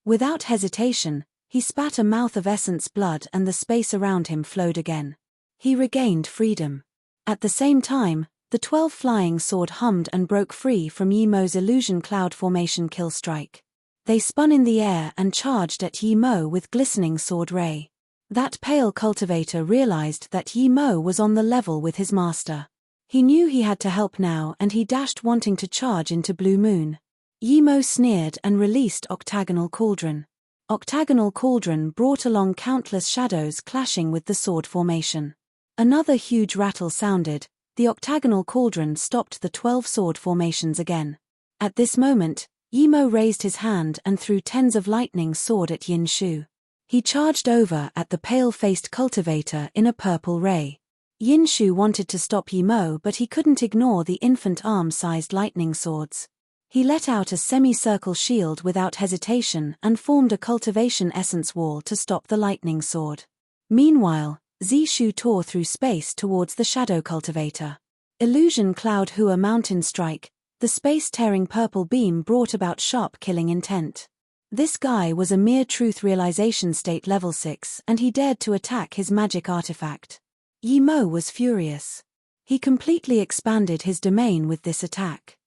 Without hesitation, he spat a mouth of essence blood and the space around him flowed again. He regained freedom. At the same time, the 12 flying sword hummed and broke free from Yi Mo's illusion cloud formation kill strike. They spun in the air and charged at Yi Mo with glistening sword ray. That pale cultivator realized that Yi Mo was on the level with his master. He knew he had to help now and he dashed, wanting to charge into Blue Moon. Yi Mo sneered and released Octagonal Cauldron. Octagonal Cauldron brought along countless shadows clashing with the sword formation. Another huge rattle sounded. The Octagonal Cauldron stopped the 12 sword formations again. At this moment, Yi Mo raised his hand and threw tens of lightning sword at Yin Shu. He charged over at the pale-faced cultivator in a purple ray. Yin Shu wanted to stop Yi Mo, but he couldn't ignore the infant arm-sized lightning swords. He let out a semicircle shield without hesitation and formed a cultivation essence wall to stop the lightning sword. Meanwhile, Zishu tore through space towards the shadow cultivator. Illusion Cloud Hua Mountain Strike, the space-tearing purple beam brought about sharp killing intent. This guy was a mere truth realization state level 6 and he dared to attack his magic artifact. Yi Mo was furious. He completely expanded his domain with this attack.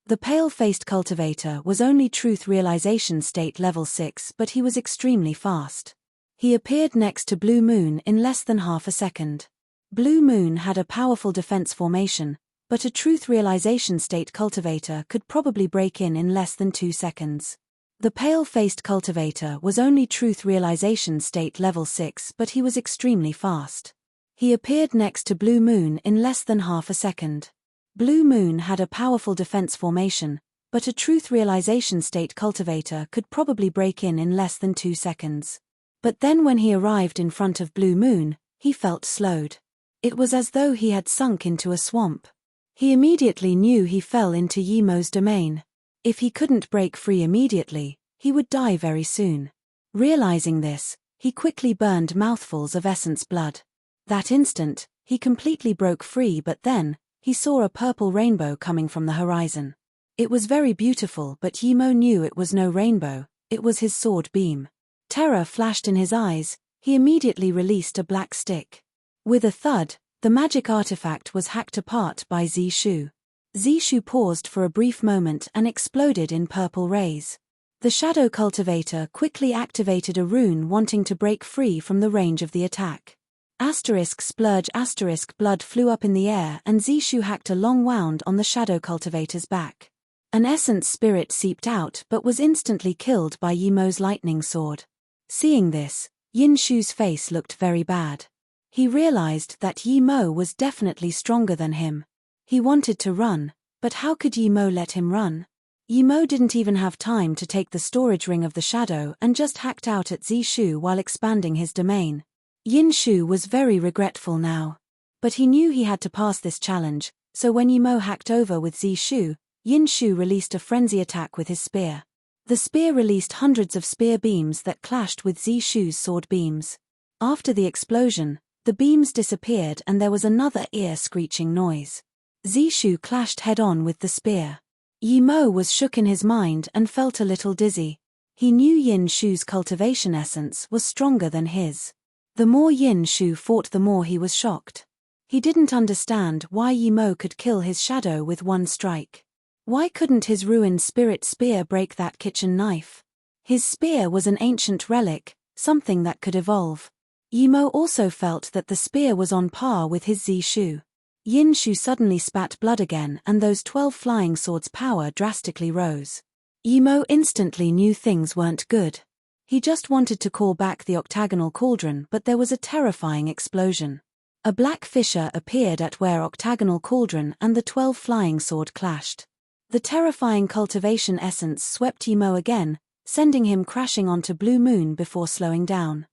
The pale-faced cultivator was only truth realization state level 6 but he was extremely fast. He appeared next to Blue Moon in less than half a second. Blue Moon had a powerful defense formation, but a truth realization state cultivator could probably break in less than 2 seconds. The pale-faced cultivator was only truth realization state level 6 but he was extremely fast. He appeared next to Blue Moon in less than half a second. Blue Moon had a powerful defense formation, but a truth realization state cultivator could probably break in less than 2 seconds. But then when he arrived in front of Blue Moon, he felt slowed. It was as though he had sunk into a swamp. He immediately knew he fell into Yi Mo's domain. If he couldn't break free immediately, he would die very soon. Realizing this, he quickly burned mouthfuls of essence blood. That instant, he completely broke free but then, he saw a purple rainbow coming from the horizon. It was very beautiful but Yi Mo knew it was no rainbow, it was his sword beam. Terror flashed in his eyes, he immediately released a black stick. With a thud, the magic artifact was hacked apart by Zishu. Zishu paused for a brief moment and exploded in purple rays. The shadow cultivator quickly activated a rune wanting to break free from the range of the attack. Splurge blood flew up in the air and Zishu hacked a long wound on the shadow cultivator's back. An essence spirit seeped out but was instantly killed by Yi Mo's lightning sword. Seeing this, Yin Shu's face looked very bad. He realized that Yi Mo was definitely stronger than him. He wanted to run, but how could Yi Mo let him run? Yi Mo didn't even have time to take the storage ring of the shadow and just hacked out at Zishu while expanding his domain. Yin Shu was very regretful now. But he knew he had to pass this challenge, so when Yi Mo hacked over with Zishu, Yin Shu released a frenzy attack with his spear. The spear released hundreds of spear beams that clashed with Zishu's sword beams. After the explosion, the beams disappeared and there was another ear-screeching noise. Zishu clashed head-on with the spear. Yi Mo was shook in his mind and felt a little dizzy. He knew Yin Shu's cultivation essence was stronger than his. The more Yin Shu fought the more he was shocked. He didn't understand why Yi Mo could kill his shadow with one strike. Why couldn't his ruined spirit spear break that kitchen knife? His spear was an ancient relic, something that could evolve. Yi Mo also felt that the spear was on par with his Zishu. Yin Shu suddenly spat blood again and those 12 flying swords' power drastically rose. Yi Mo instantly knew things weren't good. He just wanted to call back the octagonal cauldron but there was a terrifying explosion. A black fissure appeared at where octagonal cauldron and the 12 flying sword clashed. The terrifying cultivation essence swept Yi Mo again, sending him crashing onto Blue Moon before slowing down.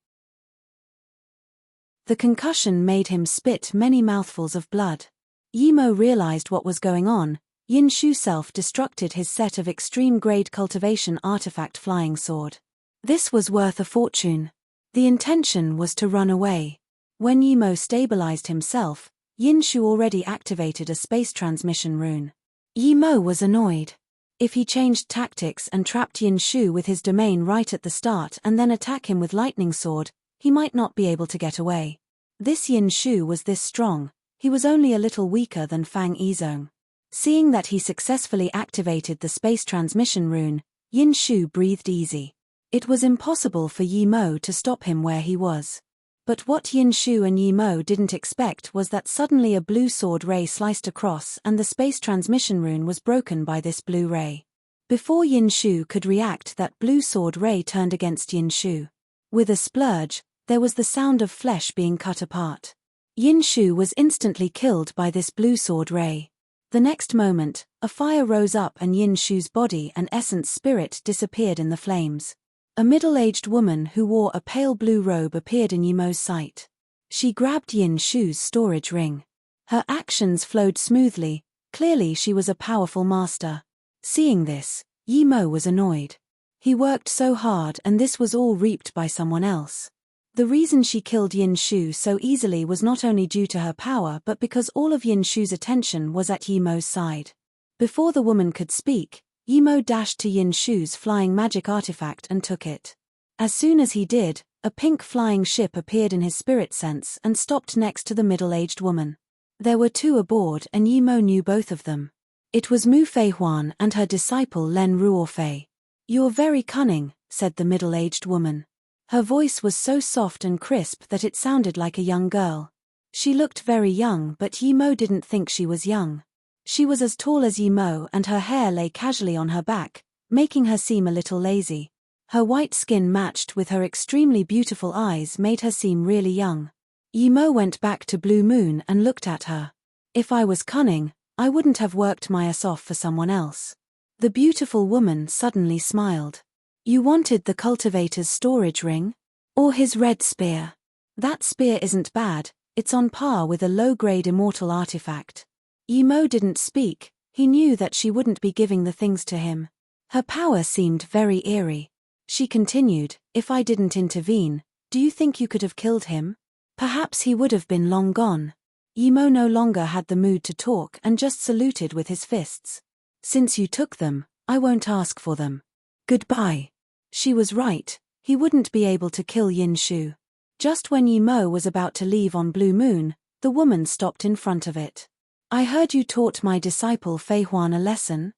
The concussion made him spit many mouthfuls of blood. Yi Mo realized what was going on. Yin Shu self-destructed his set of extreme-grade cultivation artifact flying sword. This was worth a fortune. The intention was to run away. When Yi Mo stabilized himself, Yin Shu already activated a space transmission rune. Yi Mo was annoyed. If he changed tactics and trapped Yin Shu with his domain right at the start and then attack him with lightning sword, he might not be able to get away. This Yin Shu was this strong, he was only a little weaker than Fang Yizong. Seeing that he successfully activated the space transmission rune, Yin Shu breathed easy. It was impossible for Yi Mo to stop him where he was. But what Yin Shu and Yi Mo didn't expect was that suddenly a blue sword ray sliced across and the space transmission rune was broken by this blue ray. Before Yin Shu could react, that blue sword ray turned against Yin Shu. With a splurge, there was the sound of flesh being cut apart. Yin Shu was instantly killed by this blue sword ray. The next moment, a fire rose up and Yin Shu's body and essence spirit disappeared in the flames. A middle-aged woman who wore a pale blue robe appeared in Yi Mo's sight. She grabbed Yin Shu's storage ring. Her actions flowed smoothly, clearly she was a powerful master. Seeing this, Yi Mo was annoyed. He worked so hard and this was all reaped by someone else. The reason she killed Yin Shu so easily was not only due to her power but because all of Yin Shu's attention was at Yi Mo's side. Before the woman could speak, Yimo dashed to Yin Shu's flying magic artifact and took it. As soon as he did, a pink flying ship appeared in his spirit sense and stopped next to the middle-aged woman. There were two aboard and Yimo knew both of them. It was Mu Feihuan and her disciple Len Ruofei. "You're very cunning," said the middle-aged woman. Her voice was so soft and crisp that it sounded like a young girl. She looked very young, but Yimo didn't think she was young. She was as tall as Yimo and her hair lay casually on her back, making her seem a little lazy. Her white skin matched with her extremely beautiful eyes made her seem really young. Yimo went back to Blue Moon and looked at her. "If I was cunning, I wouldn't have worked my ass off for someone else." The beautiful woman suddenly smiled. "You wanted the cultivator's storage ring? Or his red spear? That spear isn't bad, it's on par with a low-grade immortal artifact." Yimo didn't speak, he knew that she wouldn't be giving the things to him. Her power seemed very eerie. She continued, "If I didn't intervene, do you think you could have killed him? Perhaps he would have been long gone." Yimo no longer had the mood to talk and just saluted with his fists. "Since you took them, I won't ask for them. Goodbye." She was right, he wouldn't be able to kill Yin Shu. Just when Yimo was about to leave on Blue Moon, the woman stopped in front of it. "I heard you taught my disciple Feihuan a lesson."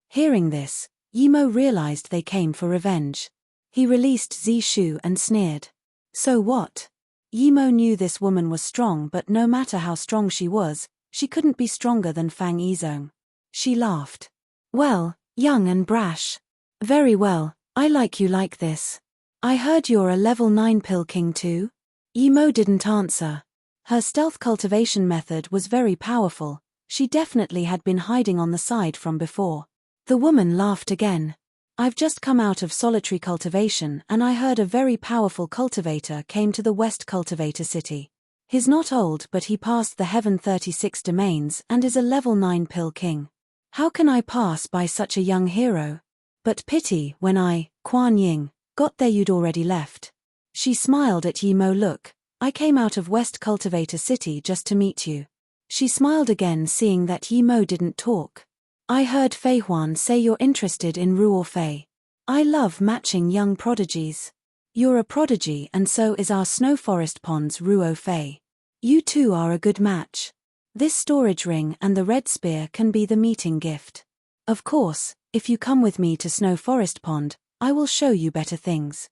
Hearing this, Yimo realized they came for revenge. He released Zishu and sneered. "So what?" Yimo knew this woman was strong, but no matter how strong she was, she couldn't be stronger than Fang Yizhong. She laughed. "Well, young and brash. Very well, I like you like this. I heard you're a level 9 pill king too?" Yimo didn't answer. Her stealth cultivation method was very powerful, she definitely had been hiding on the side from before. The woman laughed again. "I've just come out of solitary cultivation and I heard a very powerful cultivator came to the West Cultivator City. He's not old but he passed the Heaven 36 domains and is a level 9 pill king. How can I pass by such a young hero? But pity, when I, Kuan Ying, got there you'd already left." She smiled at Yimo. "Look, I came out of West Cultivator City just to meet you." She smiled again seeing that Yimo didn't talk. "I heard Feihuan say you're interested in Ruofei. I love matching young prodigies. You're a prodigy and so is our Snow Forest Pond's Ruofei. You two are a good match. This storage ring and the red spear can be the meeting gift. Of course, if you come with me to Snow Forest Pond, I will show you better things."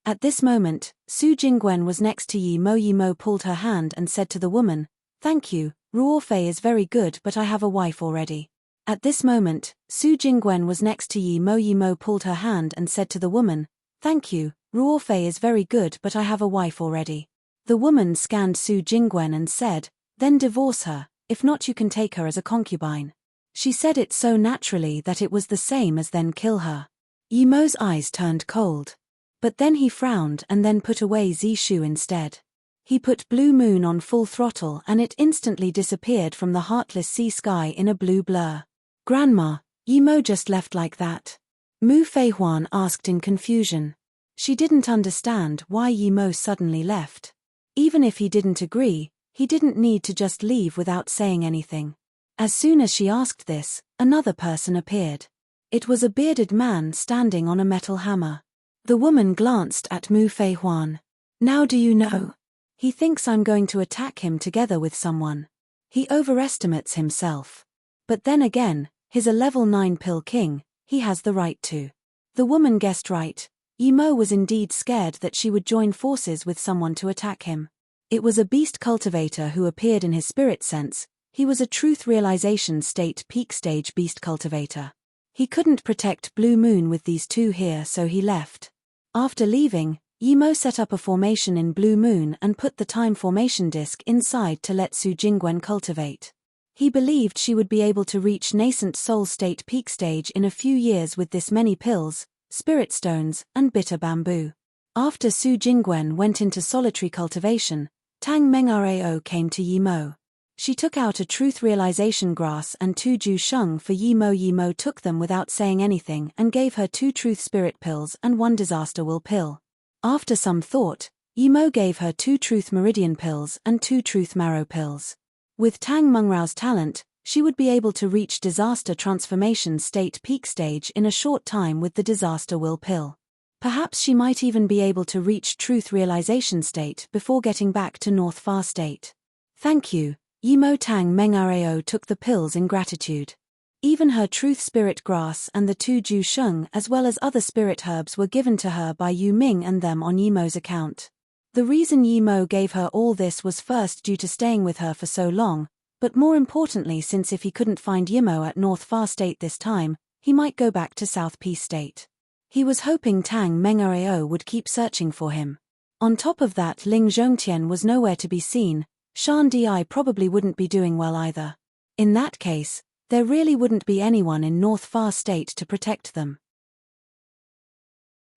At this moment, Su Jingwen was next to Yimo. Yimo pulled her hand and said to the woman, "Thank you, Ruofei is very good but I have a wife already." At this moment, Su Jingwen was next to Yimo. Yimo pulled her hand and said to the woman, "Thank you, Ruofei is very good but I have a wife already." The woman scanned Su Jingwen and said, "Then divorce her, if not you can take her as a concubine." She said it so naturally that it was the same as then kill her. Yimo's eyes turned cold. But then he frowned and then put away Zishu instead. He put Blue Moon on full throttle and it instantly disappeared from the heartless sea sky in a blue blur. "Grandma, Yimo just left like that?" Mu Feihuan asked in confusion. She didn't understand why Yimo suddenly left. Even if he didn't agree, he didn't need to just leave without saying anything. As soon as she asked this, another person appeared. It was a bearded man standing on a metal hammer. The woman glanced at Mu Feihuan. "Now do you know? He thinks I'm going to attack him together with someone. He overestimates himself. But then again, he's a level 9 pill king, he has the right to." The woman guessed right. Yimo was indeed scared that she would join forces with someone to attack him. It was a beast cultivator who appeared in his spirit sense. He was a truth realization state peak stage beast cultivator. He couldn't protect Blue Moon with these two here so he left. After leaving, Yimo set up a formation in Blue Moon and put the time formation disc inside to let Su Jingwen cultivate. He believed she would be able to reach nascent soul state peak stage in a few years with this many pills, spirit stones, and bitter bamboo. After Su Jingwen went into solitary cultivation, Tang Mengrao came to Yimo. She took out a truth realization grass and 2 Ju Sheng for Yimo. Yimo took them without saying anything and gave her 2 truth spirit pills and 1 disaster will pill. After some thought, Yimo gave her 2 truth meridian pills and 2 truth marrow pills. With Tang Mengrao's talent, she would be able to reach disaster transformation state peak stage in a short time with the disaster will pill. Perhaps she might even be able to reach truth realization state before getting back to North Far state. Thank you, Yimo. Tang Mengrao took the pills in gratitude. Even her truth spirit grass and the 2 Ju Sheng as well as other spirit herbs were given to her by Yu Ming and them on Yimo's account. The reason Yimo gave her all this was first due to staying with her for so long, but more importantly since if he couldn't find Yimo at North Far state this time, he might go back to South Peace state. He was hoping Tang Mengrao would keep searching for him. On top of that, Ling Zhongtian was nowhere to be seen. Shan Di probably wouldn't be doing well either. In that case, there really wouldn't be anyone in North Far state to protect them.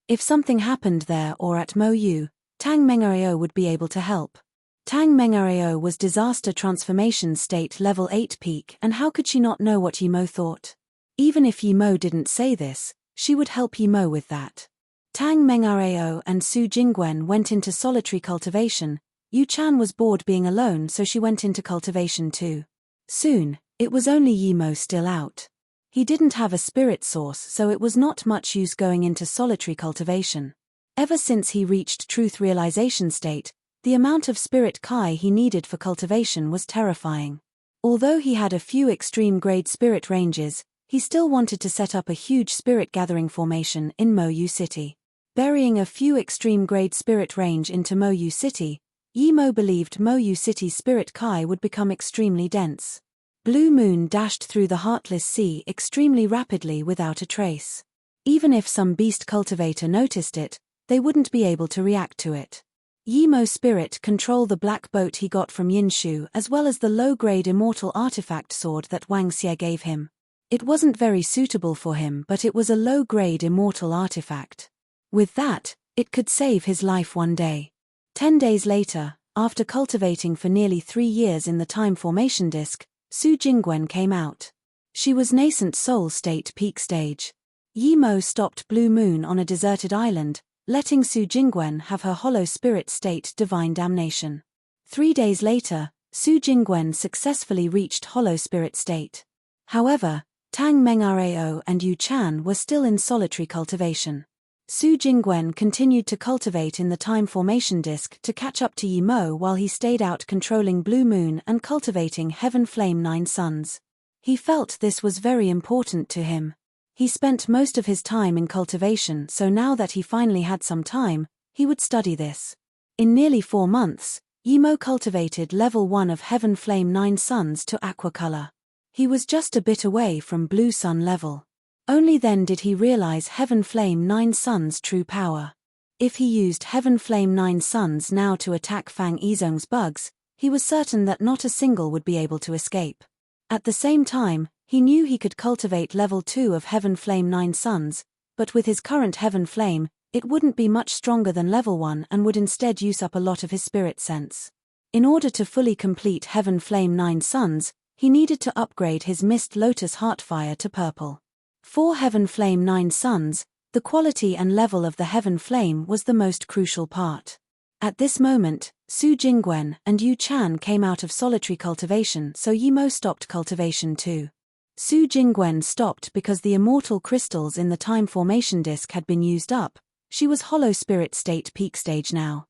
If something happened there or at Mo Yu, Tang Mengrao would be able to help. Tang Mengrao was disaster transformation state level 8 peak, and how could she not know what Yimo thought? Even if Yimo didn't say this, she would help Yimo with that. Tang Mengrao and Su Jingwen went into solitary cultivation. Yu Chan was bored being alone, so she went into cultivation too. Soon, it was only Yimo still out. He didn't have a spirit source, so it was not much use going into solitary cultivation. Ever since he reached truth realization state, the amount of spirit Kai he needed for cultivation was terrifying. Although he had a few extreme grade spirit ranges, he still wanted to set up a huge spirit gathering formation in Mo Yu City. Burying a few extreme grade spirit range into Mo Yu City, Yimo believed Mo Yu City's spirit Kai would become extremely dense. Blue Moon dashed through the Heartless Sea extremely rapidly without a trace. Even if some beast cultivator noticed it, they wouldn't be able to react to it. Yimo's spirit controlled the black boat he got from Yinshu as well as the low-grade immortal artifact sword that Wang Xie gave him. It wasn't very suitable for him, but it was a low-grade immortal artifact. With that, it could save his life one day. 10 days later, after cultivating for nearly 3 years in the time formation disk, Su Jingwen came out. She was nascent soul state peak stage. Yimo stopped Blue Moon on a deserted island, letting Su Jingwen have her hollow spirit state divine damnation. 3 days later, Su Jingwen successfully reached hollow spirit state. However, Tang Mengrao and Yu Chan were still in solitary cultivation. Su Jingwen continued to cultivate in the time formation disk to catch up to Yimo while he stayed out controlling Blue Moon and cultivating Heaven Flame 9 Suns. He felt this was very important to him. He spent most of his time in cultivation, so now that he finally had some time, he would study this. In nearly 4 months, Yimo cultivated level 1 of Heaven Flame 9 Suns to aqua color. He was just a bit away from Blue Sun level. Only then did he realize Heaven Flame 9 Suns' true power. If he used Heaven Flame 9 Suns now to attack Fang Yizhong's bugs, he was certain that not a single would be able to escape. At the same time, he knew he could cultivate level 2 of Heaven Flame 9 Suns, but with his current Heaven Flame, it wouldn't be much stronger than level 1 and would instead use up a lot of his spirit sense. In order to fully complete Heaven Flame 9 Suns, he needed to upgrade his Mist Lotus Heartfire to purple. For Heaven Flame 9 Suns, the quality and level of the Heaven Flame was the most crucial part. At this moment, Su Jingwen and Yu Chan came out of solitary cultivation, so Yimo stopped cultivation too. Su Jingwen stopped because the immortal crystals in the time formation disk had been used up. She was hollow spirit state peak stage now.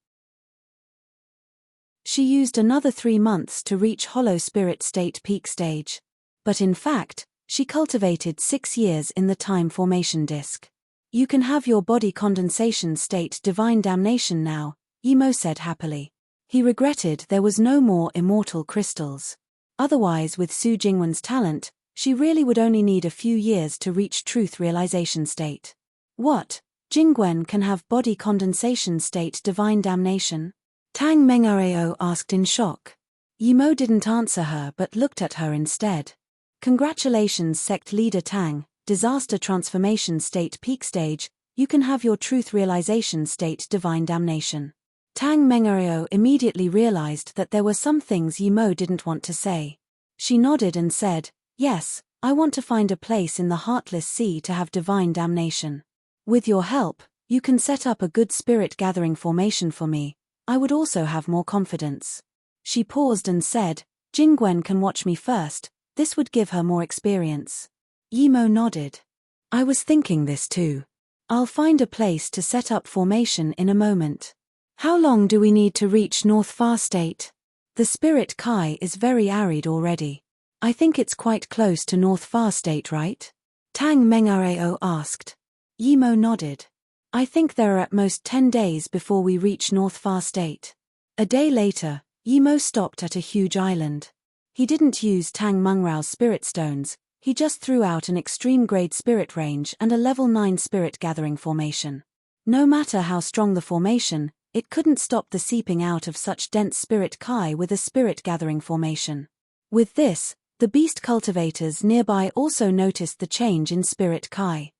She used another 3 months to reach hollow spirit state peak stage. But in fact, she cultivated 6 years in the time formation disk. You can have your body condensation state divine damnation now, Yimo said happily. He regretted there was no more immortal crystals. Otherwise, with Su Jingwen's talent, she really would only need a few years to reach truth realization state. What? Jingwen can have body condensation state divine damnation? Tang Mengrao asked in shock. Yimo didn't answer her but looked at her instead. Congratulations, sect leader Tang, disaster transformation state peak stage, you can have your truth realization state divine damnation. Tang Mengrao immediately realized that there were some things Yimo didn't want to say. She nodded and said, yes, I want to find a place in the Heartless Sea to have divine damnation. With your help, you can set up a good spirit gathering formation for me, I would also have more confidence. She paused and said, Jingwen can watch me first, this would give her more experience. Yimo nodded. I was thinking this too. I'll find a place to set up formation in a moment. How long do we need to reach North Far State? The Spirit Kai is very arid already. I think it's quite close to North Far State, right? Tang Mengareo asked. Yimo nodded. I think there are at most 10 days before we reach North Far State. A day later, Yimo stopped at a huge island. He didn't use Tang Mungrao's spirit stones, he just threw out an extreme-grade spirit range and a level 9 spirit gathering formation. No matter how strong the formation, it couldn't stop the seeping out of such dense spirit Kai with a spirit gathering formation. With this, the beast cultivators nearby also noticed the change in spirit Kai.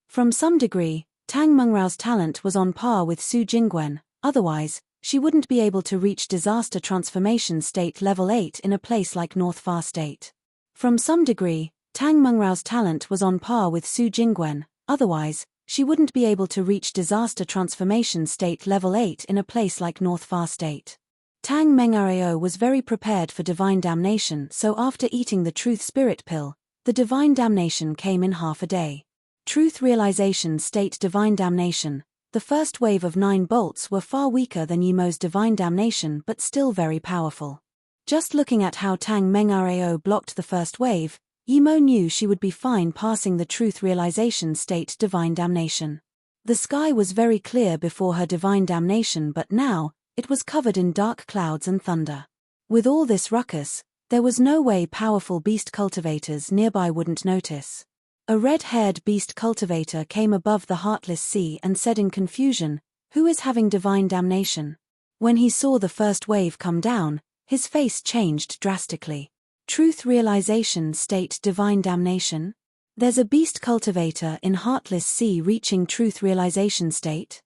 From some degree, Tang Mungrao's talent was on par with Su Jingwen, otherwise, she wouldn't be able to reach disaster transformation state level 8 in a place like North Far State. From some degree, Tang Mungrao's talent was on par with Su Jingwen, otherwise, she wouldn't be able to reach disaster transformation state level 8 in a place like North Far State. Tang Mengareo was very prepared for divine damnation, so after eating the truth spirit pill, the divine damnation came in half a day. Truth realization state divine damnation. The first wave of 9 bolts were far weaker than Yimo's divine damnation but still very powerful. Just looking at how Tang Mengareo blocked the first wave, Yimo knew she would be fine passing the truth realization state divine damnation. The sky was very clear before her divine damnation, but now, it was covered in dark clouds and thunder. With all this ruckus, there was no way powerful beast cultivators nearby wouldn't notice. A red-haired beast cultivator came above the Heartless Sea and said in confusion, "Who is having divine damnation?" When he saw the first wave come down, his face changed drastically. Truth realization state divine damnation? There's a beast cultivator in Heartless Sea reaching truth realization state?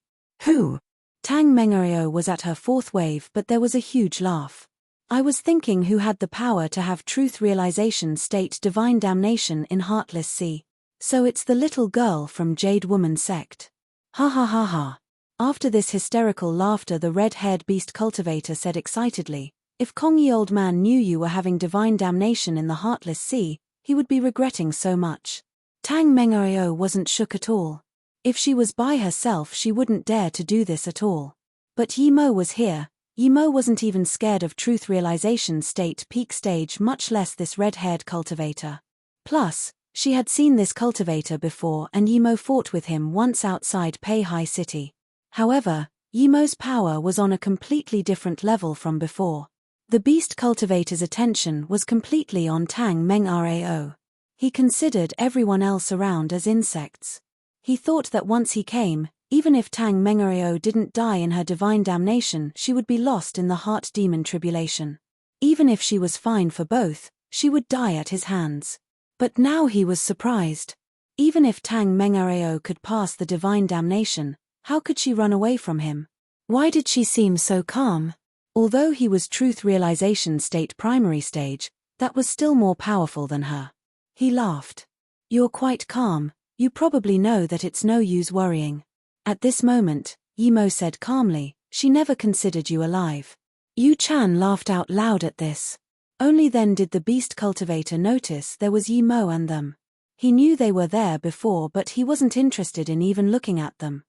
Who? Tang Mengareo was at her 4th wave, but there was a huge laugh. I was thinking who had the power to have truth realization state divine damnation in Heartless Sea. So it's the little girl from Jade Woman sect. Ha ha ha ha. After this hysterical laughter, the red-haired beast cultivator said excitedly, "If Kongyi old man knew you were having divine damnation in the Heartless Sea, he would be regretting so much." Tang Mengareo wasn't shook at all. If she was by herself she wouldn't dare to do this at all. But Yimo was here. Yimo wasn't even scared of truth realization state peak stage, much less this red-haired cultivator. Plus, she had seen this cultivator before and Yimo fought with him once outside Peihai City. However, Yimo's power was on a completely different level from before. The beast cultivator's attention was completely on Tang Mengareo. He considered everyone else around as insects. He thought that once he came, even if Tang Mengareo didn't die in her divine damnation, she would be lost in the heart demon tribulation. Even if she was fine for both, she would die at his hands. But now he was surprised. Even if Tang Mengareo could pass the divine damnation, how could she run away from him? Why did she seem so calm? Although he was truth realization state primary stage, that was still more powerful than her. He laughed. "You're quite calm, you probably know that it's no use worrying." At this moment, Yimo said calmly, "She never considered you alive." Yu Chan laughed out loud at this. Only then did the beast cultivator notice there was Yimo and them. He knew they were there before, but he wasn't interested in even looking at them.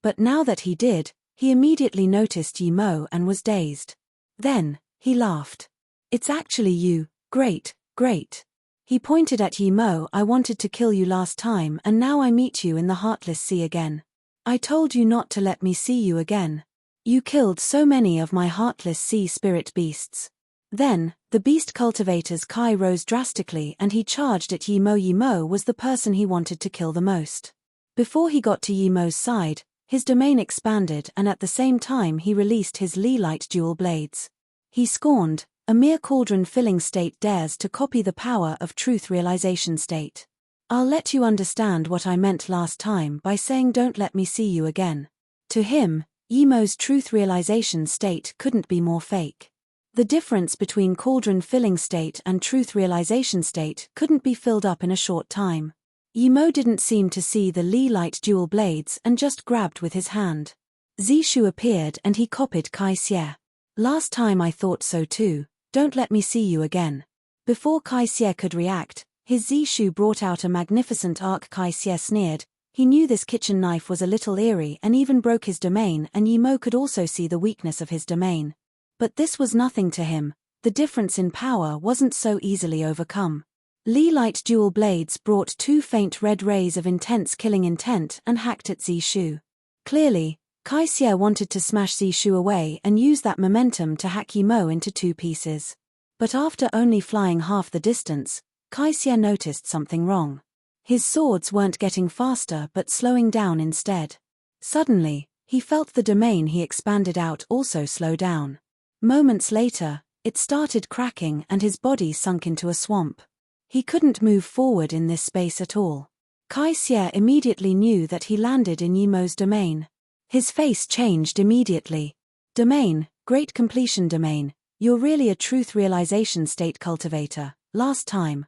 But now that he did, he immediately noticed Yimo and was dazed. Then, he laughed. "It's actually you, great, great." He pointed at Yimo. "I wanted to kill you last time and now I meet you in the Heartless Sea again. I told you not to let me see you again. You killed so many of my Heartless Sea spirit beasts." Then, the beast cultivator's Kai rose drastically and he charged at Yimo. Yimo was the person he wanted to kill the most. Before he got to Yimo's side, his domain expanded and at the same time he released his Li Light dual blades. He scorned, "A mere cauldron-filling state dares to copy the power of truth realization state. I'll let you understand what I meant last time by saying don't let me see you again." To him, Yimo's truth realization state couldn't be more fake. The difference between cauldron filling state and truth realization state couldn't be filled up in a short time. Yimo didn't seem to see the Li light dual blades and just grabbed with his hand. Zishu appeared and he copied Kai Xie. Last time I thought so too, don't let me see you again. Before Kai Xie could react, his Zishu brought out a magnificent arc. Kai Xie sneered. He knew this kitchen knife was a little eerie and even broke his domain, and Yimo could also see the weakness of his domain. But this was nothing to him. The difference in power wasn't so easily overcome. Li light dual blades brought 2 faint red rays of intense killing intent and hacked at Zishu. Clearly, Kai Xie wanted to smash Zishu away and use that momentum to hack Yimo into 2 pieces. But after only flying half the distance, Kai Xie noticed something wrong. His swords weren't getting faster but slowing down instead. Suddenly, he felt the domain he expanded out also slow down. Moments later, it started cracking and his body sunk into a swamp. He couldn't move forward in this space at all. Kai Xie immediately knew that he landed in Yimo's domain. His face changed immediately. Domain, great completion domain, you're really a truth realization state cultivator. Last time.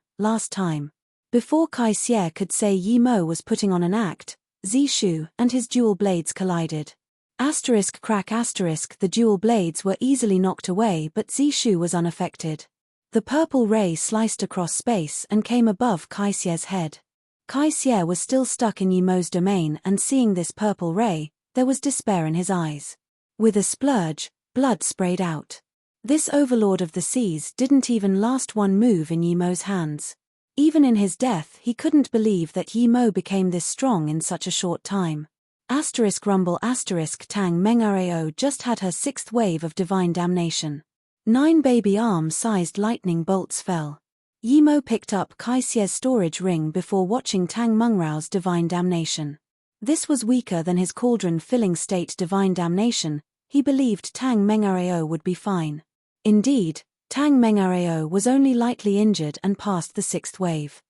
Before Kai Xie could say Yimo was putting on an act, Zishu and his dual blades collided. Crack. The dual blades were easily knocked away, but Zishu was unaffected. The purple ray sliced across space and came above Kai Xie's head. Kai Xie was still stuck in Yimo's domain, and seeing this purple ray, there was despair in his eyes. With a splurge, blood sprayed out. This overlord of the seas didn't even last one move in Yimo's hands. Even in his death he couldn't believe that Yimo became this strong in such a short time. Rumble Tang Mengareo just had her 6th wave of divine damnation. 9 baby arm-sized lightning bolts fell. Yimo picked up Kai Xie's storage ring before watching Tang Mengrao's divine damnation. This was weaker than his cauldron-filling state divine damnation. He believed Tang Mengareo would be fine. Indeed, Tang Mengareo was only lightly injured and passed the 6th wave.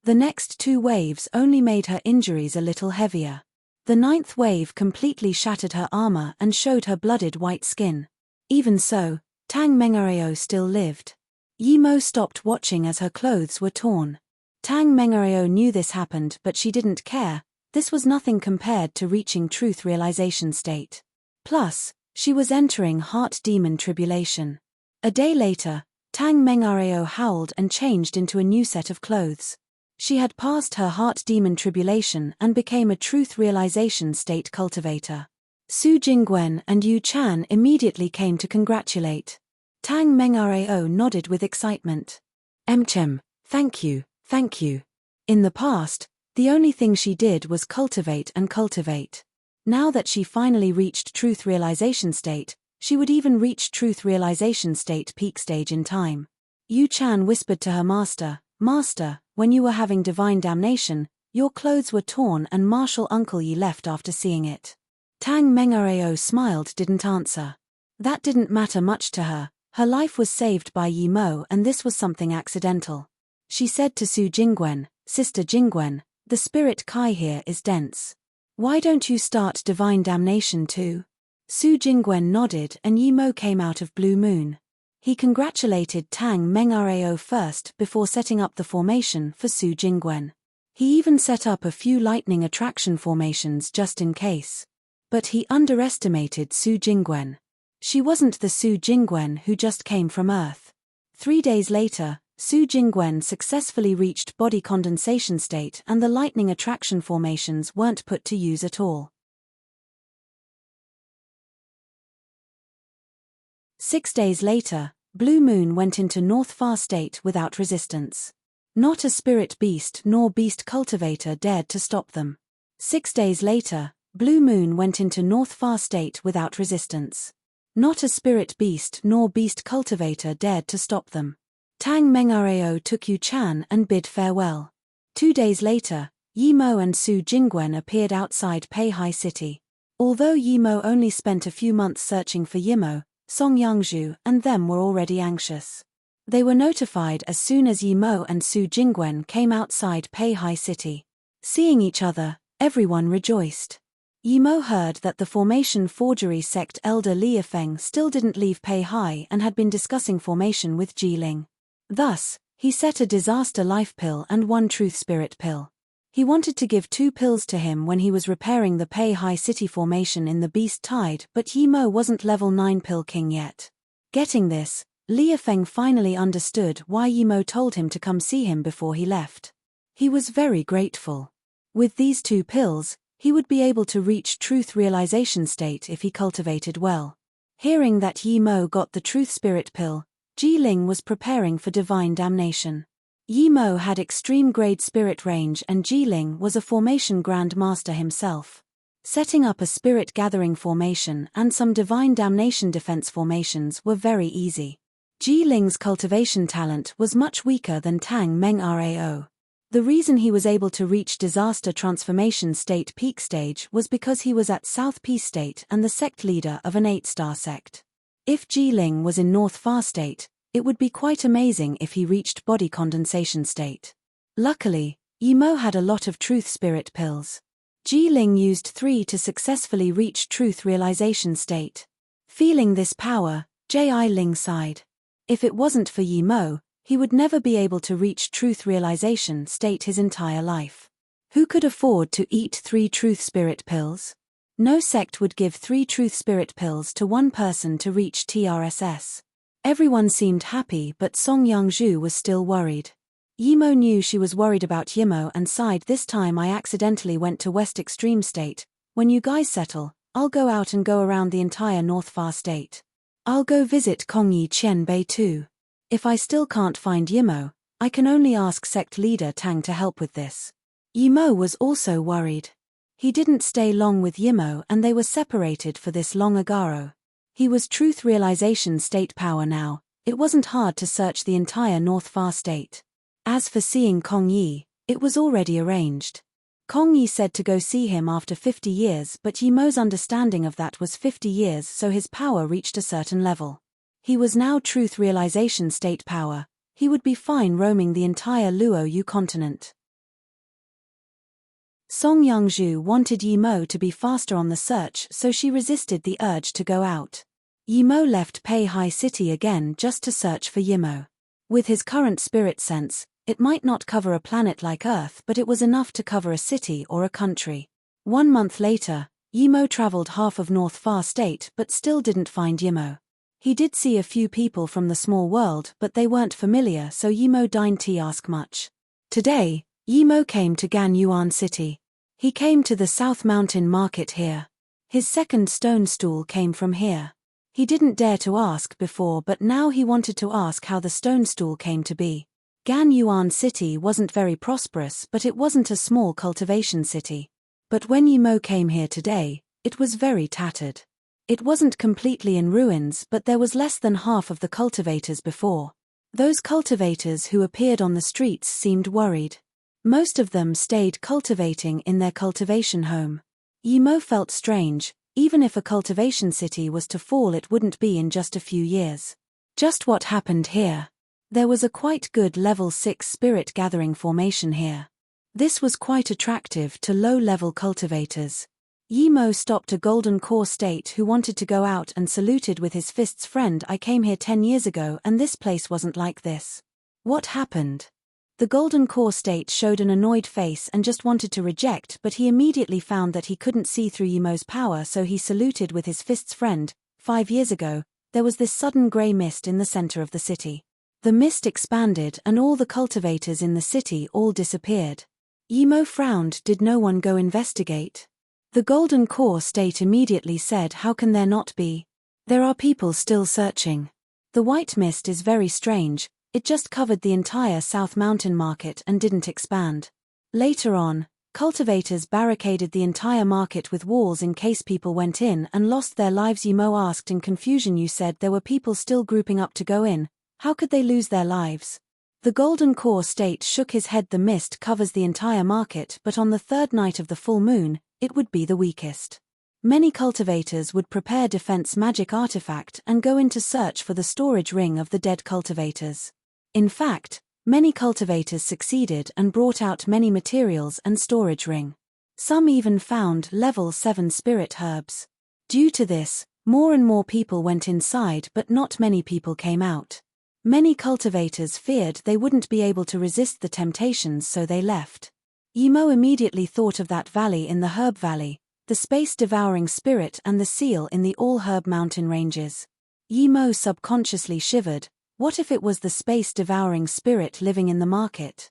The next 2 waves only made her injuries a little heavier. The 9th wave completely shattered her armor and showed her blooded white skin. Even so, Tang Mengareo still lived. Yimo stopped watching as her clothes were torn. Tang Mengareo knew this happened, but she didn't care. This was nothing compared to reaching truth realization state. Plus, she was entering heart demon tribulation. A day later, Tang Mengareo howled and changed into a new set of clothes. She had passed her heart demon tribulation and became a truth realization state cultivator. Su Jingwen and Yu Chan immediately came to congratulate. Tang Mengareo nodded with excitement. Thank you. In the past, the only thing she did was cultivate and cultivate. Now that she finally reached truth realization state, she would even reach truth realization state peak stage in time. Yu Chan whispered to her master, "Master, when you were having divine damnation, your clothes were torn and Martial Uncle Yi left after seeing it." Tang Mengareo smiled, didn't answer. That didn't matter much to her. Her life was saved by Yimo and this was something accidental. She said to Su Jingwen, "Sister Jingwen, the spirit Kai here is dense. Why don't you start divine damnation too?" Su Jingwen nodded and Yimo came out of Blue Moon. He congratulated Tang Mengareo first before setting up the formation for Su Jingwen. He even set up a few lightning attraction formations just in case. But he underestimated Su Jingwen. She wasn't the Su Jingwen who just came from Earth. 3 days later, Su Jingwen successfully reached body condensation state and the lightning attraction formations weren't put to use at all. 6 days later, Blue Moon went into North Far state without resistance. Not a spirit beast nor beast cultivator dared to stop them. 6 days later, Blue Moon went into North Far state without resistance. Not a spirit beast nor beast cultivator dared to stop them. Tang Mengareo took Yu Chan and bid farewell. 2 days later, Yimo and Su Jingwen appeared outside Peihai City. Although Yimo only spent a few months searching for Yimo, Song Yangzhu and them were already anxious. They were notified as soon as Yimo and Su Jingwen came outside Peihai City. Seeing each other, everyone rejoiced. Yimo heard that the formation forgery sect elder Liafeng still didn't leave Peihai and had been discussing formation with Jiling. Thus, He set a disaster life pill and one truth spirit pill. He wanted to give 2 pills to him when he was repairing the Pei High City formation in the Beast Tide, but Yimo wasn't level 9 pill king yet. Getting this, Lia Feng finally understood why Yimo told him to come see him before he left. He was very grateful. With these 2 pills, he would be able to reach truth realization state if he cultivated well. Hearing that Yimo got the truth spirit pill, Ji Ling was preparing for divine damnation. Yimo had extreme grade spirit range and Ji Ling was a formation grand master himself. Setting up a spirit gathering formation and some divine damnation defense formations were very easy. Ji Ling's cultivation talent was much weaker than Tang Meng Rao. The reason he was able to reach disaster transformation state peak stage was because he was at South Peace state and the sect leader of an 8-star sect. If Ji Ling was in North Far state, it would be quite amazing if he reached body condensation state. Luckily, Yimo had a lot of truth spirit pills. Ji Ling used 3 to successfully reach truth realization state. Feeling this power, Ji Ling sighed. If it wasn't for Yimo, he would never be able to reach truth realization state his entire life. Who could afford to eat 3 truth spirit pills? No sect would give 3 truth spirit pills to one person to reach TRSS. Everyone seemed happy, but Song Yangzhu was still worried. Yimo knew she was worried about Yimo and sighed. This time I accidentally went to West Extreme State. When you guys settle, I'll go out and go around the entire North Far State. I'll go visit Kongyi Qian Bei too. If I still can't find Yimo, I can only ask sect leader Tang to help with this. Yimo was also worried. He didn't stay long with Yimo and they were separated for this long ago. He was truth realization state power now. It wasn't hard to search the entire North Far State. As for seeing Kong Yi, it was already arranged. Kong Yi said to go see him after 50 years, but Yimo's understanding of that was 50 years, so his power reached a certain level. He was now truth realization state power. He would be fine roaming the entire Luo Yu continent. Song Yangzhu wanted Yimo to be faster on the search, so she resisted the urge to go out. Yimo left Pei High City again just to search for Yimo. With his current spirit sense, it might not cover a planet like Earth, but it was enough to cover a city or a country. 1 month later, Yimo traveled half of North Far State but still didn't find Yimo. He did see a few people from the small world, but they weren't familiar, so Yimo didn't ask much. Today, Yimo came to Gan Yuan City. He came to the South Mountain Market here. His second stone stool came from here. He didn't dare to ask before, but now he wanted to ask how the stone stool came to be. Gan Yuan City wasn't very prosperous, but it wasn't a small cultivation city. But when Yimo came here today, it was very tattered. It wasn't completely in ruins, but there was less than half of the cultivators before. Those cultivators who appeared on the streets seemed worried. Most of them stayed cultivating in their cultivation home. Yimo felt strange. Even if a cultivation city was to fall, it wouldn't be in just a few years. Just what happened here. There was a quite good level 6 spirit gathering formation here. This was quite attractive to low-level cultivators. Yimo stopped a golden core state who wanted to go out and saluted with his fists. Friend, I came here 10 years ago and this place wasn't like this. What happened? The golden core state showed an annoyed face and just wanted to reject, but he immediately found that he couldn't see through Yimo's power, so he saluted with his fists. Friend, 5 years ago, there was this sudden grey mist in the center of the city. The mist expanded and all the cultivators in the city all disappeared. Yimo frowned. Did no one go investigate? The golden core state immediately said, how can there not be? There are people still searching. The white mist is very strange. It just covered the entire South Mountain Market and didn't expand. Later on, cultivators barricaded the entire market with walls in case people went in and lost their lives. Yimo asked in confusion, you said there were people still grouping up to go in. How could they lose their lives? The golden core state shook his head. The mist covers the entire market, but on the third night of the full moon, it would be the weakest. Many cultivators would prepare defense magic artifact and go in to search for the storage ring of the dead cultivators. In fact, many cultivators succeeded and brought out many materials and storage ring. Some even found level 7 spirit herbs. Due to this, more and more people went inside, but not many people came out. Many cultivators feared they wouldn't be able to resist the temptations, so they left. Yimo immediately thought of that valley in the Herb Valley, the space-devouring spirit and the seal in the all-herb mountain ranges. Yimo subconsciously shivered. What if it was the space-devouring spirit living in the market?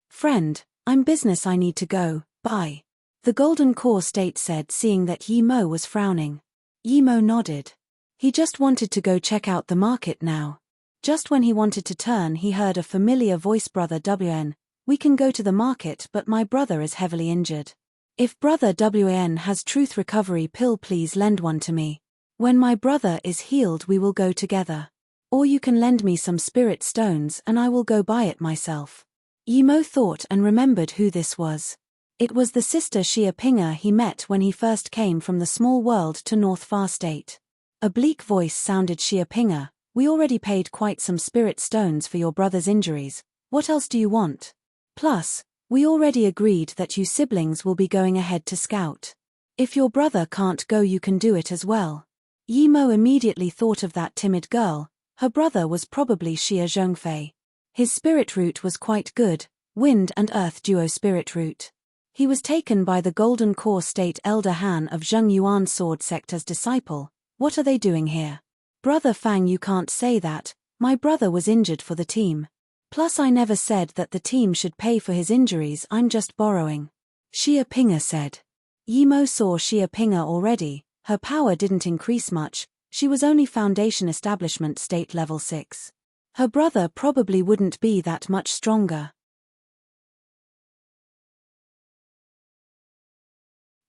Friend, I'm business, I need to go, bye. The Golden Core State said, seeing that Yimo was frowning. Yimo nodded. He just wanted to go check out the market now. Just when he wanted to turn, he heard a familiar voice. Brother WN, we can go to the market, but my brother is heavily injured. If Brother WN has truth recovery pill, please lend one to me. When my brother is healed, we will go together. Or you can lend me some spirit stones and I will go buy it myself. Yimo thought and remembered who this was. It was the sister Xia Pinga he met when he first came from the small world to North Far State. A bleak voice sounded. Xia Pinga, we already paid quite some spirit stones for your brother's injuries. What else do you want? Plus, we already agreed that you siblings will be going ahead to scout. If your brother can't go, you can do it as well. Yimo immediately thought of that timid girl. Her brother was probably Xia Zhongfei. His spirit root was quite good, wind and earth duo spirit root. He was taken by the Golden Core State Elder Han of Zheng Yuan Sword Sect as disciple. What are they doing here? Brother Fang, you can't say that. My brother was injured for the team. Plus I never said that the team should pay for his injuries, I'm just borrowing. Xia Pinga said. Yimo saw Xia Pinga already. Her power didn't increase much, she was only Foundation Establishment State Level 6. Her brother probably wouldn't be that much stronger.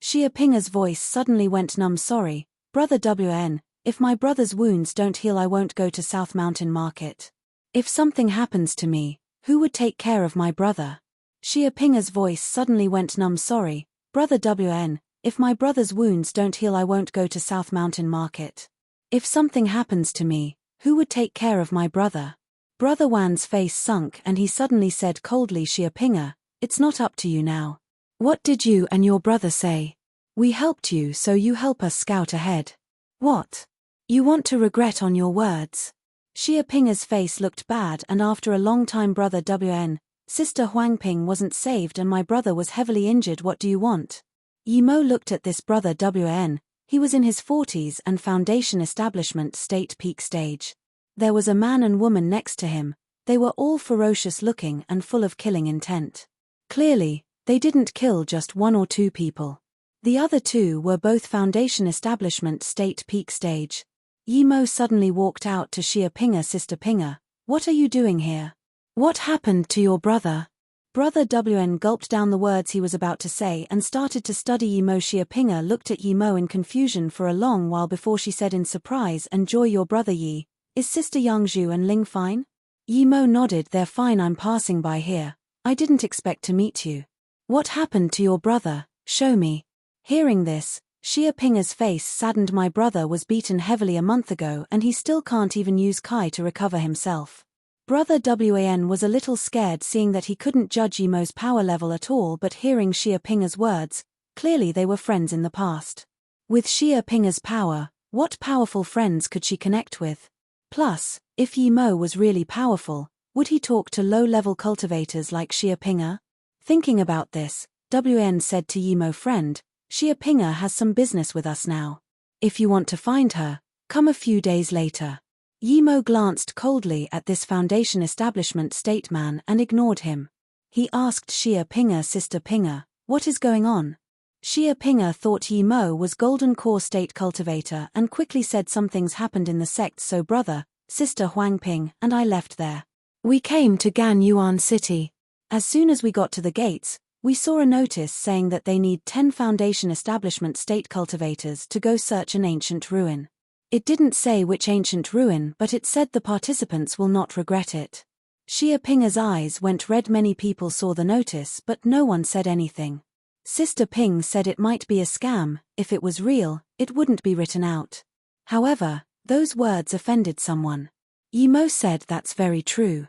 Xia Pinga's voice suddenly went numb. Sorry, Brother WN, if my brother's wounds don't heal, I won't go to South Mountain Market. If something happens to me, who would take care of my brother? Xia Pinga's voice suddenly went numb. Sorry, Brother WN, if my brother's wounds don't heal, I won't go to South Mountain Market. If something happens to me, who would take care of my brother? Brother Wan's face sunk and he suddenly said coldly, Xia Pinga, it's not up to you now. What did you and your brother say? We helped you, so you help us scout ahead. What? You want to regret on your words? Xia Pinga's face looked bad, and after a long time, Brother WN, Sister Huangping wasn't saved and my brother was heavily injured. What do you want? Yimo looked at this Brother WN. He was in his 40s and Foundation Establishment State Peak Stage. There was a man and woman next to him. They were all ferocious looking and full of killing intent. Clearly, they didn't kill just one or two people. The other two were both Foundation Establishment State Peak Stage. Yimo suddenly walked out to Xia Pinga. Sister Pinga, what are you doing here? What happened to your brother? Brother WN gulped down the words he was about to say and started to study Yimo. Xia Pinga looked at Yimo in confusion for a long while before she said in surprise and joy, your brother Yi, is Sister Yangzhu and Ling fine? Yimo nodded. They're fine, I'm passing by here. I didn't expect to meet you. What happened to your brother? Show me. Hearing this, Xia Pinga's face saddened. My brother was beaten heavily a month ago and he still can't even use Kai to recover himself. Brother WAN was a little scared seeing that he couldn't judge Yimo's power level at all, but hearing Xia Pinga's words, clearly they were friends in the past. With Xia Pinga's power, what powerful friends could she connect with? Plus, if Yimo was really powerful, would he talk to low-level cultivators like Xia Pinga? Thinking about this, WN said to Yimo, friend, Xia Pinga has some business with us now. If you want to find her, come a few days later. Yimo glanced coldly at this Foundation Establishment State man and ignored him. He asked Xia Pinga, Sister Pinga, what is going on? Xia Pinga thought Yimo was Golden Core State cultivator and quickly said something's happened in the sect, so brother, Sister Huangping, and I left there. We came to Gan Yuan City. As soon as we got to the gates, we saw a notice saying that they need 10 Foundation Establishment State cultivators to go search an ancient ruin. It didn't say which ancient ruin, but it said the participants will not regret it. Xia Pinga's eyes went red. Many people saw the notice, but no one said anything. Sister Ping said it might be a scam. If it was real, it wouldn't be written out. However, those words offended someone. Yimo said that's very true.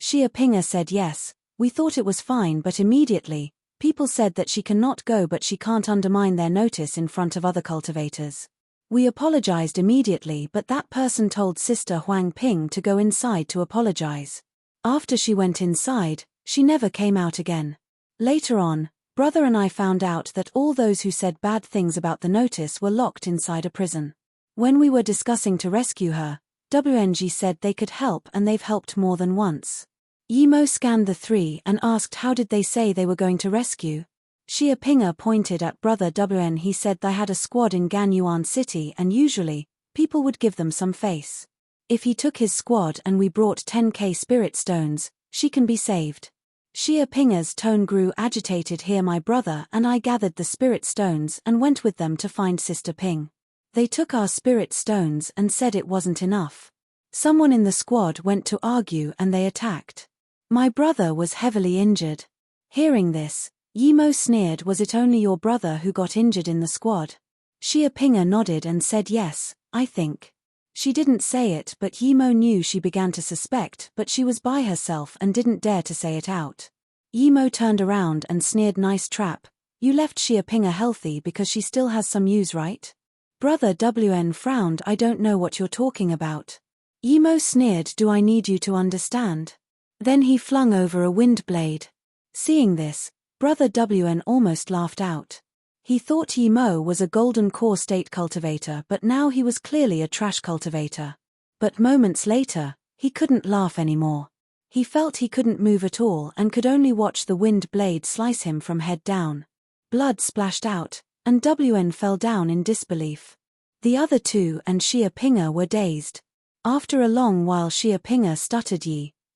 Xia Pinga said yes, we thought it was fine, but immediately, people said that she cannot go, but she can't undermine their notice in front of other cultivators. We apologized immediately, but that person told Sister Huang Ping to go inside to apologize. After she went inside, she never came out again. Later on, Brother and I found out that all those who said bad things about the notice were locked inside a prison. When we were discussing to rescue her, WNG said they could help, and they've helped more than once. Yimo scanned the three and asked how did they say they were going to rescue. Xia Pinga pointed at Brother WN. He said they had a squad in Ganyuan City and usually, people would give them some face. If he took his squad and we brought 10k spirit stones, she can be saved. Xia Pinga's tone grew agitated here. My brother and I gathered the spirit stones and went with them to find Sister Ping. They took our spirit stones and said it wasn't enough. Someone in the squad went to argue and they attacked. My brother was heavily injured. Hearing this, Yimo sneered. Was it only your brother who got injured in the squad? Xia Pinga nodded and said yes, I think. She didn't say it, but Yimo knew. She began to suspect, but she was by herself and didn't dare to say it out. Yimo turned around and sneered. Nice trap. You left Xia Pinga healthy because she still has some use, right? Brother WN frowned. I don't know what you're talking about. Yimo sneered. Do I need you to understand? Then he flung over a wind blade. Seeing this, Brother WN almost laughed out. He thought Yimo was a golden core state cultivator, but now he was clearly a trash cultivator. But moments later, he couldn't laugh anymore. He felt he couldn't move at all and could only watch the wind blade slice him from head down. Blood splashed out, and WN fell down in disbelief. The other two and Xia Pinga were dazed. After a long while Xia Pinga stuttered,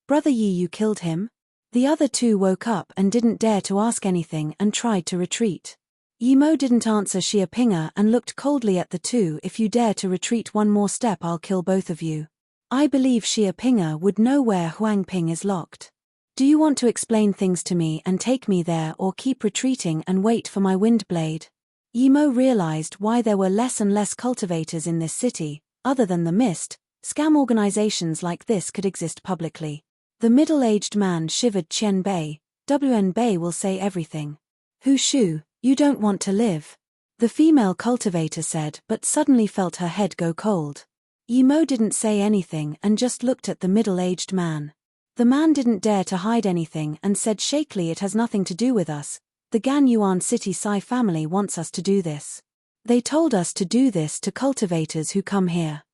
Brother Yi, you killed him? The other two woke up and didn't dare to ask anything and tried to retreat. Yimo didn't answer Xia Pinga and looked coldly at the two. If you dare to retreat one more step, I'll kill both of you. I believe Xia Pinga would know where Huang Ping is locked. Do you want to explain things to me and take me there, or keep retreating and wait for my wind blade? Yimo realized why there were less and less cultivators in this city. Other than the mist, scam organizations like this could exist publicly. The middle-aged man shivered. Qian Bei, WN Bei will say everything. Hu Shu, you don't want to live. The female cultivator said, but suddenly felt her head go cold. Yimo didn't say anything and just looked at the middle-aged man. The man didn't dare to hide anything and said shakily, it has nothing to do with us. The Ganyuan City Sai family wants us to do this. They told us to do this to cultivators who come here.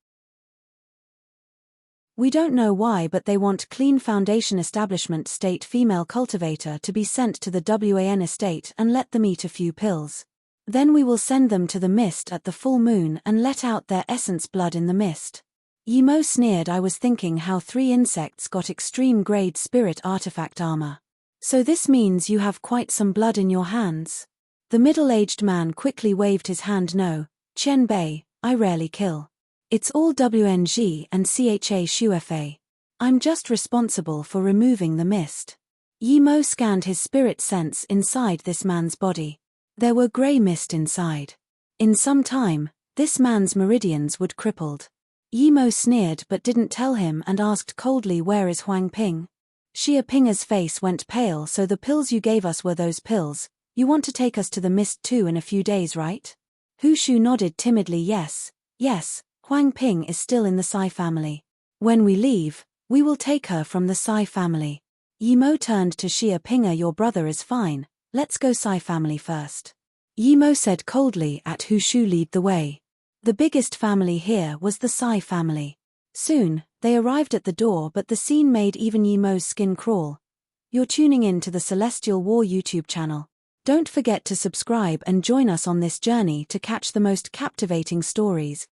We don't know why, but they want Clean Foundation Establishment State female cultivator to be sent to the WAN estate and let them eat a few pills. Then we will send them to the mist at the full moon and let out their essence blood in the mist. Yimo sneered. I was thinking how 3 insects got extreme grade spirit artifact armor. So this means you have quite some blood in your hands. The middle-aged man quickly waved his hand. No, Qian Bei, I rarely kill. It's all WNG and CHA Shufa. I'm just responsible for removing the mist. Yimo scanned his spirit sense inside this man's body. There were grey mist inside. In some time, this man's meridians would crippled. Yimo sneered but didn't tell him and asked coldly, where is Huang Ping? Xia Pinga's face went pale. So the pills you gave us were those pills. You want to take us to the mist too in a few days, right? Hu Shu nodded timidly. Yes. Huang Ping is still in the Sai family. When we leave, we will take her from the Sai family. Yimo turned to Xia Pinga. Your brother is fine, let's go Sai family first. Yimo said coldly. At Hu Shu lead the way. The biggest family here was the Sai family. Soon, they arrived at the door, but the scene made even Yimo's skin crawl. You're tuning in to the Celestial War YouTube channel. Don't forget to subscribe and join us on this journey to catch the most captivating stories.